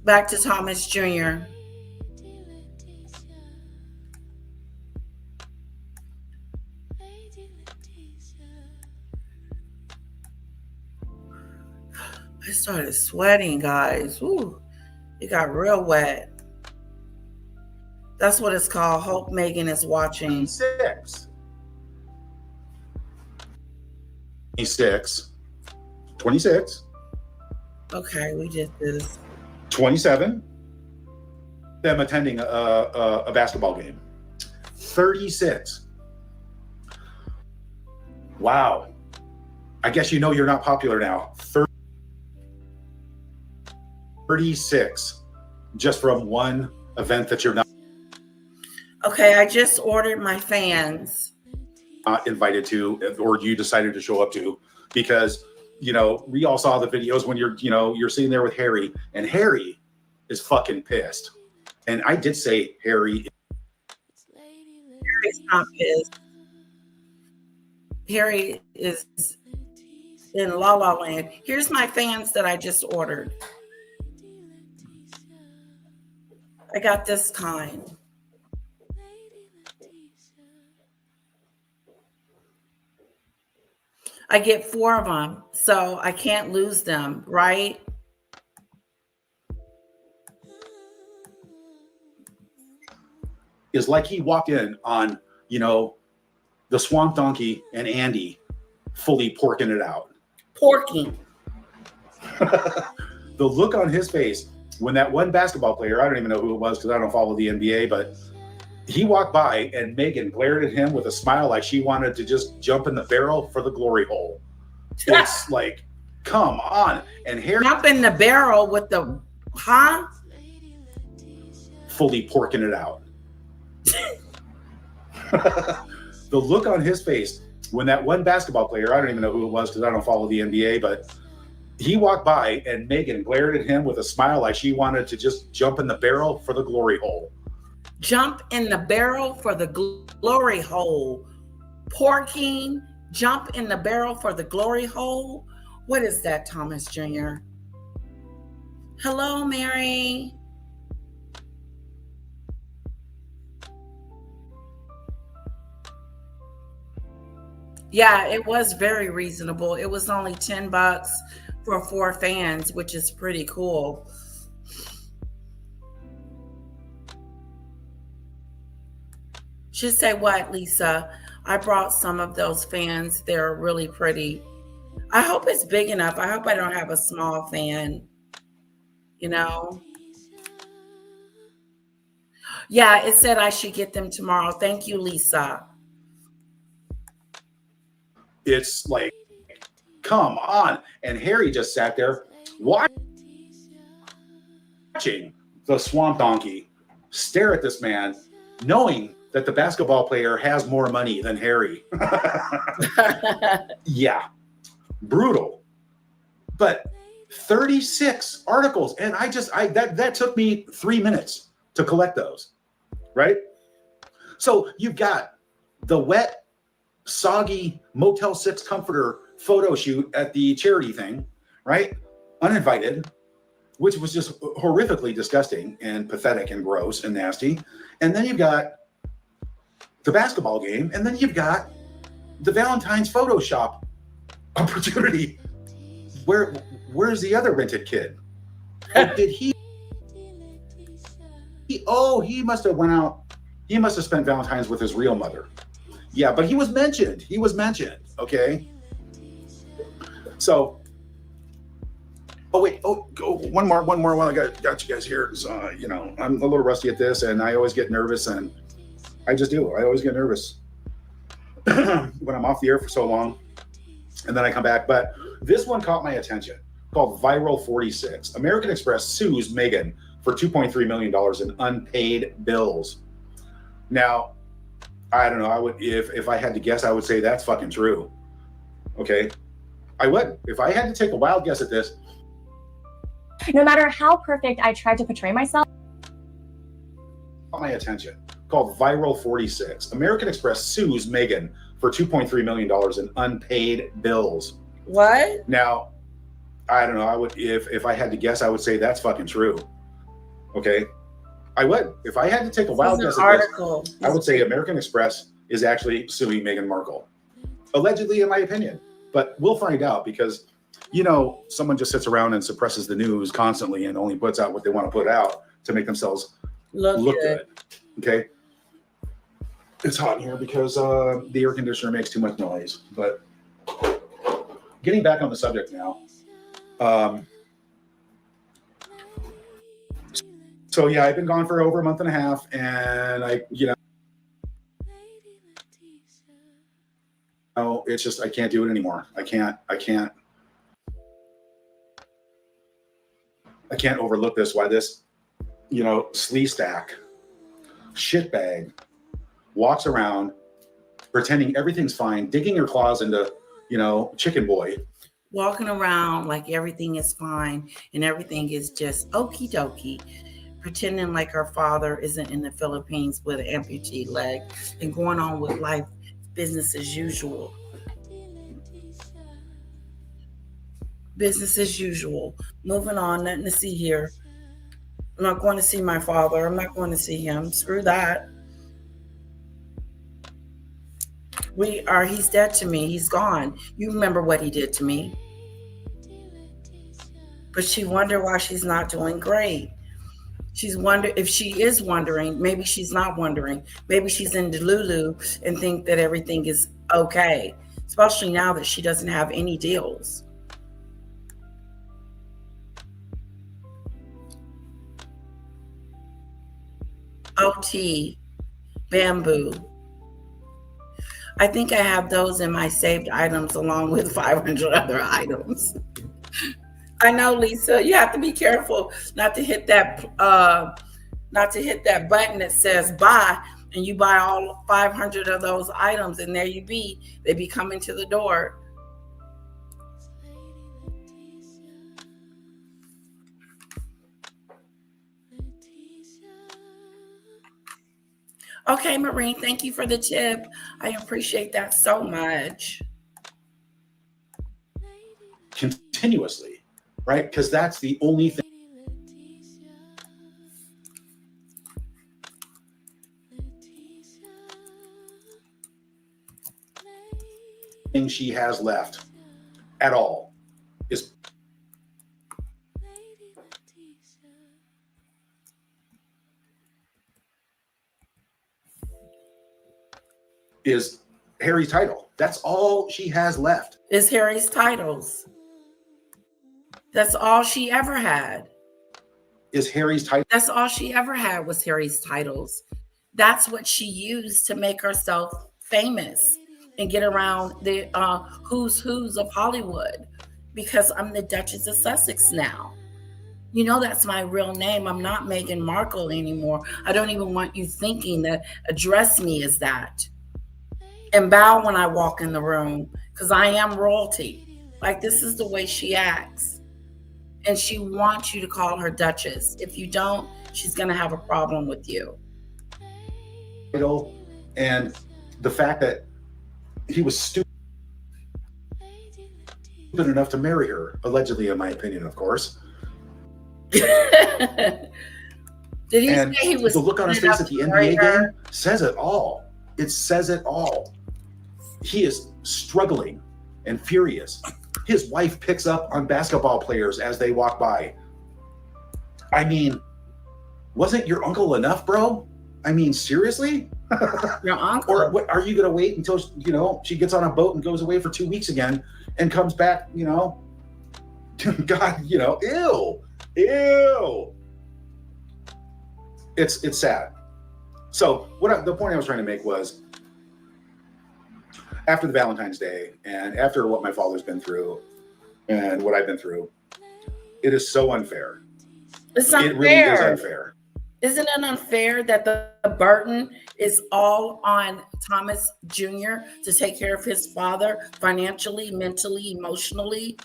Back to Thomas Jr. started sweating, guys. Ooh, it got real wet. That's what it's called. Hope Meghan is watching. 26. 26. Okay, we did this. 27. Them attending a basketball game. 36. Wow. I guess you know you're not popular now. 36. Just from one event that you're not Okay, I just ordered my fans. Invited to, or you decided to show up to, because we all saw the videos when you're sitting there with Harry, and Harry is fucking pissed. And I did say Harry's not pissed. Harry is in La La Land. Here's my fans that I just ordered. I got this kind. I get 4 of them, so I can't lose them, right? is like he walked in on, the Swamp Donkey and Andy fully porking it out. Porking. The look on his face when that one basketball player, I don't even know who it was because I don't follow the NBA, but he walked by and Meghan glared at him with a smile like she wanted to just jump in the barrel for the glory hole. It's like, come on. And Harry jump in the barrel with the fully porking it out. The look on his face when that one basketball player, I don't even know who it was because I don't follow the NBA, but he walked by and Meghan glared at him with a smile like she wanted to just jump in the barrel for the glory hole. Jump in the barrel for the glory hole. Porking, jump in the barrel for the glory hole. What is that, Thomas Jr.? Hello, Mary. Yeah, it was very reasonable. It was only $10 for 4 fans, which is pretty cool. Should say what, Lisa? I brought some of those fans. They're really pretty. I hope it's big enough. I hope I don't have a small fan. Yeah, it said I should get them tomorrow. Thank you, Lisa. It's like, come on. And Harry just sat there watching the Swamp Donkey stare at this man, knowing that the basketball player has more money than Harry. Yeah, brutal. But 36 articles, and that took me 3 minutes to collect those, right? So you've got the wet, soggy Motel 6 comforter photo shoot at the charity thing, right? Uninvited, which was just horrifically disgusting and pathetic and gross and nasty. And then you've got the basketball game, and then you've got the Valentine's Photoshop opportunity. Where's the other rented kid? Did he must have went out. He must have spent Valentine's with his real mother. Yeah, but he was mentioned. Okay. So, one more while I got you guys here. So, I'm a little rusty at this, and I always get nervous, and I just do. I always get nervous when I'm off the air for so long, and then I come back. But this one caught my attention, called Viral 46. American Express sues Meghan for $2.3 million in unpaid bills. Now, I don't know. I would, if I had to guess, I would say that's fucking true. Okay, I would. If I had to take a wild guess at this. No matter how perfect I tried to portray myself. My attention, called Viral 46. American Express sues Meghan for $2.3 million in unpaid bills. What? Now, I don't know. I would, if I had to guess, I would say that's fucking true. Okay. I would. If I had to take a wild guess at this, I would say American Express is actually suing Meghan Markle. Allegedly, in my opinion. But we'll find out, because You know, someone just sits around and suppresses the news constantly and only puts out what they want to put out to make themselves look good. Okay. It's hot in here because the air conditioner makes too much noise. But getting back on the subject now. So yeah, I've been gone for over a month and a half, and it's just I can't do it anymore. I can't overlook this. Why this, slee stack, shitbag, walks around pretending everything's fine, digging her claws into, chicken boy. Walking around like everything is fine and everything is just okie dokie, pretending like her father isn't in the Philippines with an amputee leg and going on with life, business as usual. Business as usual. Moving on, nothing to see here. I'm not going to see my father. I'm not going to see him. Screw that. He's dead to me. He's gone. You remember what he did to me. But she wonder why she's not doing great. She's wonder if she is wondering, maybe she's not wondering. Maybe she's in Delulu and think that everything is okay, especially now that she doesn't have any deals. OT, bamboo. I think I have those in my saved items along with 500 other items. I know, Lisa, you have to be careful not to hit that button that says buy, and you buy all 500 of those items, and there you be. They be coming to the door. Okay, Maureen, thank you for the tip. I appreciate that so much. Continuously, right? Because that's the only thing she has left at all is Harry's title. That's all she has left. Is Harry's titles. That's all she ever had. Is Harry's title. That's all she ever had was Harry's titles. That's what she used to make herself famous and get around the who's of Hollywood, because I'm the Duchess of Sussex now. You know, that's my real name. I'm not Meghan Markle anymore. I don't even want you thinking that address me as that. And bow when I walk in the room, because I am royalty. Like, this is the way she acts. And she wants you to call her Duchess. If you don't, she's going to have a problem with you. And the fact that he was stupid enough to marry her, allegedly, in my opinion, of course. Did he say he was? The look on his face at the NBA game says it all. It says it all. He is struggling and furious. His wife picks up on basketball players as they walk by. I mean, wasn't your uncle enough, bro? I mean, seriously? Your uncle? Or what, are you going to wait until, she gets on a boat and goes away for 2 weeks again and comes back, God, ew. It's sad. So the point I was trying to make was, after the Valentine's Day and after what my father's been through and what I've been through, it is so unfair. It's unfair. It really is unfair. Isn't it unfair that the burden is all on Thomas Jr. to take care of his father financially, mentally, emotionally?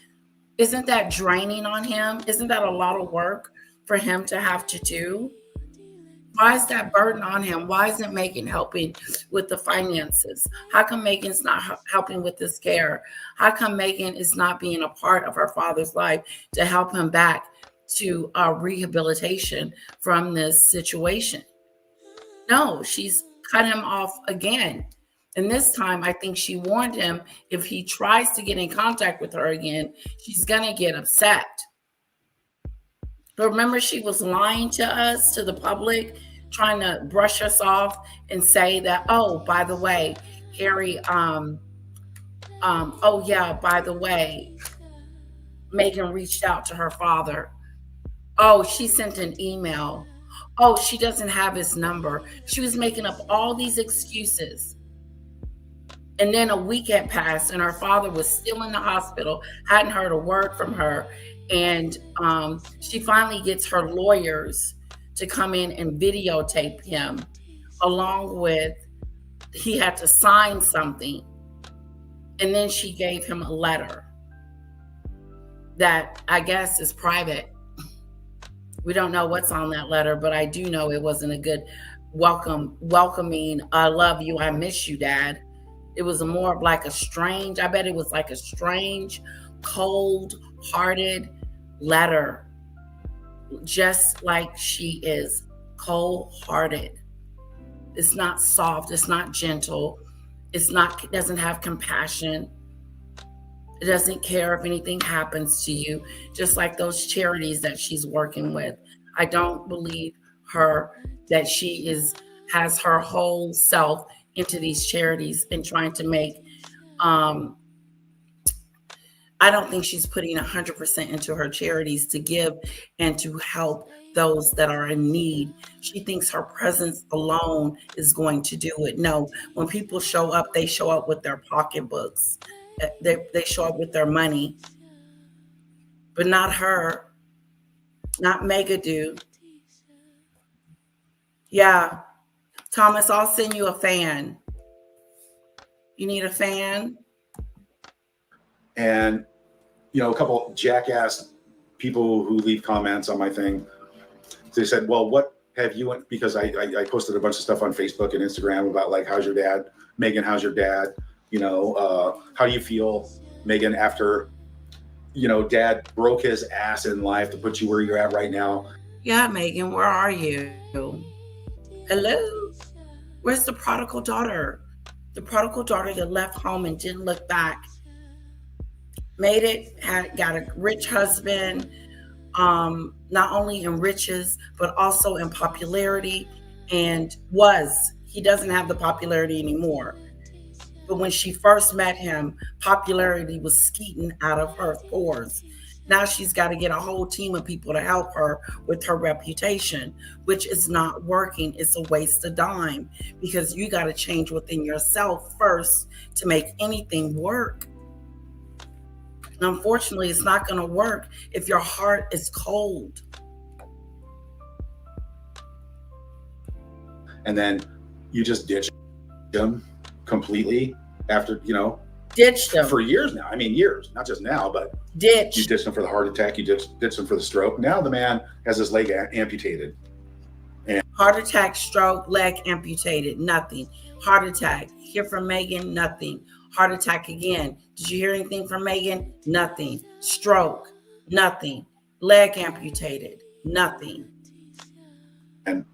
Isn't that draining on him? Isn't that a lot of work for him to have to do? Why is that burden on him? Why isn't Meghan helping with the finances? How come Meghan's not helping with his care? How come Meghan is not being a part of her father's life to help him back to rehabilitation from this situation? No, she's cut him off again. And this time, I think she warned him if he tries to get in contact with her again, she's going to get upset. But remember, she was lying to us, to the public, trying to brush us off and say that, oh, by the way, Harry, oh yeah, by the way, Meghan reached out to her father. Oh, she sent an email. Oh, she doesn't have his number. She was making up all these excuses. And then a week had passed and her father was still in the hospital, hadn't heard a word from her. And she finally gets her lawyers to come in and videotape him, along with, he had to sign something. And then she gave him a letter that I guess is private. We don't know what's on that letter, but I do know it wasn't a good welcoming, I love you, I miss you, Dad. It was more of like a strange, I bet it was like a strange, cold-hearted letter, just like she is cold-hearted. It's not soft, it's not gentle, it doesn't have compassion. It doesn't care if anything happens to you, just like those charities that she's working with. I don't believe her that she has her whole self into these charities and trying to make, I don't think she's putting 100% into her charities to give and to help those that are in need. She thinks her presence alone is going to do it. No, when people show up, they show up with their pocketbooks. They show up with their money, but not her, not Meghan. Yeah, Thomas, I'll send you a fan. You need a fan? And, you know, a couple jackass people who leave comments on my thing, they said, well, what have you, because I posted a bunch of stuff on Facebook and Instagram about like, how's your dad? Meghan, how's your dad? You know, how do you feel, Meghan, after, you know, Dad broke his ass in life to put you where you're at right now? Yeah, Meghan, where are you? Hello? Where's the prodigal daughter? The prodigal daughter that left home and didn't look back. Made it, got a rich husband, not only in riches, but also in popularity, and he doesn't have the popularity anymore. But when she first met him, popularity was skeeting out of her pores. Now she's got to get a whole team of people to help her with her reputation, which is not working. It's a waste of dime because you got to change within yourself first to make anything work. And unfortunately, it's not going to work if your heart is cold. And then you just ditch him completely after, you know, ditched him for years now. I mean, years, not just now, but you ditched him for the heart attack. You ditched him for the stroke. Now the man has his leg amputated. And heart attack, stroke, leg amputated, nothing. Heart attack, hear from Meghan, nothing. Heart attack again. Did you hear anything from Meghan? Nothing. Stroke, nothing. Leg amputated, nothing. And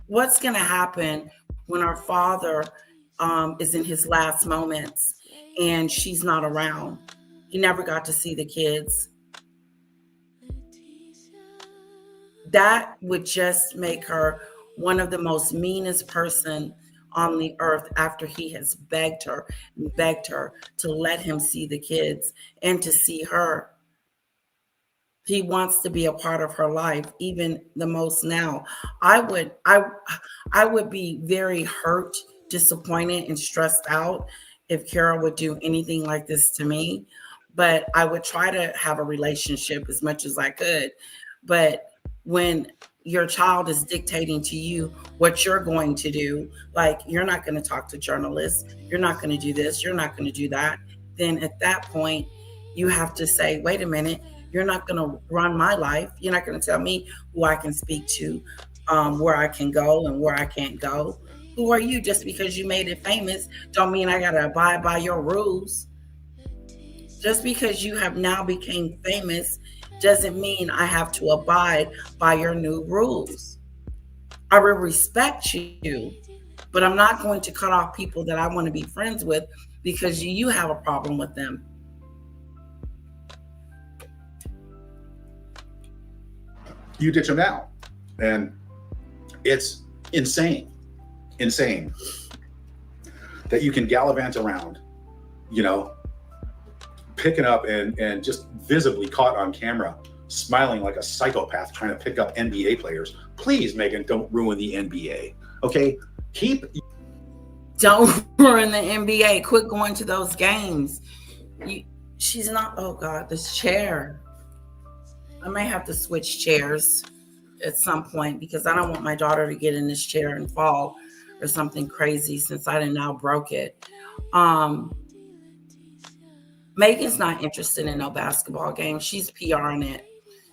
what's going to happen when our father is in his last moments and she's not around? He never got to see the kids. That would just make her one of the most meanest person on the earth after he has begged her to let him see the kids and to see her. He wants to be a part of her life, even the most now. I would be very hurt, disappointed, and stressed out if Carol would do anything like this to me. But I would try to have a relationship as much as I could. But when your child is dictating to you what you're going to do, like you're not going to talk to journalists, you're not going to do this, you're not going to do that, then at that point, you have to say, wait a minute, you're not going to run my life. You're not going to tell me who I can speak to, where I can go and where I can't go. Who are you? Just because you made it famous don't mean I got to abide by your rules. Just because you have now became famous doesn't mean I have to abide by your new rules. I will respect you, But I'm not going to cut off people that I want to be friends with because you have a problem with them. You ditch them now. And it's insane that you can gallivant around, you know, picking up and just visibly caught on camera, smiling like a psychopath trying to pick up NBA players. Please, Meghan, don't ruin the NBA. Okay? Don't ruin the NBA. Quit going to those games. She's not, oh God, this chair. I may have to switch chairs at some point because I don't want my daughter to get in this chair and fall or something crazy since I now broke it. Meghan's not interested in no basketball game. She's PRing it.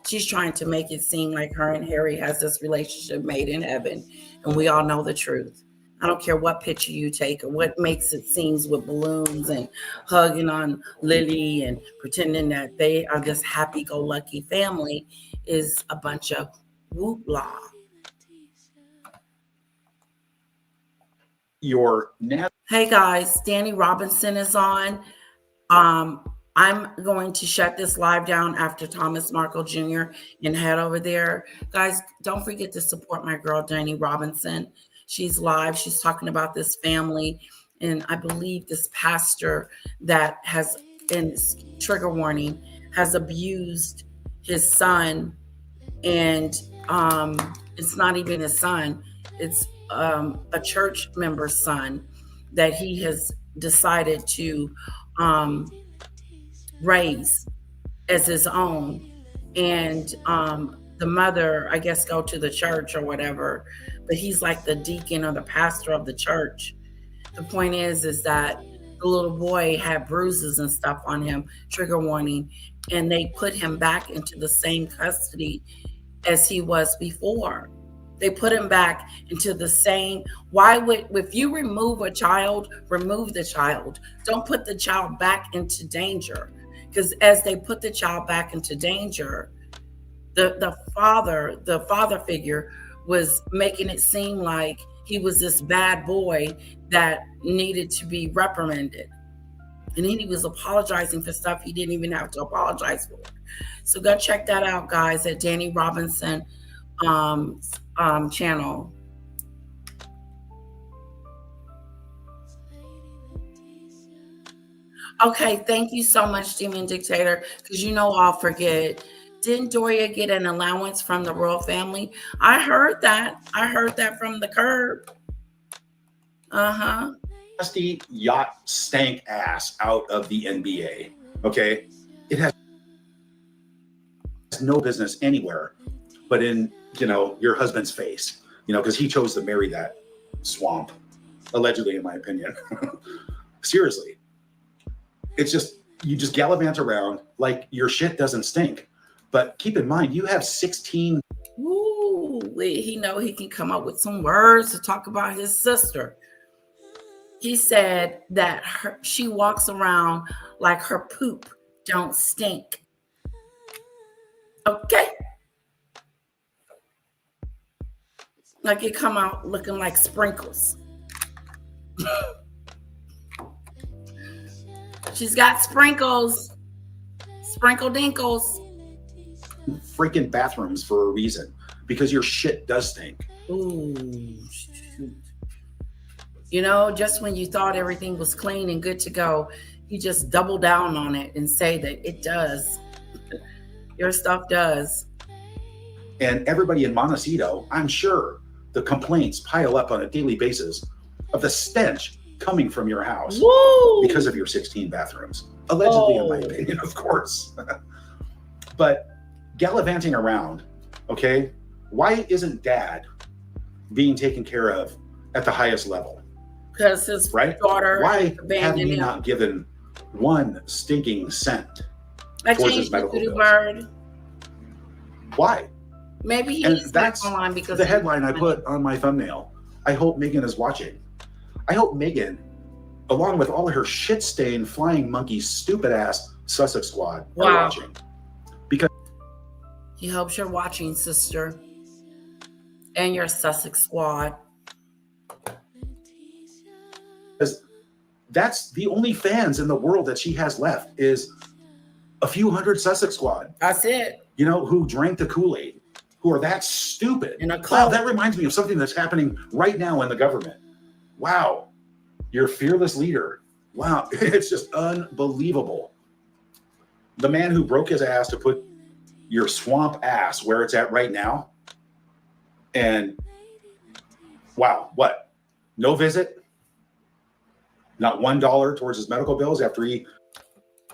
She's trying to make it seem like her and Harry has this relationship made in heaven, and we all know the truth. I don't care what picture you take or what makes it seems with balloons and hugging on Lily and pretending that they are this happy-go-lucky family is a bunch of whoop-la. Hey guys, Danny Robinson is on. I'm going to shut this live down after Thomas Markle Jr. and head over there. Guys, don't forget to support my girl, Danny Robinson. She's live. She's talking about this family. And I believe this pastor that has, in trigger warning, has abused his son. And it's not even his son. It's a church member's son that he has decided to raise as his own. And the mother, I guess, go to the church or whatever, but he's like the deacon or the pastor of the church. The point is that the little boy had bruises and stuff on him, trigger warning, and they put him back into the same custody as he was before. They put him back into the same. If you remove a child, remove the child. Don't put the child back into danger. Because as they put the child back into danger, the father figure was making it seem like he was this bad boy that needed to be reprimanded. And then he was apologizing for stuff he didn't even have to apologize for. So go check that out, guys, at Danny Robinson channel. Okay, thank you so much, Demon Dictator, because you know I'll forget. Didn't Doria get an allowance from the royal family? I heard that. I heard that from the curb. Nasty yacht stank ass out of the NBA. Okay? It has no business anywhere but in, your husband's face, because he chose to marry that swamp, allegedly, in my opinion. Seriously. It's just, you just gallivant around like your shit doesn't stink. But keep in mind, you have 16. Ooh, he know he can come up with some words to talk about his sister. He said that she walks around like her poop don't stink. Okay. Like it come out looking like sprinkles. She's got sprinkles. Sprinkle dinkles. Freaking bathrooms for a reason. Because your shit does stink. Ooh, shoot. Just when you thought everything was clean and good to go, you just double down on it and say that it does. Your stuff does. And everybody in Montecito, I'm sure the complaints pile up on a daily basis of the stench coming from your house. Woo! Because of your 16 bathrooms. Allegedly, in my opinion, of course. But gallivanting around, okay? Why isn't dad being taken care of at the highest level? Because his daughter Why abandoned have you him. not given one stinking cent I towards his changed medical it to bills? Bird. Why? Maybe he And needs back online because the headline I put on my thumbnail. I hope Meghan is watching. I hope Meghan, along with all of her shit-stained flying monkey stupid ass Sussex squad, are watching. Because he hopes you're watching, sister, and your Sussex squad. Because that's the only fans in the world that she has left is a few hundred Sussex Squad. That's it. You know, who drank the Kool-Aid, who are that stupid. In a wow, cult. that reminds me of something that's happening right now in the government. Wow, your fearless leader. Wow, it's just unbelievable. The man who broke his ass to put your swamp ass where it's at right now. And wow, what? No visit? Not $1 towards his medical bills after he...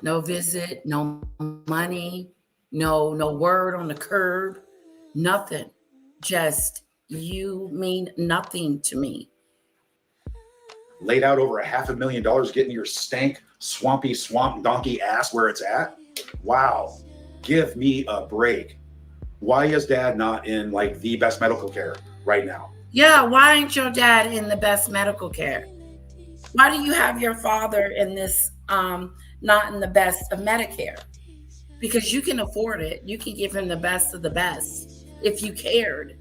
No visit, no money, no word on the curb, nothing. Just, you mean nothing to me. Laid out over $500,000 getting your stank, swampy swamp donkey ass where it's at. Wow, give me a break. Why is dad not in like the best medical care right now? Yeah, why ain't your dad in the best medical care? Why do you have your father in this, not in the best of Medicare? Because you can afford it. You can give him the best of the best if you cared.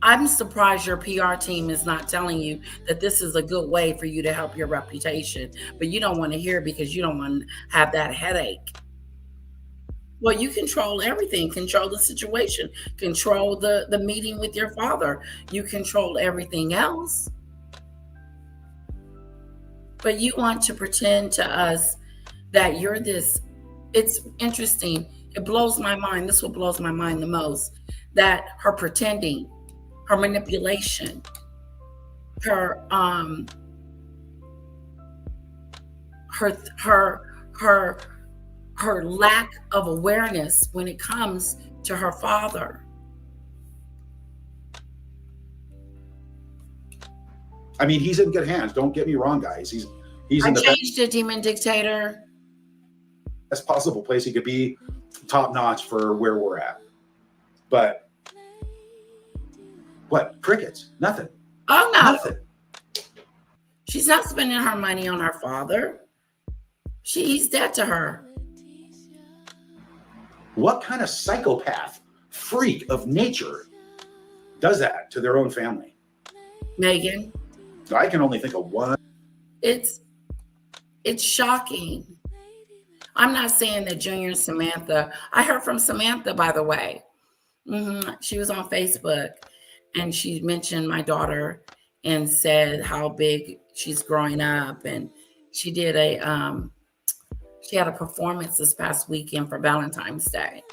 I'm surprised your PR team is not telling you that this is a good way for you to help your reputation, but you don't want to hear it because you don't want to have that headache. Well, you control everything. Control the situation. Control the meeting with your father. You control everything else. But you want to pretend to us that you're this. It's interesting. It blows my mind. This is what blows my mind the most. That her pretending, her manipulation, her lack of awareness when it comes to her father. I mean, he's in good hands. Don't get me wrong, guys. He's in the changed the demon dictator. best possible place he could be, top notch for where we're at. But what? Crickets? Nothing. Oh no. Nothing. She's not spending her money on her father. He's dead to her. What kind of psychopath, freak of nature does that to their own family? Meghan. I can only think of one. It's shocking. I'm not saying that Junior and Samantha, I heard from Samantha, by the way. She was on Facebook and she mentioned my daughter and said how big she's growing up. And she did she had a performance this past weekend for Valentine's Day.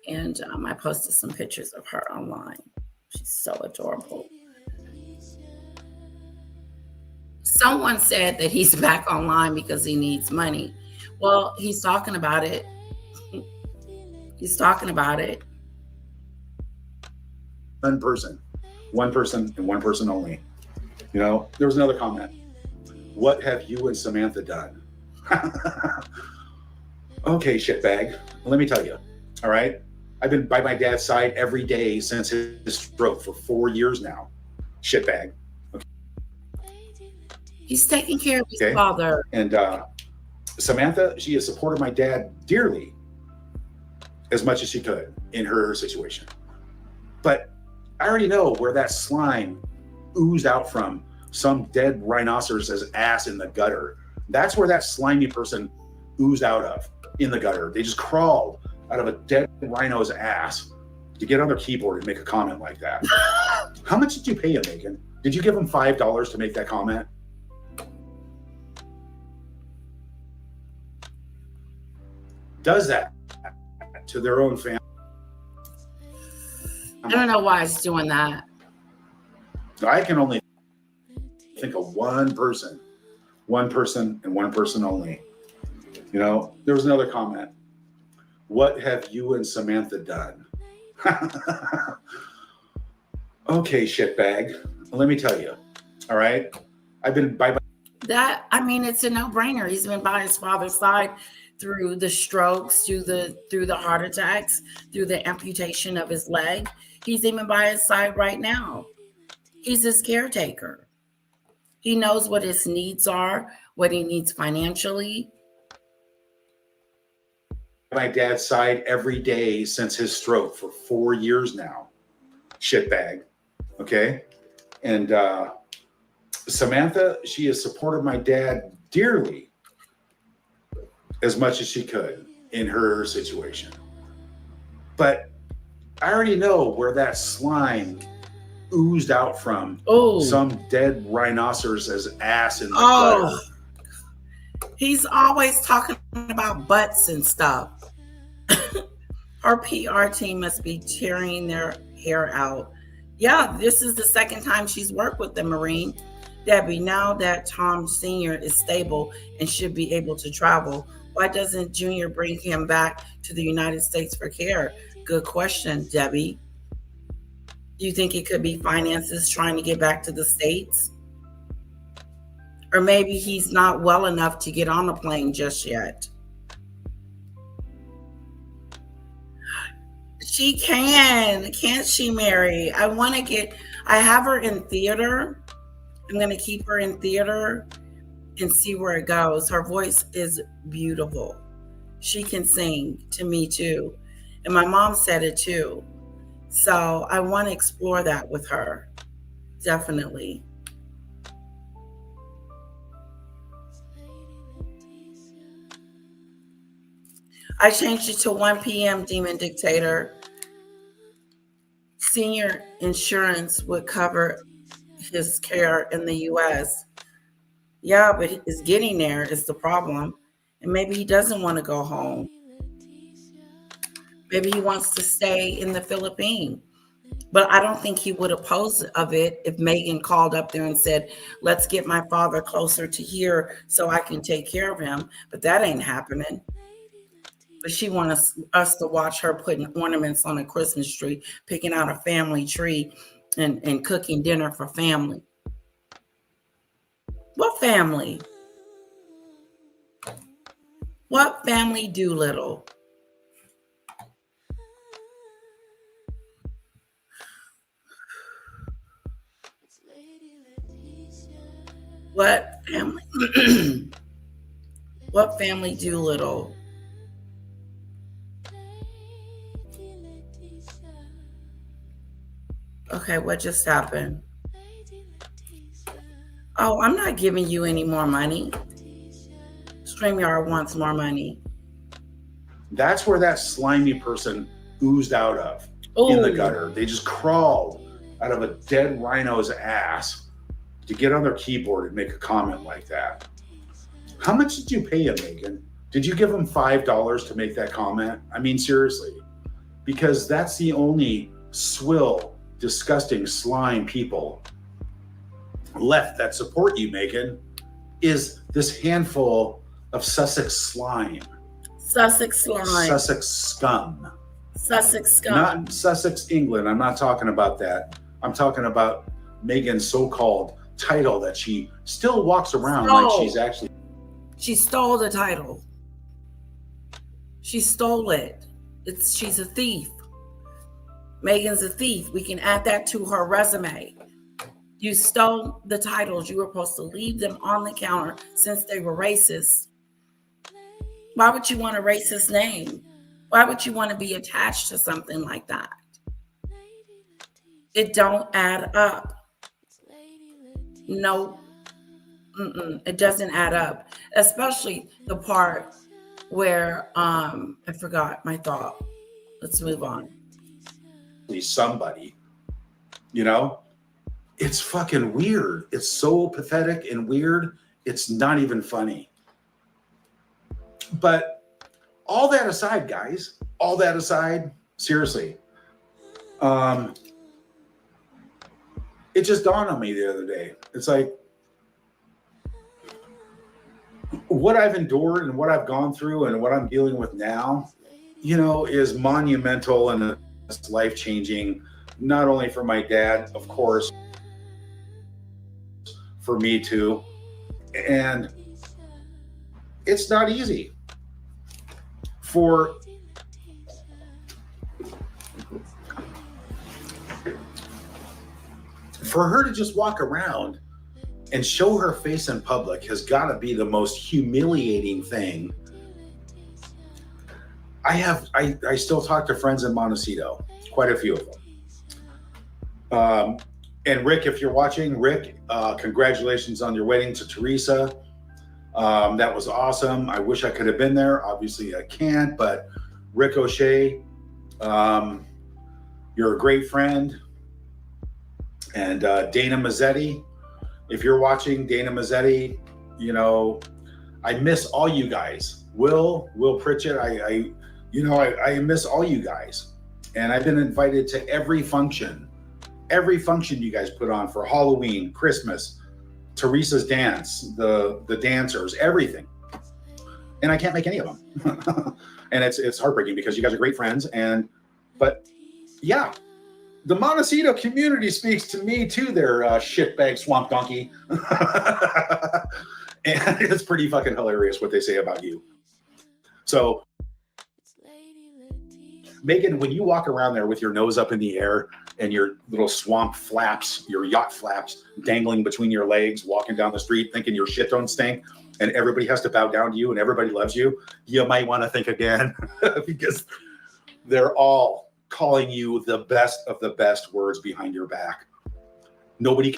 And I posted some pictures of her online. She's so adorable. Someone said that he's back online because he needs money. Well, he's talking about it. He's talking about it. One person, and one person only. You know, there was another comment. What have you and Samantha done? Okay, shitbag. Let me tell you. All right. I've been by my dad's side every day since his stroke for 4 years now. Shitbag. Okay. He's taking care of his father. And Samantha, she has supported my dad dearly as much as she could in her situation. But I already know where that slime oozed out from, some dead rhinoceros's ass in the gutter. That's where that slimy person oozed out of, in the gutter. They just crawled out of a dead rhino's ass to get on their keyboard and make a comment like that. How much did you pay him, Meghan? Did you give him $5 to make that comment? Does that to their own family? I don't know why it's doing that. I can only think of one person, and one person only. You know, there was another comment. What have you and Samantha done? Okay, shitbag. Let me tell you. All right. I've been by that. I mean, it's a no-brainer. He's been by his father's side through the strokes, through the heart attacks, through the amputation of his leg. He's even by his side right now. He's his caretaker. He knows what his needs are, what he needs financially. my dad's side every day since his stroke for 4 years now. Shitbag. Okay. And Samantha, she has supported my dad dearly as much as she could in her situation. But I already know where that slime oozed out from. Some dead rhinoceros's ass in the gutter. He's always talking about butts and stuff. Her PR team must be tearing their hair out. Yeah, this is the second time she's worked with the Marine. Debbie, now that Tom Sr. is stable and should be able to travel, why doesn't Junior bring him back to the United States for care? Good question, Debbie. Do you think it could be finances trying to get back to the States? Or maybe he's not well enough to get on a plane just yet. She can't she, Mary? I have her in theater. I'm going to keep her in theater and see where it goes. Her voice is beautiful. She can sing to me too. And my mom said it too. So I want to explore that with her. Definitely. I changed it to 1 p.m. Demon Dictator. Senior insurance would cover his care in the U.S. Yeah, but it's getting there is the problem. And maybe he doesn't want to go home. Maybe he wants to stay in the Philippines. But I don't think he would oppose of it if Meghan called up there and said, let's get my father closer to here so I can take care of him. But that ain't happening. But she wants us to watch her putting ornaments on a Christmas tree, picking out a family tree and cooking dinner for family. What family? What family Doolittle? What family? What family Doolittle? Okay, what just happened? Oh, I'm not giving you any more money. StreamYard wants more money. That's where that slimy person oozed out of in the gutter. They just crawled out of a dead rhino's ass to get on their keyboard and make a comment like that. How much did you pay him, Meghan? Did you give him $5 to make that comment? I mean, seriously, because that's the only swill, disgusting slime people left that support you, Meghan, is this handful of Sussex slime. Sussex slime. Sussex scum. Sussex scum. Not Sussex, England. I'm not talking about that. I'm talking about Meghan's so-called title that she still walks around like she's actually. She stole the title. She stole it. She's a thief. Meghan's a thief. We can add that to her resume. You stole the titles. You were supposed to leave them on the counter since they were racist. Why would you want a racist name? Why would you want to be attached to something like that? It don't add up. No, it doesn't add up. Especially the part where I forgot my thought. Let's move on. Somebody, you know, it's fucking weird. It's so pathetic and weird. It's not even funny. But all that aside, guys, all that aside, seriously, it just dawned on me the other day. It's like what I've endured and what I've gone through and what I'm dealing with now, you know, is monumental and it's life-changing, not only for my dad, of course, for me too. And it's not easy for her to just walk around and show her face in public has got to be the most humiliating thing. I still talk to friends in Montecito, quite a few of them. And Rick, if you're watching, Rick, congratulations on your wedding to Teresa. That was awesome. I wish I could have been there. Obviously I can't, but Rick O'Shea, you're a great friend. And Dana Mazzetti, if you're watching, Dana Mazzetti, you know, I miss all you guys. Will Pritchett, I miss all you guys. And I've been invited to every function you guys put on for Halloween, Christmas, Teresa's dance, the dancers, everything. And I can't make any of them. And it's heartbreaking because you guys are great friends. But yeah, the Montecito community speaks to me too, their shitbag swamp donkey. And it's pretty fucking hilarious what they say about you. So, Meghan, when you walk around there with your nose up in the air and your little swamp flaps, your yacht flaps dangling between your legs, walking down the street thinking your shit don't stink, and everybody has to bow down to you and everybody loves you, you might want to think again because they're all calling you the best of the best words behind your back. Nobody.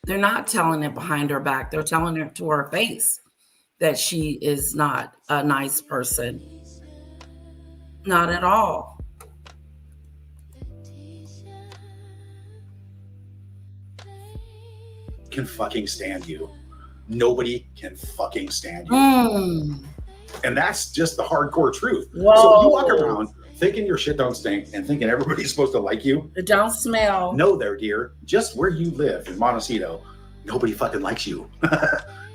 They're not telling it behind her back. They're telling her to her face that she is not a nice person. Not at all. Can fucking stand you. Nobody can fucking stand you. And that's just the hardcore truth. Whoa. So you walk around thinking your shit don't stink and thinking everybody's supposed to like you. It don't smell. No, there, dear. Just where you live in Montecito, nobody fucking likes you.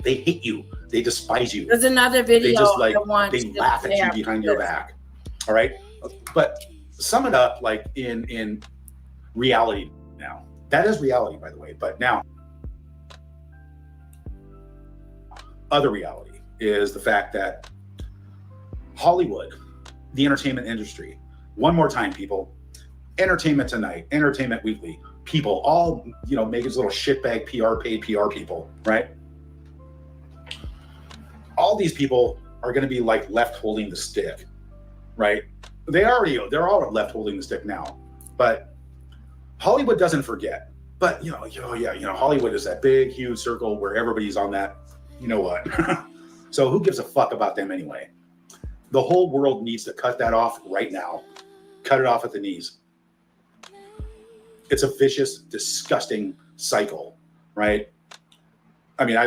They hate you. They despise you. There's another video. They just they laugh at you behind your back. All right. But sum it up like in reality now. That is reality, by the way. But now, other reality is the fact that Hollywood, the entertainment industry, one more time, people, Entertainment Tonight, Entertainment Weekly, people, all, Meghan's little shitbag paid PR people, right? All these people are going to be like left holding the stick, right? They're all left holding the stick now, but Hollywood doesn't forget. But Hollywood is that big, huge circle where everybody's on that. You know what? So who gives a fuck about them anyway? The whole world needs to cut that off right now. Cut it off at the knees. It's a vicious, disgusting cycle, right? I mean, I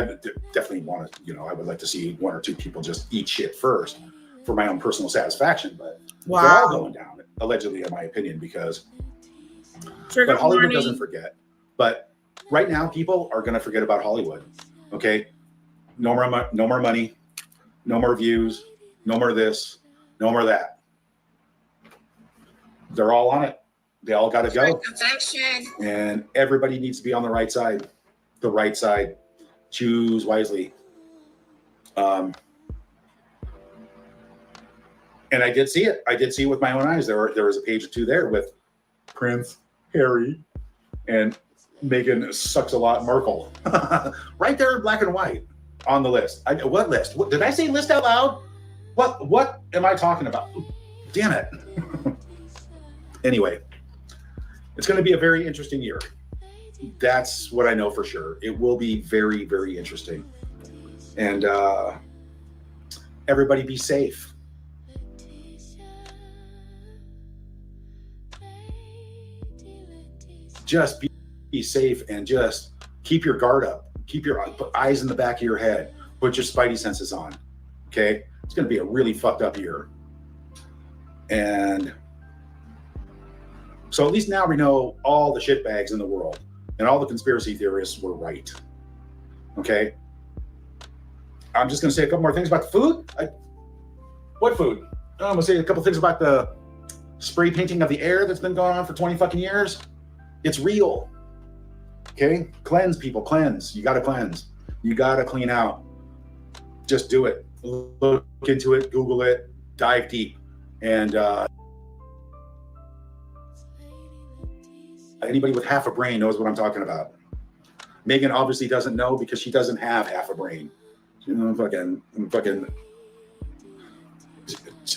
definitely want to, I would like to see one or two people just eat shit first for my own personal satisfaction, but wow. They're all going down, allegedly, in my opinion, because but Hollywood doesn't forget. But right now, people are going to forget about Hollywood, okay? No more money, no more views, no more this, no more that. They're all on it. They all got to go. And everybody needs to be on the right side. The right side. Choose wisely. And I did see it. I did see it with my own eyes. There was a page or two there with Prince, Harry, and Meghan sucks a lot Merkel. Right there in black and white. On the list. What list? What, did I say list out loud? What am I talking about? Damn it. Anyway, it's going to be a very interesting year. That's what I know for sure. It will be very, very interesting. And everybody be safe. Just be safe and just keep your guard up. Keep your eyes in the back of your head. Put your spidey senses on. Okay? It's going to be a really fucked up year. And so at least now we know all the shitbags in the world and all the conspiracy theorists were right. Okay? I'm just going to say a couple more things about the food. What food? I'm going to say a couple things about the spray painting of the air that's been going on for 20 fucking years. It's real. Okay? Cleanse, people. Cleanse. You got to cleanse. You got to clean out. Just do it. Look into it. Google it. Dive deep. And anybody with half a brain knows what I'm talking about. Meghan obviously doesn't know because she doesn't have half a brain. fucking.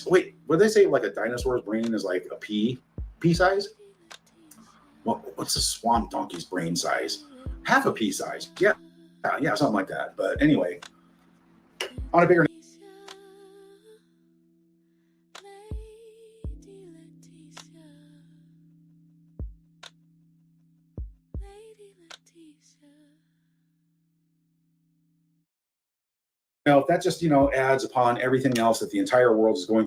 Wait, what did they say? Like a dinosaur's brain is like a pea size? What's a swamp donkey's brain size? Half a pea size. Yeah, something like that. But anyway, on a bigger. If that just, adds upon everything else that the entire world is going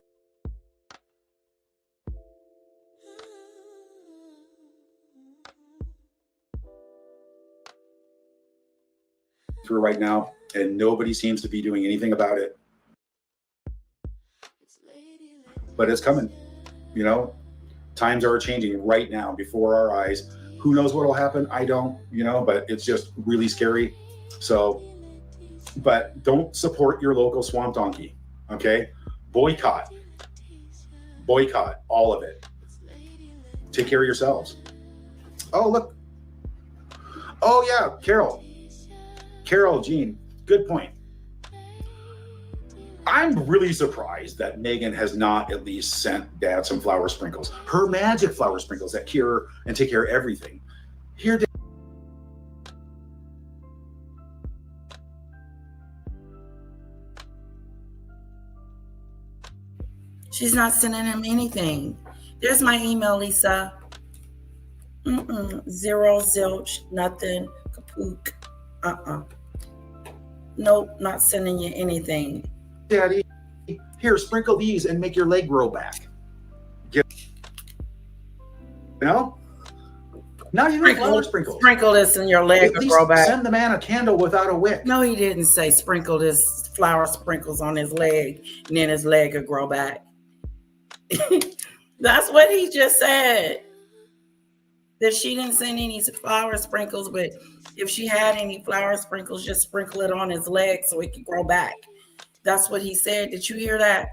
through right now, and nobody seems to be doing anything about it. But it's coming, times are changing right now before our eyes. Who knows what will happen? I don't, but it's just really scary. So, but don't support your local swamp donkey. Okay. Boycott all of it. Take care of yourselves. Oh, look. Oh yeah. Carol, Jean, good point. I'm really surprised that Meghan has not at least sent Dad some flower sprinkles. Her magic flower sprinkles that cure and take care of everything. Here, Dad. She's not sending him anything. There's my email, Lisa. Zero, zilch, nothing, kapook. Nope, not sending you anything. Daddy, here, sprinkle these and make your leg grow back. Not even flower sprinkles. Sprinkle this and your leg will grow back. Send the man a candle without a wick. No, he didn't say sprinkle this flower sprinkles on his leg and then his leg will grow back. That's what he just said. That she didn't send any flower sprinkles, but if she had any flower sprinkles, just sprinkle it on his leg so it can grow back. That's what he said. Did you hear that?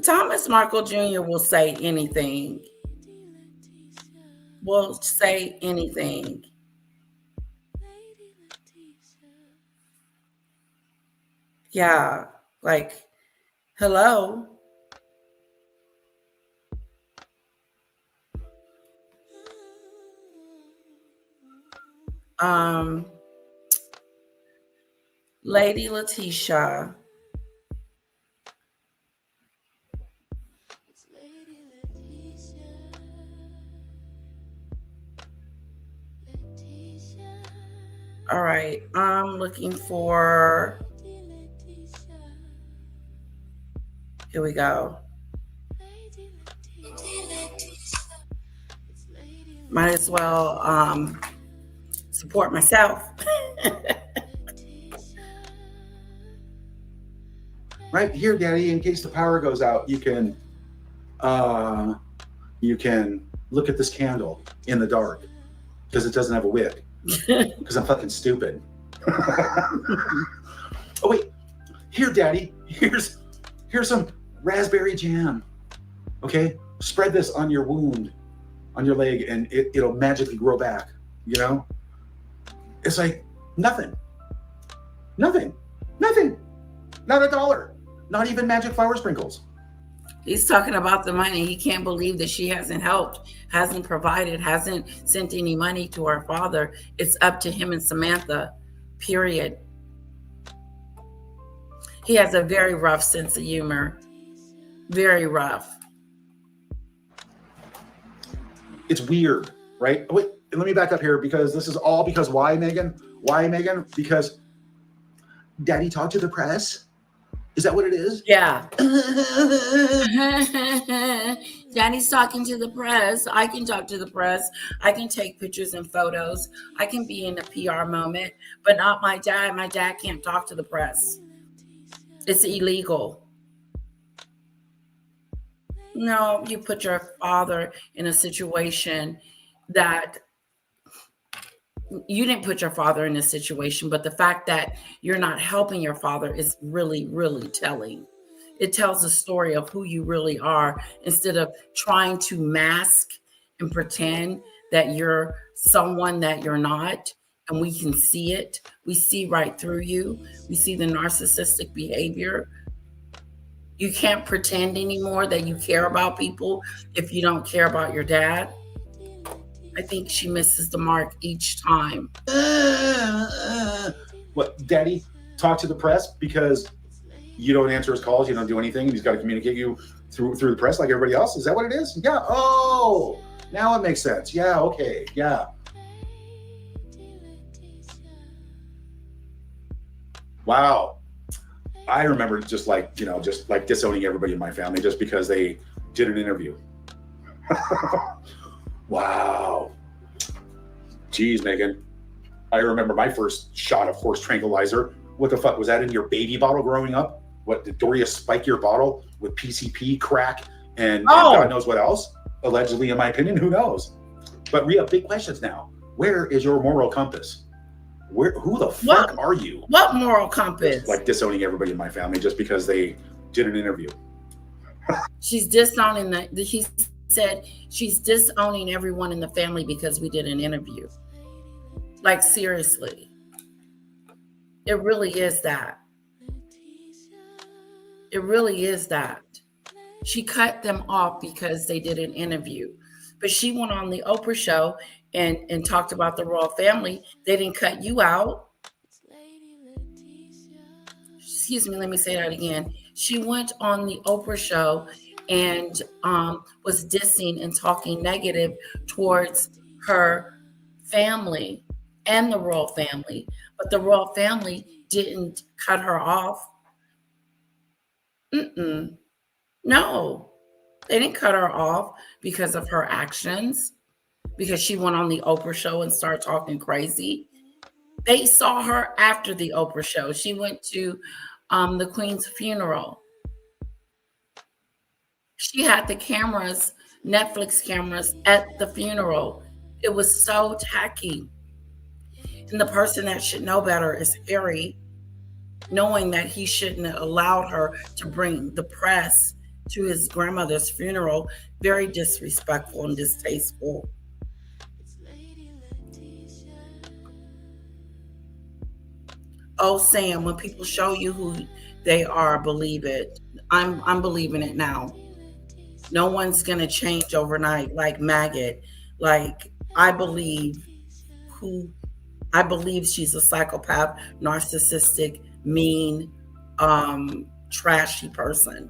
Thomas Markle Jr. will say anything. Will say anything. Yeah, like, hello. Lady Letitia. All right, I'm looking for. Here we go. Might as well support myself. Right here, Daddy, in case the power goes out, you can look at this candle in the dark because it doesn't have a wick. Because I'm fucking stupid. Oh wait, here, Daddy. Here's some raspberry jam. Okay, spread this on your wound, on your leg, and it'll magically grow back. It's like nothing. Not $1. Not even magic flower sprinkles. He's talking about the money. He can't believe that she hasn't helped, hasn't provided, hasn't sent any money to her father. It's up to him and Samantha, period. He has a very rough sense of humor. Very rough. It's weird, right? Wait, let me back up here because this is all because why, Meghan? Why, Meghan? Because Daddy talked to the press. Is that what it is? Yeah. Daddy's talking to the press. I can talk to the press. I can take pictures and photos. I can be in a PR moment, but not my dad. My dad can't talk to the press. It's illegal. No, you put your father in a situation that you didn't put your father in this situation, but the fact that you're not helping your father is really, really telling. It tells a story of who you really are instead of trying to mask and pretend that you're someone that you're not, and we can see it. We see right through you. We see the narcissistic behavior. You can't pretend anymore that you care about people if you don't care about your dad. I think she misses the mark each time. What, Daddy, talk to the press because you don't answer his calls, you don't do anything, and he's got to communicate you through the press like everybody else? Is that what it is? Yeah. Oh, now it makes sense. Yeah, okay, yeah. Wow. I remember just like disowning everybody in my family just because they did an interview. Wow. Geez, Meghan. I remember my first shot of horse tranquilizer. What the fuck was that in your baby bottle growing up? What, did Doria spike your bottle with PCP, crack, and God knows what else? Allegedly, in my opinion, who knows? But we have big questions now. Where is your moral compass? Who the fuck are you? What moral compass? Like disowning everybody in my family just because they did an interview. She's disowning he said she's disowning everyone in the family because we did an interview. Like, seriously. It really is that. It really is that. She cut them off because they did an interview. But she went on the Oprah show and talked about the royal family. They didn't cut you out. Excuse me, let me say that again. She went on the Oprah show and was dissing and talking negative towards her family and the royal family. But the royal family didn't cut her off. No, they didn't cut her off because of her actions, because she went on the Oprah show and started talking crazy. They saw her after the Oprah show. She went to the Queen's funeral. She had the cameras, Netflix cameras, at the funeral. It was so tacky. And the person that should know better is Harry, knowing that he shouldn't have allowed her to bring the press to his grandmother's funeral. Very disrespectful and distasteful. Oh, Sam, when people show you who they are, believe it. I'm believing it now. No one's going to change overnight like Maggot. Like, I believe she's a psychopath, narcissistic, mean, trashy person.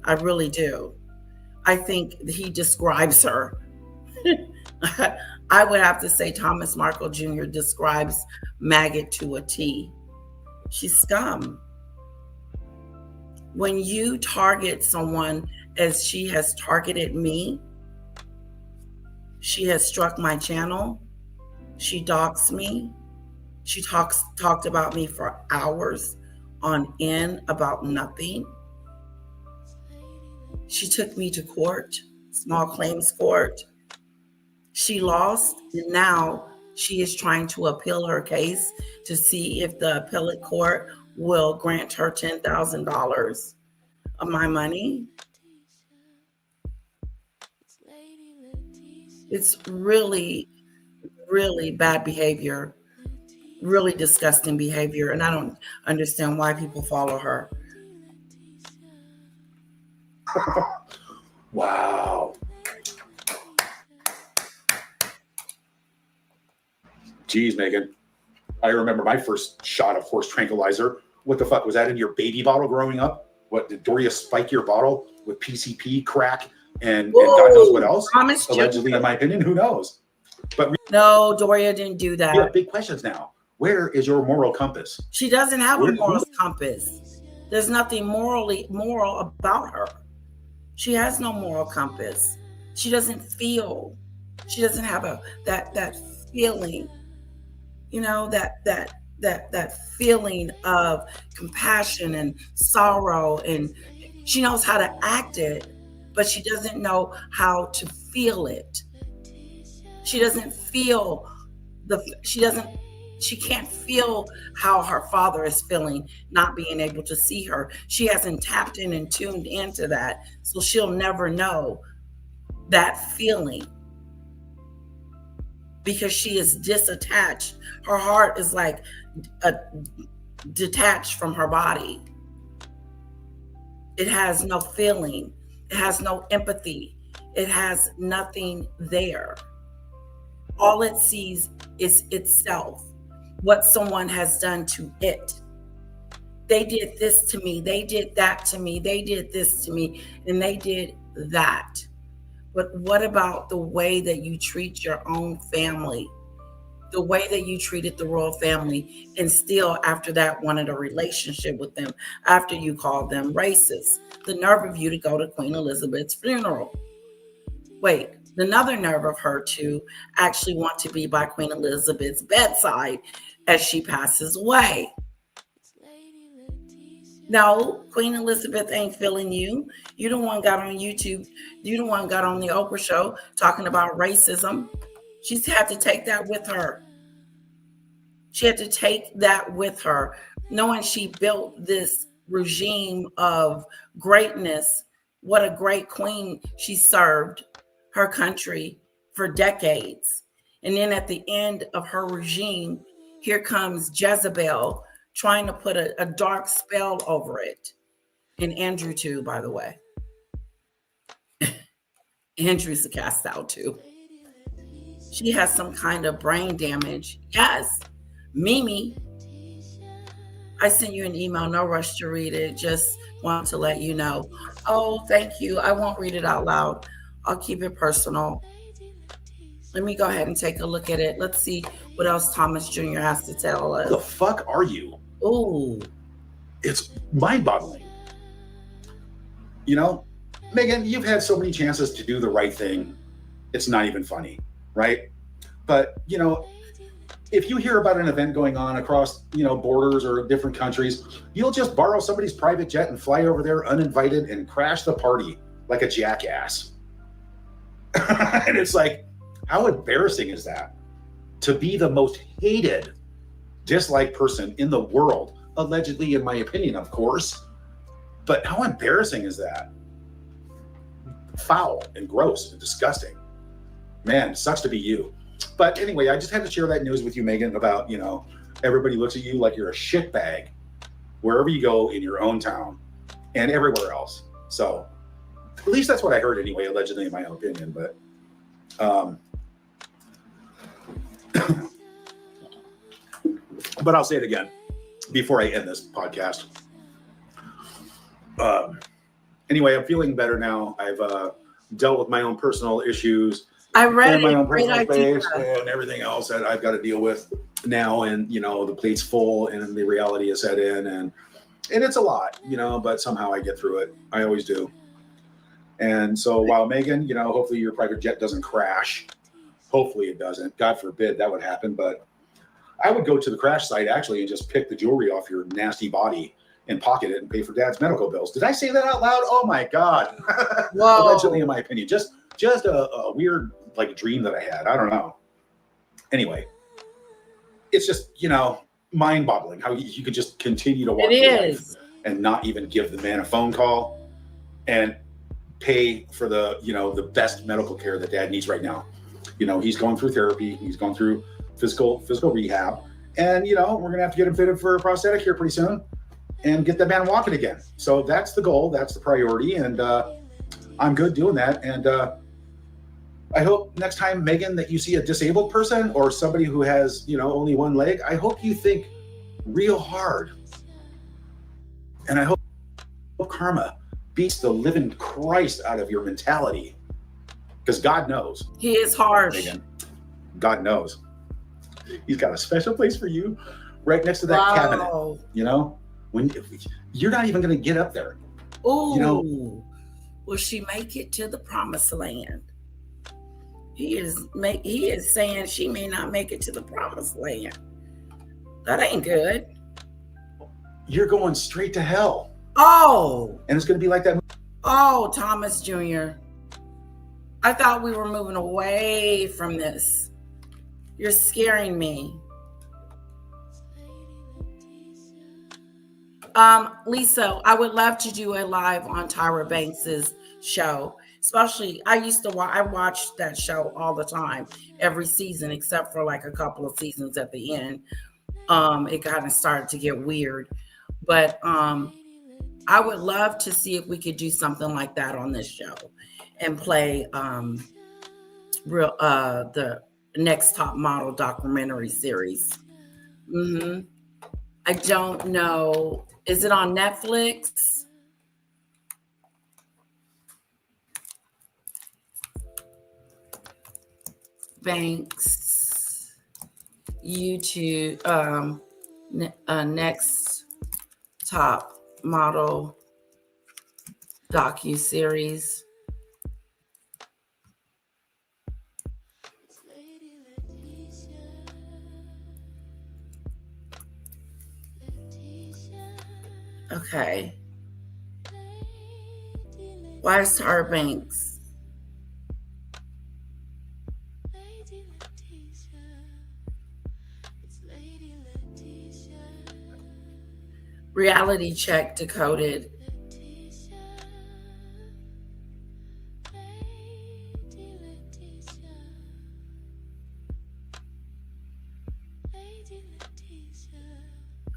I really do. I think he describes her. I would have to say Thomas Markle Jr. describes Maggot to a T. She's scum. When you target someone as she has targeted me, she has struck my channel. She doxed me. She talked about me for hours on end about nothing. She took me to court, small claims court. She lost, and now she is trying to appeal her case to see if the appellate court will grant her $10,000 of my money. It's really, really bad behavior, really disgusting behavior, and I don't understand why people follow her. Wow. Geez, Meghan. I remember my first shot of horse tranquilizer. What the fuck was that in your baby bottle growing up? What, did Doria spike your bottle with PCP, crack, and God knows what else? Allegedly, in my opinion, who knows? But no, Doria didn't do that. We have big questions now. Where is your moral compass? She doesn't have a moral compass. There's nothing moral about her. She has no moral compass. She doesn't feel. She doesn't have that feeling. You know, that feeling of compassion and sorrow, and she knows how to act it, but she doesn't know how to feel it. She doesn't feel she can't feel how her father is feeling, not being able to see her. She hasn't tapped in and tuned into that, so she'll never know that feeling. because she is disattached. Her heart is like detached from her body. It has no feeling. It has no empathy. It has nothing there. All it sees is itself, what someone has done to it. They did this to me. They did that to me. They did this to me, and they did that. But what about the way that you treat your own family? The way that you treated the royal family, and still after that wanted a relationship with them after you called them racist. The nerve of you to go to Queen Elizabeth's funeral. Wait, another nerve of her to actually want to be by Queen Elizabeth's bedside as she passes away. No, Queen Elizabeth ain't feeling you. You the one got on YouTube. You the one got on the Oprah show talking about racism. She's had to take that with her. She had to take that with her, knowing she built this regime of greatness. What a great queen she served her country for decades. And then at the end of her regime, here comes Jezebel trying to put a dark spell over it. And Andrew too, by the way. Andrew's a cast out too. She has some kind of brain damage. Yes. Mimi, I sent you an email, no rush to read it. Just want to let you know. Oh, thank you. I won't read it out loud. I'll keep it personal. Let me go ahead and take a look at it. Let's see what else Thomas Jr. has to tell us. Who the fuck are you? Ooh. It's mind-boggling. You know, Meghan, you've had so many chances to do the right thing. It's not even funny, right? But, you know, if you hear about an event going on across, you know, borders or different countries, you'll just borrow somebody's private jet and fly over there uninvited and crash the party like a jackass. And it's like, how embarrassing is that? To be the most hated, disliked person in the world, allegedly, in my opinion, of course. But how embarrassing is that? Foul and gross and disgusting. Man, sucks to be you. But anyway, I just had to share that news with you, Meghan, about, you know, everybody looks at you like you're a shitbag wherever you go in your own town and everywhere else. So at least that's what I heard anyway, allegedly, in my own opinion. But but I'll say it again before I end this podcast. Anyway, I'm feeling better now. I've dealt with my own personal issues. I read my it. own Great personal idea. space and everything else that I've got to deal with now. And, you know, the plate's full and the reality is set in, and it's a lot, you know, but somehow I get through it. I always do. And so while Meghan, you know, hopefully your private jet doesn't crash. Hopefully it doesn't. God forbid that would happen. But I would go to the crash site actually and just pick the jewelry off your nasty body and pocket it and pay for Dad's medical bills. Did I say that out loud? Oh my God. Allegedly, in my opinion, just a weird like dream that I had. I don't know. Anyway, it's just, you know, mind-boggling how you could just continue to walk through life and not even give the man a phone call and pay for the, you know, the best medical care that Dad needs right now. You know, he's going through therapy, he's going through physical rehab, and, you know, we're gonna have to get him fitted for a prosthetic here pretty soon and get that man walking again. So that's the goal, that's the priority, and I'm good doing that. And I hope next time, Meghan, that you see a disabled person or somebody who has, you know, only one leg, I hope you think real hard. And I hope karma beats the living Christ out of your mentality. Because God knows. He is harsh. Meghan, God knows. He's got a special place for you right next to that cabinet. You know, when you're not even going to get up there. Ooh. You know, will she make it to the promised land? He is saying she may not make it to the promised land. That ain't good. You're going straight to hell. Oh. And it's going to be like that. Oh, Thomas Jr. I thought we were moving away from this. You're scaring me. Lisa, I would love to do a live on Tyra Banks's show Especially, I watched that show all the time, every season, except for like a couple of seasons at the end. It kind of started to get weird. But I would love to see if we could do something like that on this show and play the Next Top Model documentary series. I don't know. Is it on Netflix? Banks, YouTube, Next Top Model docu-series. Okay. Why is Tyra Banks? Reality check decoded.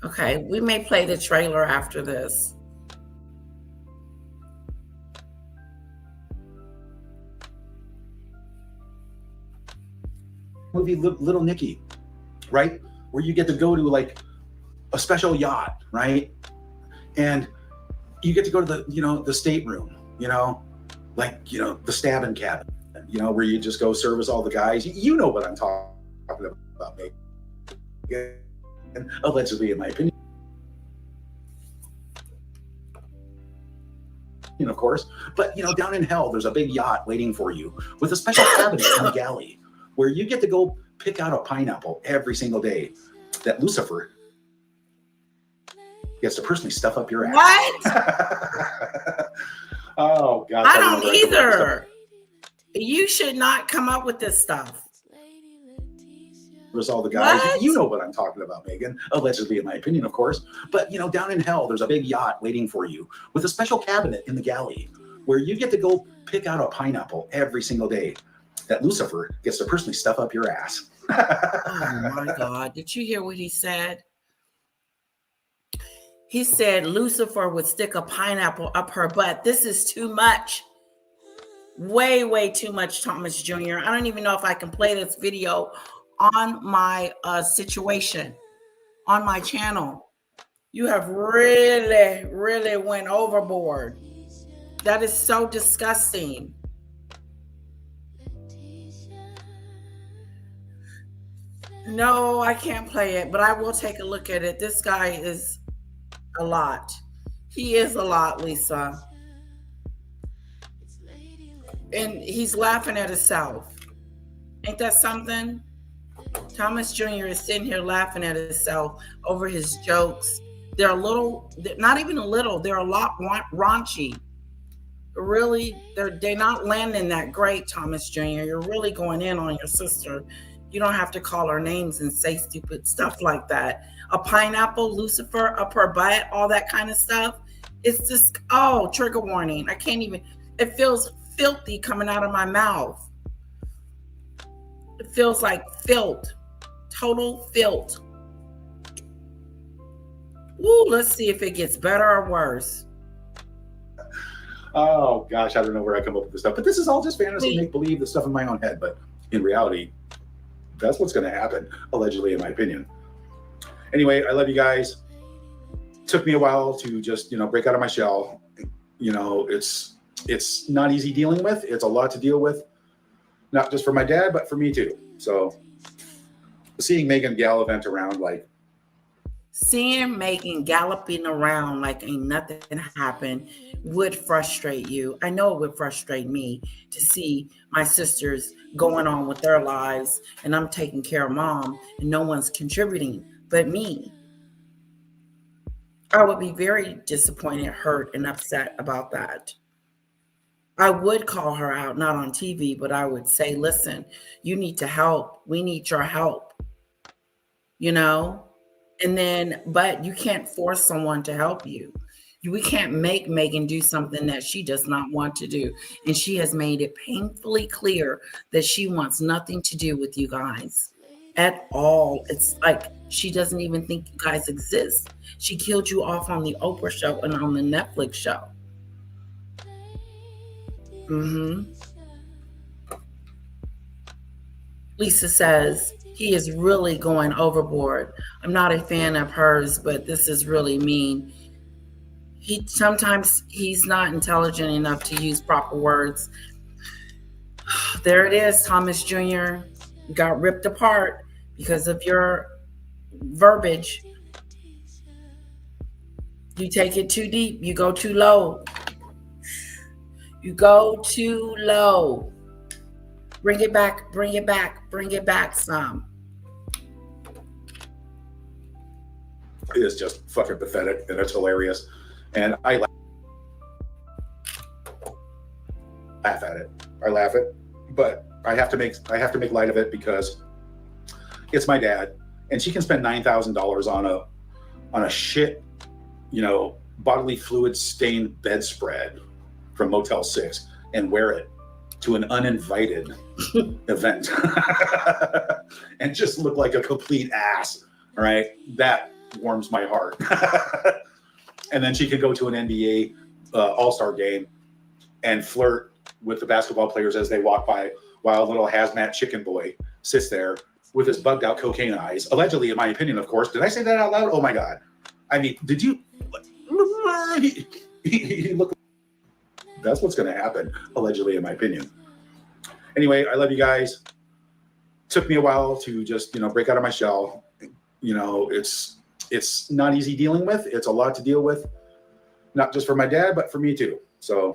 Okay, we may play the trailer after this. Movie Little Nicky, right? Where you get to go to like a special yacht, right? And you get to go to the stateroom, like, the stabbing cabin, where you just go service all the guys. You know what I'm talking about, mate. And allegedly, in my opinion, of course. But, down in hell, there's a big yacht waiting for you with a special cabinet in the galley where you get to go pick out a pineapple every single day that Lucifer gets to personally stuff up your ass. What? Oh, God. I don't either. You should not come up with this stuff. There's all the guys. What? You know what I'm talking about, Meghan. Allegedly, in my opinion, of course. But, down in hell, there's a big yacht waiting for you with a special cabinet in the galley where you get to go pick out a pineapple every single day that Lucifer gets to personally stuff up your ass. Oh, my God. Did you hear what he said? He said Lucifer would stick a pineapple up her butt. This is too much. Way, way too much, Thomas Jr. I don't even know if I can play this video on my situation, on my channel. You have really, really went overboard. That is so disgusting. No, I can't play it, but I will take a look at it. This guy is a lot. He is a lot, Lisa. And he's laughing at himself. Ain't that something? Thomas Jr. is sitting here laughing at himself over his jokes. They're a little, not even a little, they're a lot raunchy. Really, they're not landing that great, Thomas Jr. You're really going in on your sister. You don't have to call her names and say stupid stuff like that. A pineapple, Lucifer, up her butt, all that kind of stuff. It's just, trigger warning. I can't even, it feels filthy coming out of my mouth. It feels like filth, total filth. Ooh, let's see if it gets better or worse. Oh, gosh, I don't know where I come up with this stuff. But this is all just fantasy, make-believe, the stuff in my own head. But in reality, that's what's going to happen, allegedly, in my opinion. Anyway, I love you guys. It took me a while to just, break out of my shell. It's not easy dealing with. It's a lot to deal with, not just for my dad, but for me too. So seeing Meghan gallivant around like. Seeing Meghan galloping around like ain't nothing happened would frustrate you. I know it would frustrate me to see my sisters going on with their lives and I'm taking care of mom and no one's contributing but me. I would be very disappointed, hurt, and upset about that. I would call her out, not on TV, but I would say, listen, you need to help. We need your help, And then, but you can't force someone to help you. We can't make Meghan do something that she does not want to do. And she has made it painfully clear that she wants nothing to do with you guys at all. It's like she doesn't even think you guys exist. She killed you off on the Oprah show and on the Netflix show. Lisa says, he is really going overboard. I'm not a fan of hers, but this is really mean. Sometimes he's not intelligent enough to use proper words. There it is, Thomas Jr. You got ripped apart because of your verbiage. You take it too deep. You go too low. You go too low. Bring it back, bring it back, bring it back some. It is just fucking pathetic, and it's hilarious. And I laugh at it. I laugh at it, but I have to make light of it because it's my dad, and she can spend $9,000 on a shit, bodily fluid stained bedspread from Motel 6 and wear it to an uninvited event and just look like a complete ass. All right, that warms my heart. And then she could go to an NBA All-Star game and flirt with the basketball players as they walk by, while a little hazmat chicken boy sits there with his bugged out cocaine eyes. Allegedly, in my opinion, of course. Did I say that out loud? Oh my God. I mean, did you? He looked. That's what's going to happen, allegedly, in my opinion. Anyway, I love you guys. Took me a while to just, break out of my shell. It's not easy dealing with. It's a lot to deal with, not just for my dad, but for me too. So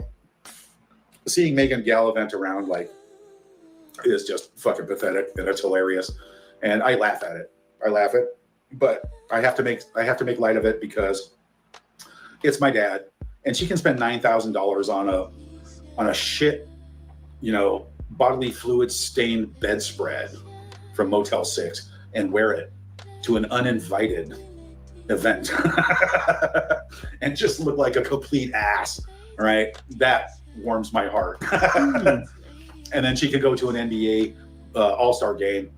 seeing Meghan gallivant around is just fucking pathetic, and it's hilarious. And I laugh at it. But I have to make light of it because it's my dad, and she can spend $9,000 on a shit, bodily fluid stained bedspread from Motel 6 and wear it to an uninvited event and just look like a complete ass. All right, that warms my heart. And then she could go to an NBA All-Star game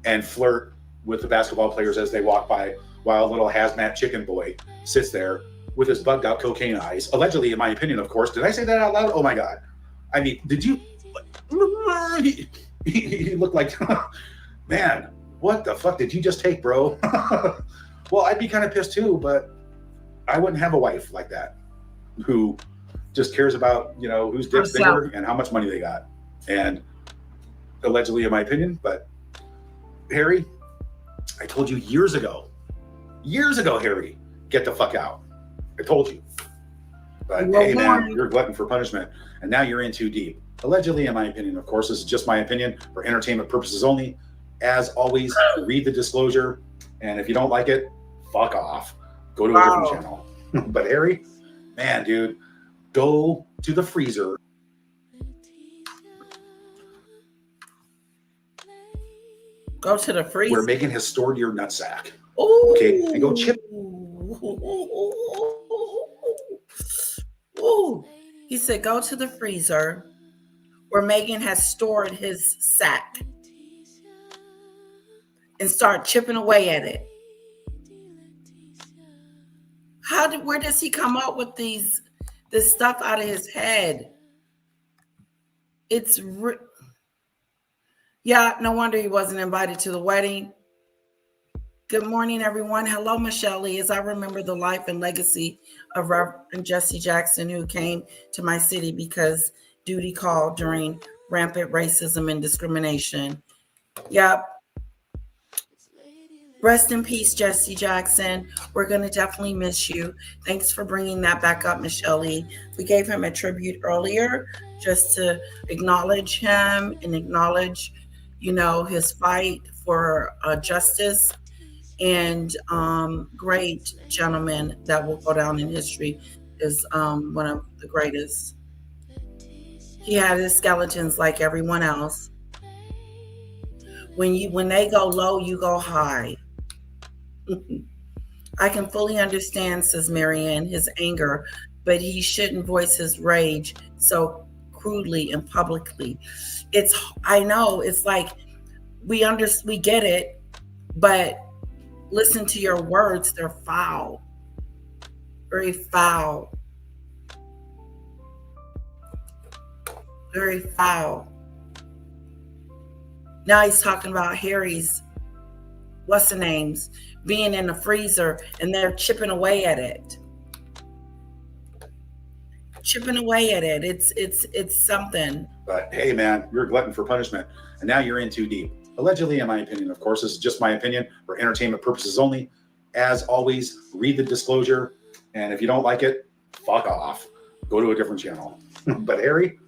and flirt with the basketball players as they walk by, while a little hazmat chicken boy sits there with his bugged out cocaine eyes. Allegedly, in my opinion, of course. Did I say that out loud? Oh my God. I mean, did you? He looked like, man, what the fuck did you just take, bro? Well, I'd be kind of pissed too, but I wouldn't have a wife like that who just cares about, who's dick's bigger and how much money they got. And allegedly, in my opinion, but Harry, I told you years ago, Harry, get the fuck out. I told you. But hey, man, you're a glutton for punishment, and now you're in too deep. Allegedly, in my opinion, of course, this is just my opinion for entertainment purposes only. As always, read the disclosure, and if you don't like it, fuck off. Go to a different channel. But Harry, man, dude, go to the freezer. Go to the freezer. Where Meghan has stored your nutsack. Ooh. Okay, and go chip. Ooh. He said, go to the freezer where Meghan has stored his sack and start chipping away at it. Where does he come up with this stuff out of his head? Yeah, no wonder he wasn't invited to the wedding. Good morning, everyone. Hello, Michelle Lee. As I remember the life and legacy of Reverend Jesse Jackson, who came to my city because duty called during rampant racism and discrimination. Yep. Rest in peace, Jesse Jackson. We're going to definitely miss you. Thanks for bringing that back up, Michelle Lee. We gave him a tribute earlier just to acknowledge him and acknowledge, his fight for justice. And great gentleman that will go down in history is one of the greatest. He had his skeletons like everyone else. When they go low, you go high. I can fully understand, says Marianne, his anger, but he shouldn't voice his rage so crudely and publicly. I know, it's like we get it, but listen to your words. They're foul. Very foul. Very foul. Now he's talking about Harry's, what's the names, being in the freezer, and they're chipping away at it. Chipping away at it. It's something. But hey, man, you're a glutton for punishment, and now you're in too deep. Allegedly, in my opinion, of course, this is just my opinion for entertainment purposes only. As always, read the disclosure, and if you don't like it, fuck off. Go to a different channel. But Harry,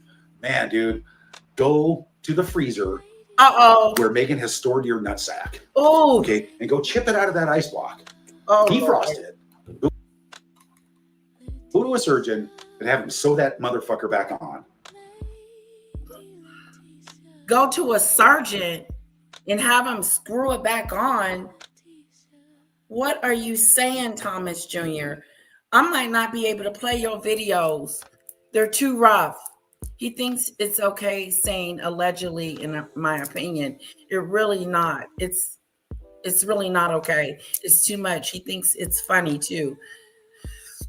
man, dude, go to the freezer where Meghan has stored your nutsack. Oh. Okay, and go chip it out of that ice block. Oh, defrost it. Go to a surgeon and have him sew that motherfucker back on. Go to a surgeon and have him screw it back on. What are you saying, Thomas Jr.? I might not be able to play your videos. They're too rough. He thinks it's okay saying allegedly, in my opinion. It really not. It's really not okay. It's too much. He thinks it's funny too.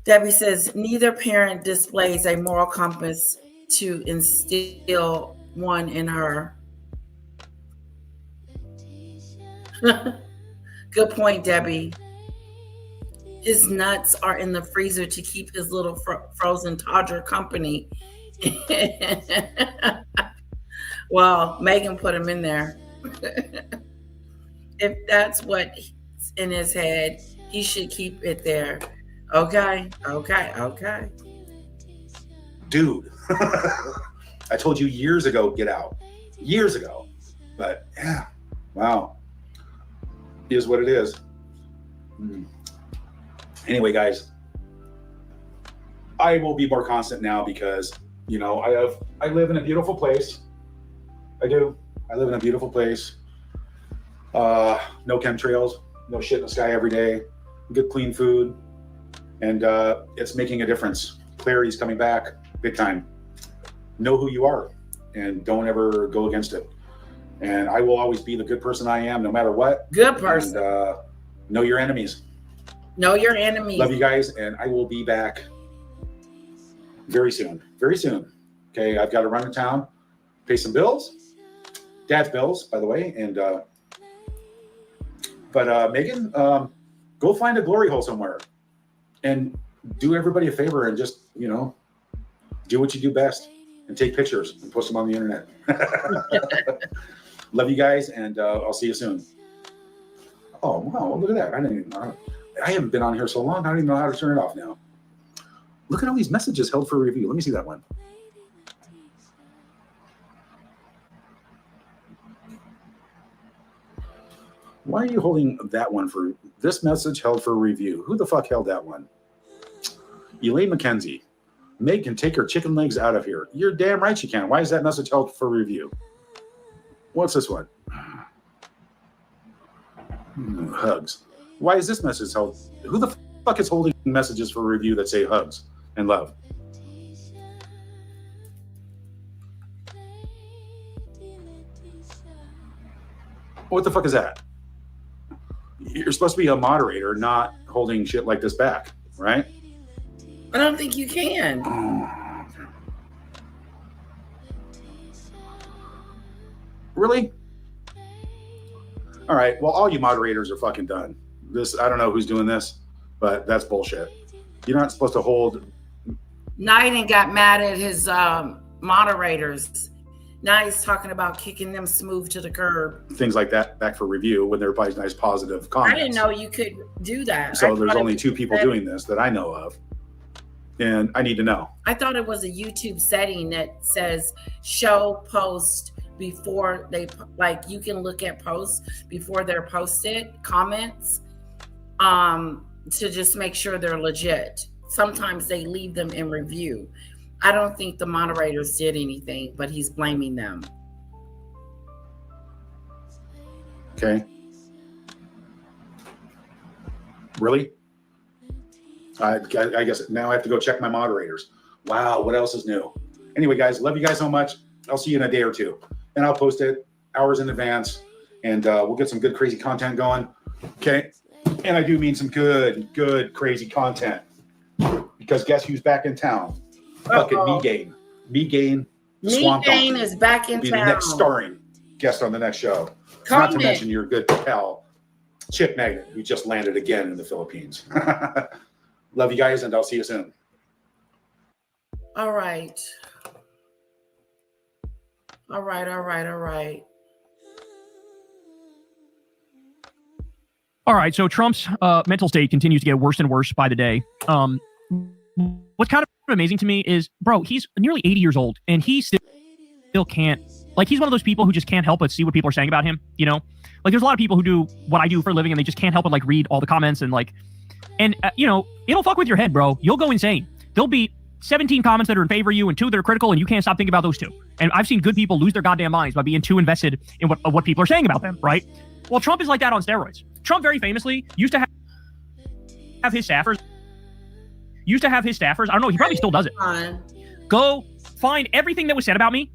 Debbie says, neither parent displays a moral compass to instill one in her. Good point, Debbie. His nuts are in the freezer to keep his little frozen toddler company. Well, Meghan put him in there. If that's what's in his head, he should keep it there. Okay. Dude, I told you years ago, get out. Years ago. But yeah, wow. Is what it is. Anyway, guys, I will be more constant now because, you know, I live in a beautiful place. I do. I live in a beautiful place. No chemtrails, no shit in the sky every day, good clean food, and it's making a difference. Clarity's coming back big time. Know who you are and don't ever go against it. And I will always be the good person I am, no matter what. Good person. And, know your enemies. Know your enemies. Love you guys, and I will be back very soon. Very soon. Okay, I've got to run to town, pay some bills. Dad's bills, by the way. And but Meghan, go find a glory hole somewhere and do everybody a favor and just, you know, do what you do best and take pictures and post them on the internet. Love you guys, and I'll see you soon. Oh, wow, look at that. I haven't been on here so long, I don't even know how to turn it off now. Look at all these messages held for review. Let me see that one. Why are you holding that one for this message held for review? Who the fuck held that one? Elaine McKenzie. Meg can take her chicken legs out of here. You're damn right she can. Why is that message held for review? What's this one? Hugs. Why is this message held? Who the fuck is holding messages for review that say hugs and love? What the fuck is that? You're supposed to be a moderator, not holding shit like this back, right? I don't think you can. Really? All right. Well, all you moderators are fucking done. I don't know who's doing this, but that's bullshit. You're not supposed to hold. Knighton got mad at his moderators. Now he's talking about kicking them smooth to the curb. Things like that back for review when there are probably nice positive comments. I didn't know you could do that. So there's only 2 people doing this that I know of. And I need to know. I thought it was a YouTube setting that says show post before they, like, you can look at posts before they're posted, comments, to just make sure they're legit. Sometimes they leave them in review. I don't think the moderators did anything, but he's blaming them. Okay. Really? I guess now I have to go check my moderators. Wow, what else is new? Anyway, guys, love you guys so much. I'll see you in a day or two. And I'll post it hours in advance. And we'll get some good, crazy content going. Okay? And I do mean some good, crazy content. Because guess who's back in town? Fucking Meghan. Meghan, the Swamp Donkey, is back in town. Be the next starring guest on the next show. Not to mention your good pal, Chip Meghan, who just landed again in the Philippines. Love you guys, and I'll see you soon. All right. All right. All right, so Trump's mental state continues to get worse and worse by the day. What's kind of amazing to me is, bro, he's nearly 80 years old, and he still can't, like, he's one of those people who just can't help but see what people are saying about him, you know? Like, there's a lot of people who do what I do for a living, and they just can't help but, like, read all the comments, and, like, you know, it'll fuck with your head, bro. You'll go insane. There'll be 17 comments that are in favor of you and 2 that are critical, and you can't stop thinking about those 2. And I've seen good people lose their goddamn minds by being too invested in what people are saying about them, right? Well, Trump is like that on steroids. Trump very famously used to have his staffers. I don't know, he probably still does it. Go find everything that was said about me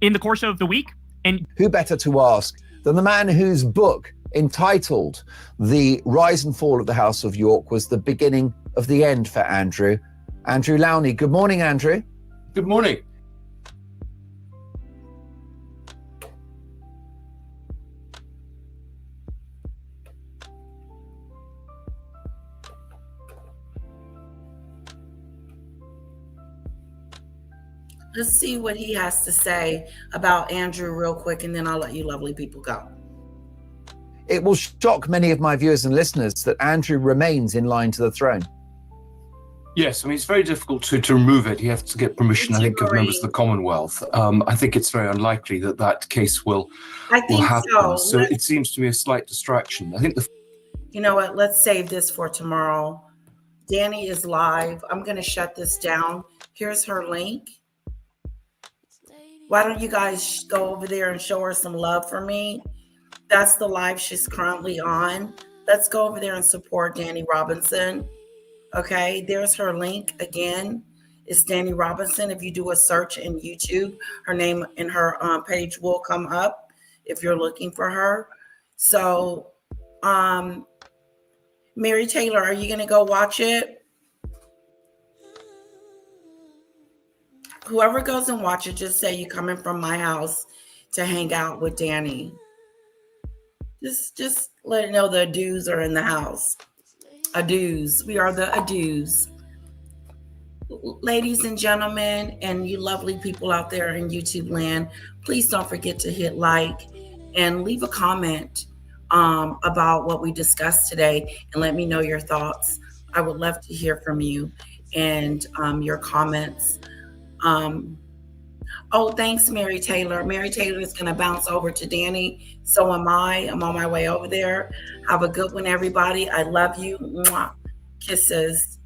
in the course of the week. And who better to ask than the man whose book entitled The Rise and Fall of the House of York was the beginning of the end for Andrew Lowney. Good morning, Andrew. Good morning. Let's see what he has to say about Andrew real quick, and then I'll let you lovely people go. It will shock many of my viewers and listeners that Andrew remains in line to the throne. Yes, I mean, it's very difficult to remove it. You have to get permission, I think, of members of the Commonwealth. I think it's very unlikely that case will happen. So it seems to me a slight distraction. I think you know what? Let's save this for tomorrow. Danny is live. I'm going to shut this down. Here's her link. Why don't you guys go over there and show her some love for me? That's the live she's currently on. Let's go over there and support Danny Robinson. Okay, there's her link again. It's Danny Robinson. If you do a search in YouTube, her name and her page will come up if you're looking for her. So, Mary Taylor, are you going to go watch it? Whoever goes and watch it, just say you're coming from my house to hang out with Danny. Just let it know the Adews are in the house. Adews. We are the Adews. Ladies and gentlemen, and you lovely people out there in YouTube land, please don't forget to hit like and leave a comment about what we discussed today, and let me know your thoughts. I would love to hear from you and your comments. Oh, thanks, Mary Taylor. Mary Taylor is going to bounce over to Danny. So am I. I'm on my way over there. Have a good one, everybody. I love you. Mwah. Kisses.